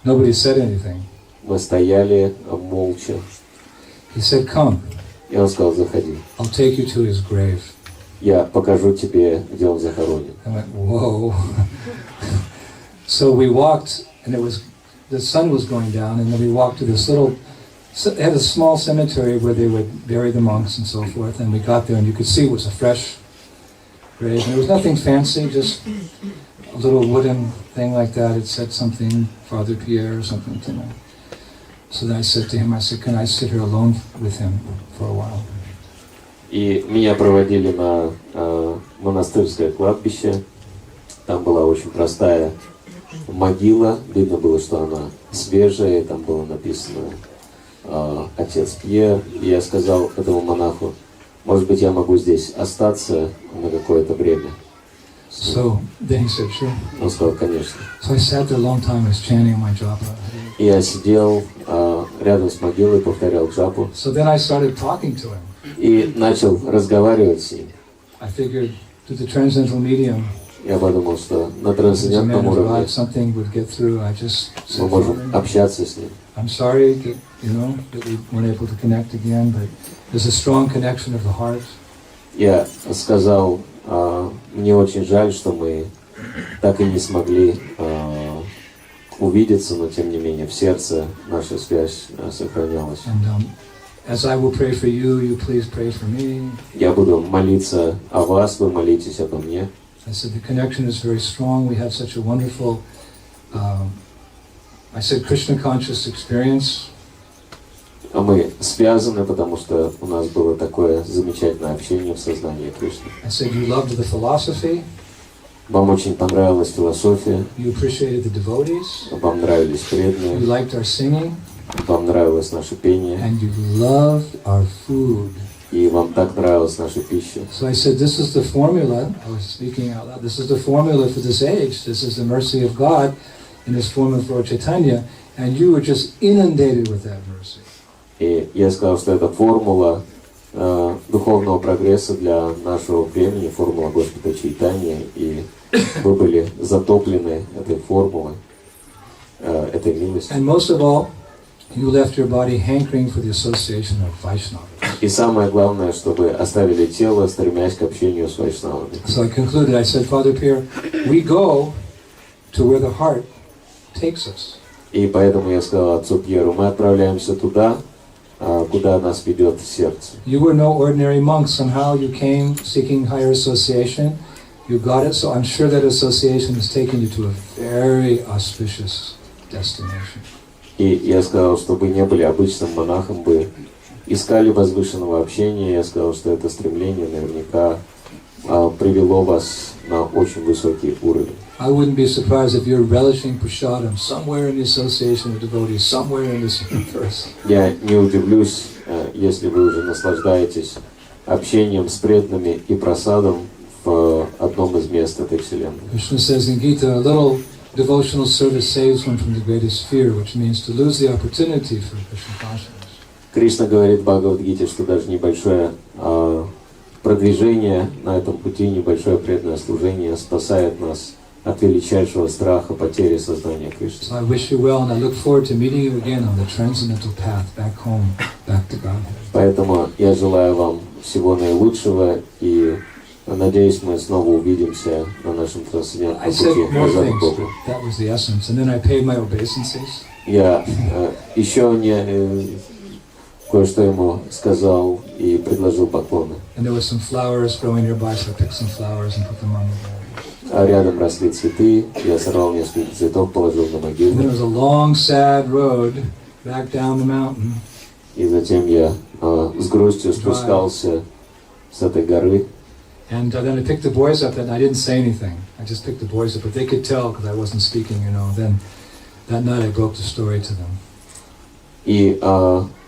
nobody said anything. Мы стояли молча. He said, come. И он сказал, заходи. I'll take you to his grave. Я покажу тебе, где он захоронен. I went, whoa. So we walked, and the sun was going down, and then we walked to this they had a small cemetery where they would bury the monks and so forth, and we got there, and you could see it was a fresh grave, and there was nothing fancy, just a little wooden thing like that. It said something, Father Pierre or something, you know. So then I said to him, I said, can I sit here alone with him for a while? И меня проводили на монастырское кладбище. Там была очень простая могила. Видно было, что она свежая. И там было написано «Отец Пьер». И я сказал этому монаху, может быть, я могу здесь остаться на какое-то время. So then he said, sure. Он сказал, конечно. So I sat there a long time, I was chanting my japa. И я сидел рядом с могилой, повторял джапу. So then I started talking to him. И начал разговаривать с ним. I figured through the transcendental medium, Я подумал, что на трансцендентном уровне something would get through. I just мы можем общаться с ним. I'm sorry that that we weren't able to connect again, but there's a strong connection of the heart. Я сказал, мне очень жаль, что мы так и не смогли увидеться, но тем не менее в сердце наша связь сохранялась. And as I will pray for you, you please pray for me. Я буду молиться о вас, вы молитесь обо мне. I said the connection is very strong. We had such a wonderful, I said Krishna conscious experience. Мы связаны, потому что у нас было такое замечательное общение в сознании Кришны. I said you loved the philosophy. Вам очень понравилась философия. You appreciated the devotees. Вам нравились преданные. You liked our singing. Вам нравилось наше пение. And you loved our food. И вам так нравилась наша пища. So I said, this is the formula. I was speaking out loud. This is the formula for this age. This is the mercy of God in this form of Lord Chaitanya. And you were just inundated with that mercy. И я сказал, что это формула духовного прогресса для нашего времени, формула Господа Чайтаньи, и вы были затоплены этой формулой, этой милостью. And most of all, you left your body hankering for the association of Vaishnavas. И самое главное, что вы оставили тело, стремясь к общению с вайшнавами. So I concluded, I said, Father Pierre, we go to where the heart takes us. И поэтому я сказал отцу Пьеру, мы отправляемся туда, куда нас ведет сердце. You were no ordinary monk. Somehow you came seeking higher association. You got it. So I'm sure that association has taken you to a very auspicious destination. И я сказал, что вы не были обычным монахом, вы искали возвышенного общения. Я сказал, что это стремление наверняка привело вас на очень высокий уровень. I wouldn't be surprised if you're relishing prasadam somewhere in the association of devotees, somewhere in this universe. Я не удивлюсь, если вы уже наслаждаетесь общением с преданными и просадом в одном из мест этой вселенной. Krishna says in Gita, a little devotional service saves one from the greatest fear, which means to lose the opportunity for Krishna consciousness. Кришна говорит в Бхагавад-гите, что даже небольшое продвижение на этом пути, небольшое преданное служение спасает нас от величайшего страха потери сознания Кришны. So I wish you well, and I look forward to meeting you again on the transcendental path back home, back to Godhead. Поэтому я желаю вам всего наилучшего и надеюсь, мы снова увидимся на нашем трансцендентном пути назад к Богу. That was the essence, and then I paid my obeisances. Я еще кое-что ему сказал и предложил поклоны. And there were some flowers growing nearby, so I picked some flowers and put them on the wall. А рядом росли цветы, я сорвал несколько цветов, положил на могилу. And there was a long, sad road back down the mountain. И затем я с грустью спускался с этой горы. And then I picked the boys up, and I didn't say anything. I just picked the boys up, but they could tell because I wasn't speaking, you know. Then that night I broke the story to them. И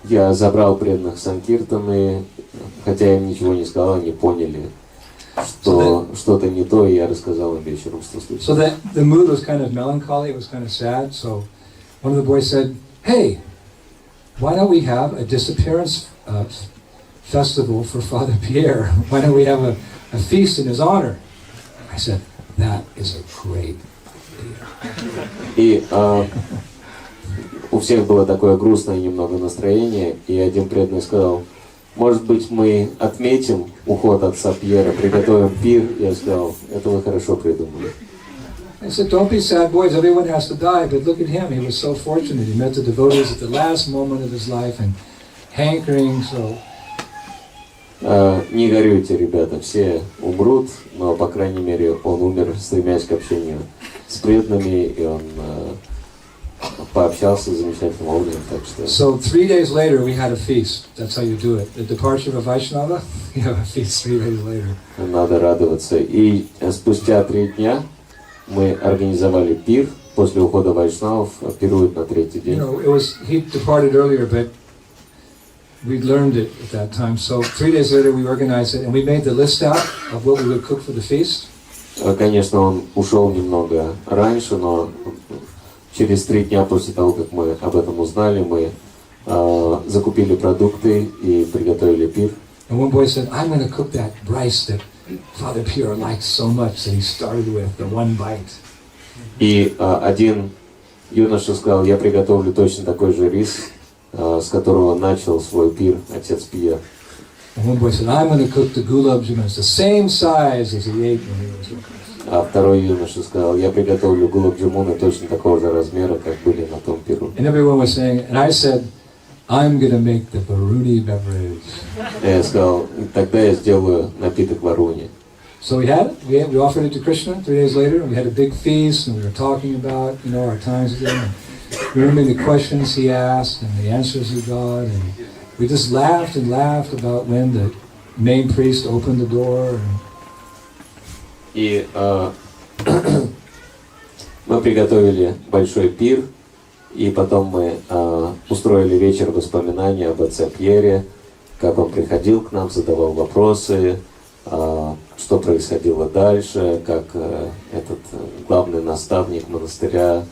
я забрал преданных Санкиртаны, хотя я им ничего не сказал, они поняли, что что-то не то, и я рассказал им вечером, что случилось. So the mood was kind of melancholy, it was kind of sad. So one of the boys said, "Hey, why don't we have a disappearance festival for Father Pierre? Why don't we have a feast in his honor?" I said, "That is a great idea." И у всех было такое грустное немного настроение, и один преданный сказал, может быть, мы отметим уход отца Пьера, приготовим пир. Я сказал, это вы хорошо придумали. I said, don't be sad, boys, everyone has to die, but look at him, he was so fortunate, he met the devotees at the last moment of his life and hankering, so... Не горюйте, ребята, все умрут, но, по крайней мере, он умер, стремясь к общению с преданными, и он пообщался замечательным образом, так что... So 3 days later we had a feast. That's how you do it. The departure of a Vaishnava, you have a feast 3 days later. Надо радоваться. И спустя 3 дня мы организовали пир. После ухода вайшнавов пируют на 3-й день. You know, he departed earlier, but we learned it at that time. So 3 days later we organized it, and we made the list out of what we would cook for the feast. Конечно, он ушел немного раньше, но через 3 дня после того, как мы об этом узнали, мы закупили продукты и приготовили пир. And one boy said, I'm going to cook that rice that Father Pierre likes so much that he started with, the one bite. И один юноша сказал, я приготовлю точно такой же рис, с которого начал свой пир отец Пьер. And one boy said, I'm going to cook the gulab jamun. It's the same size as he ate when he was with us. А второй юноша сказал, я приготовлю гулаб-джамуны точно такого же размера, как были на том пиру. And everyone was saying, and I said, I'm going to make the Varuni beverage. Я сказал, тогда я сделаю напиток Варуни. So we had it. We offered it to Krishna 3 days later. We had a big feast, and we were talking about, you know, our times with him. Remembering the questions he asked and the answers he got, and we just laughed and laughed about when the main priest opened the door. И Мы приготовили большой пир, и потом мы устроили вечер воспоминаний об отце Пьере, как он приходил к нам, задавал вопросы, что происходило дальше, как этот главный наставник монастыря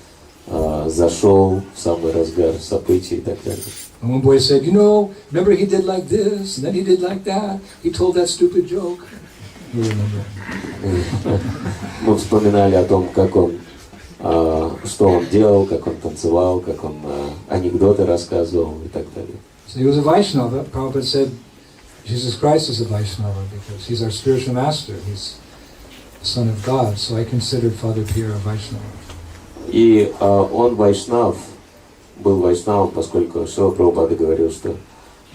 зашел в самый разгар событий и так далее. And one boy said, you know, remember he did like this, and then he did like that. He told that stupid joke. You remember? Мы вспоминали о том, как он, что он делал, как он танцевал, как он анекдоты рассказывал и так далее. So he was a Vaishnava. Prabhupada said, Jesus Christ is a Vaishnava because he's our spiritual master. He's the son of God. So I considered Father Pierre a Vaishnava. И он вайшнав, был вайшнавом, поскольку Шрила Прабхупада говорил, что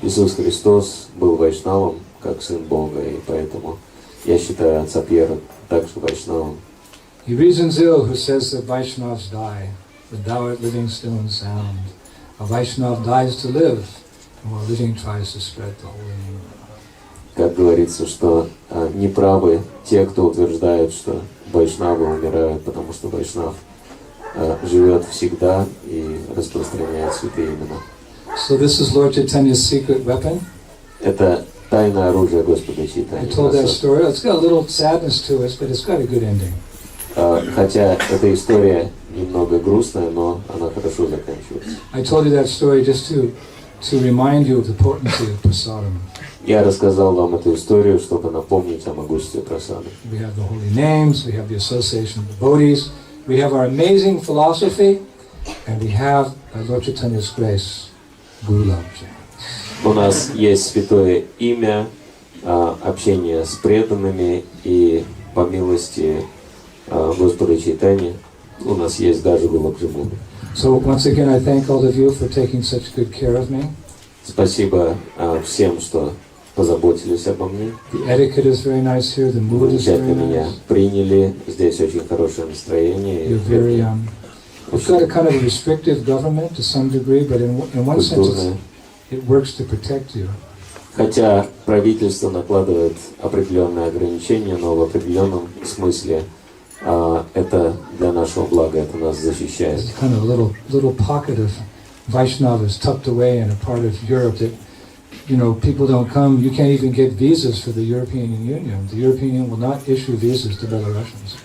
Иисус Христос был вайшнавом, как Сын Бога, и поэтому я считаю отца Пьера также вайшнавом. He reasons ill who says that Vaishnavas die, but thou art living still and sound. A Vaishnav dies to live, and while living tries to spread the holy name. Как говорится, что неправы те, кто утверждают, что вайшнавы умирают, потому что вайшнав живет всегда и распространяет святые имена. So this is Lord Chaitanya's secret weapon. Это тайное оружие Господа Чайтаньи. I told that story. It's got a little sadness to it, but it's got a good ending. Хотя эта история немного грустная, но она хорошо заканчивается. I told you that story just to remind you of the potency of prasadam. Я рассказал вам эту историю, чтобы напомнить о могуществе прасады. We have the holy names, we have the association of devotees, we have our amazing philosophy, and we have, by Lord Chaitanya's grace, Guru Maharaджа. У нас есть святое имя, общение с преданными, и по милости Господа Чайтаньи у нас есть даже Гулабджимуни. So once again, I thank all of you for taking such good care of me. Спасибо всем, что позаботились обо мне. The etiquette is very nice here. The mood is very Замечательно меня nice. приняли. Здесь очень хорошее настроение. You're very we've got a kind of a restrictive government to some degree, but in one sense, it works to protect you. Хотя правительство накладывает определенные ограничения, но в определенном смысле это для нашего блага, это нас защищает. It's kind of a little pocket of Vaishnavas tucked away in a part of Europe that, you know, people don't come. You can't even get visas for the European Union. The European Union will not issue visas to Belarusians.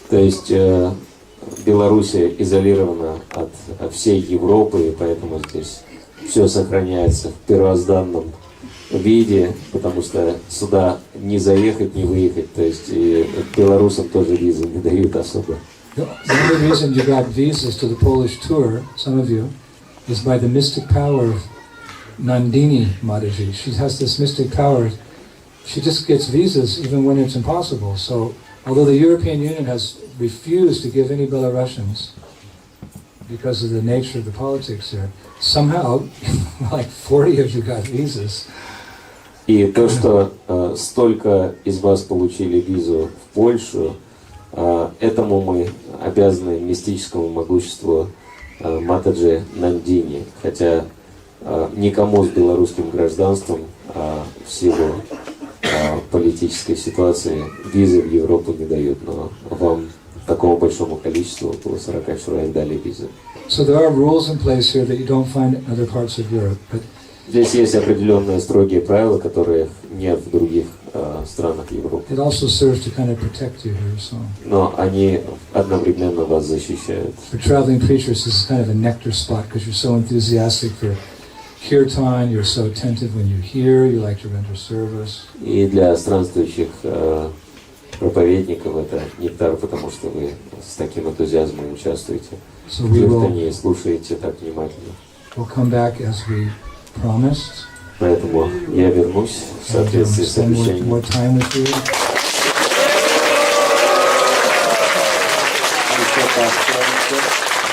То есть Белоруссия изолирована от всей Европы, и поэтому здесь все сохраняется в первозданном виде, потому что сюда не заехать, не выехать, то есть и белорусам тоже визы не дают особо. The only reason you got visas to the Polish tour, some of you, is by the mystic power of Nandini Mataji. She has this mystic power. She just gets visas even when it's impossible. So, although the European Union has refused to give any Belarusians because of the nature of the politics there, somehow, like 40 of you got visas. И то, что столько из вас получили визу в Польшу, этому мы обязаны мистическому могуществу Матаджи Нандини, хотя никому с белорусским гражданством в силу политической ситуации визы в Европу не дают, но вам такому большому количеству, около 40 человек, дали визы. So there are rules in place here that you don't find in other parts of Europe, but здесь есть определенные строгие правила, которые нет в других странах Европы. it also serves to kind of protect you here. So Но они одновременно вас защищают. for traveling preachers, this is kind of a nectar spot because you're so enthusiastic for kirtan, you're so attentive when you hear, you like to render service. И для странствующих проповедников это нектар, потому что вы с таким энтузиазмом участвуете So в we will kirtане и слушаете так внимательно. we'll come back as we promised. Поэтому я вернусь в соответствии с Spend обещанием. more time with you. Еще пообщаемся.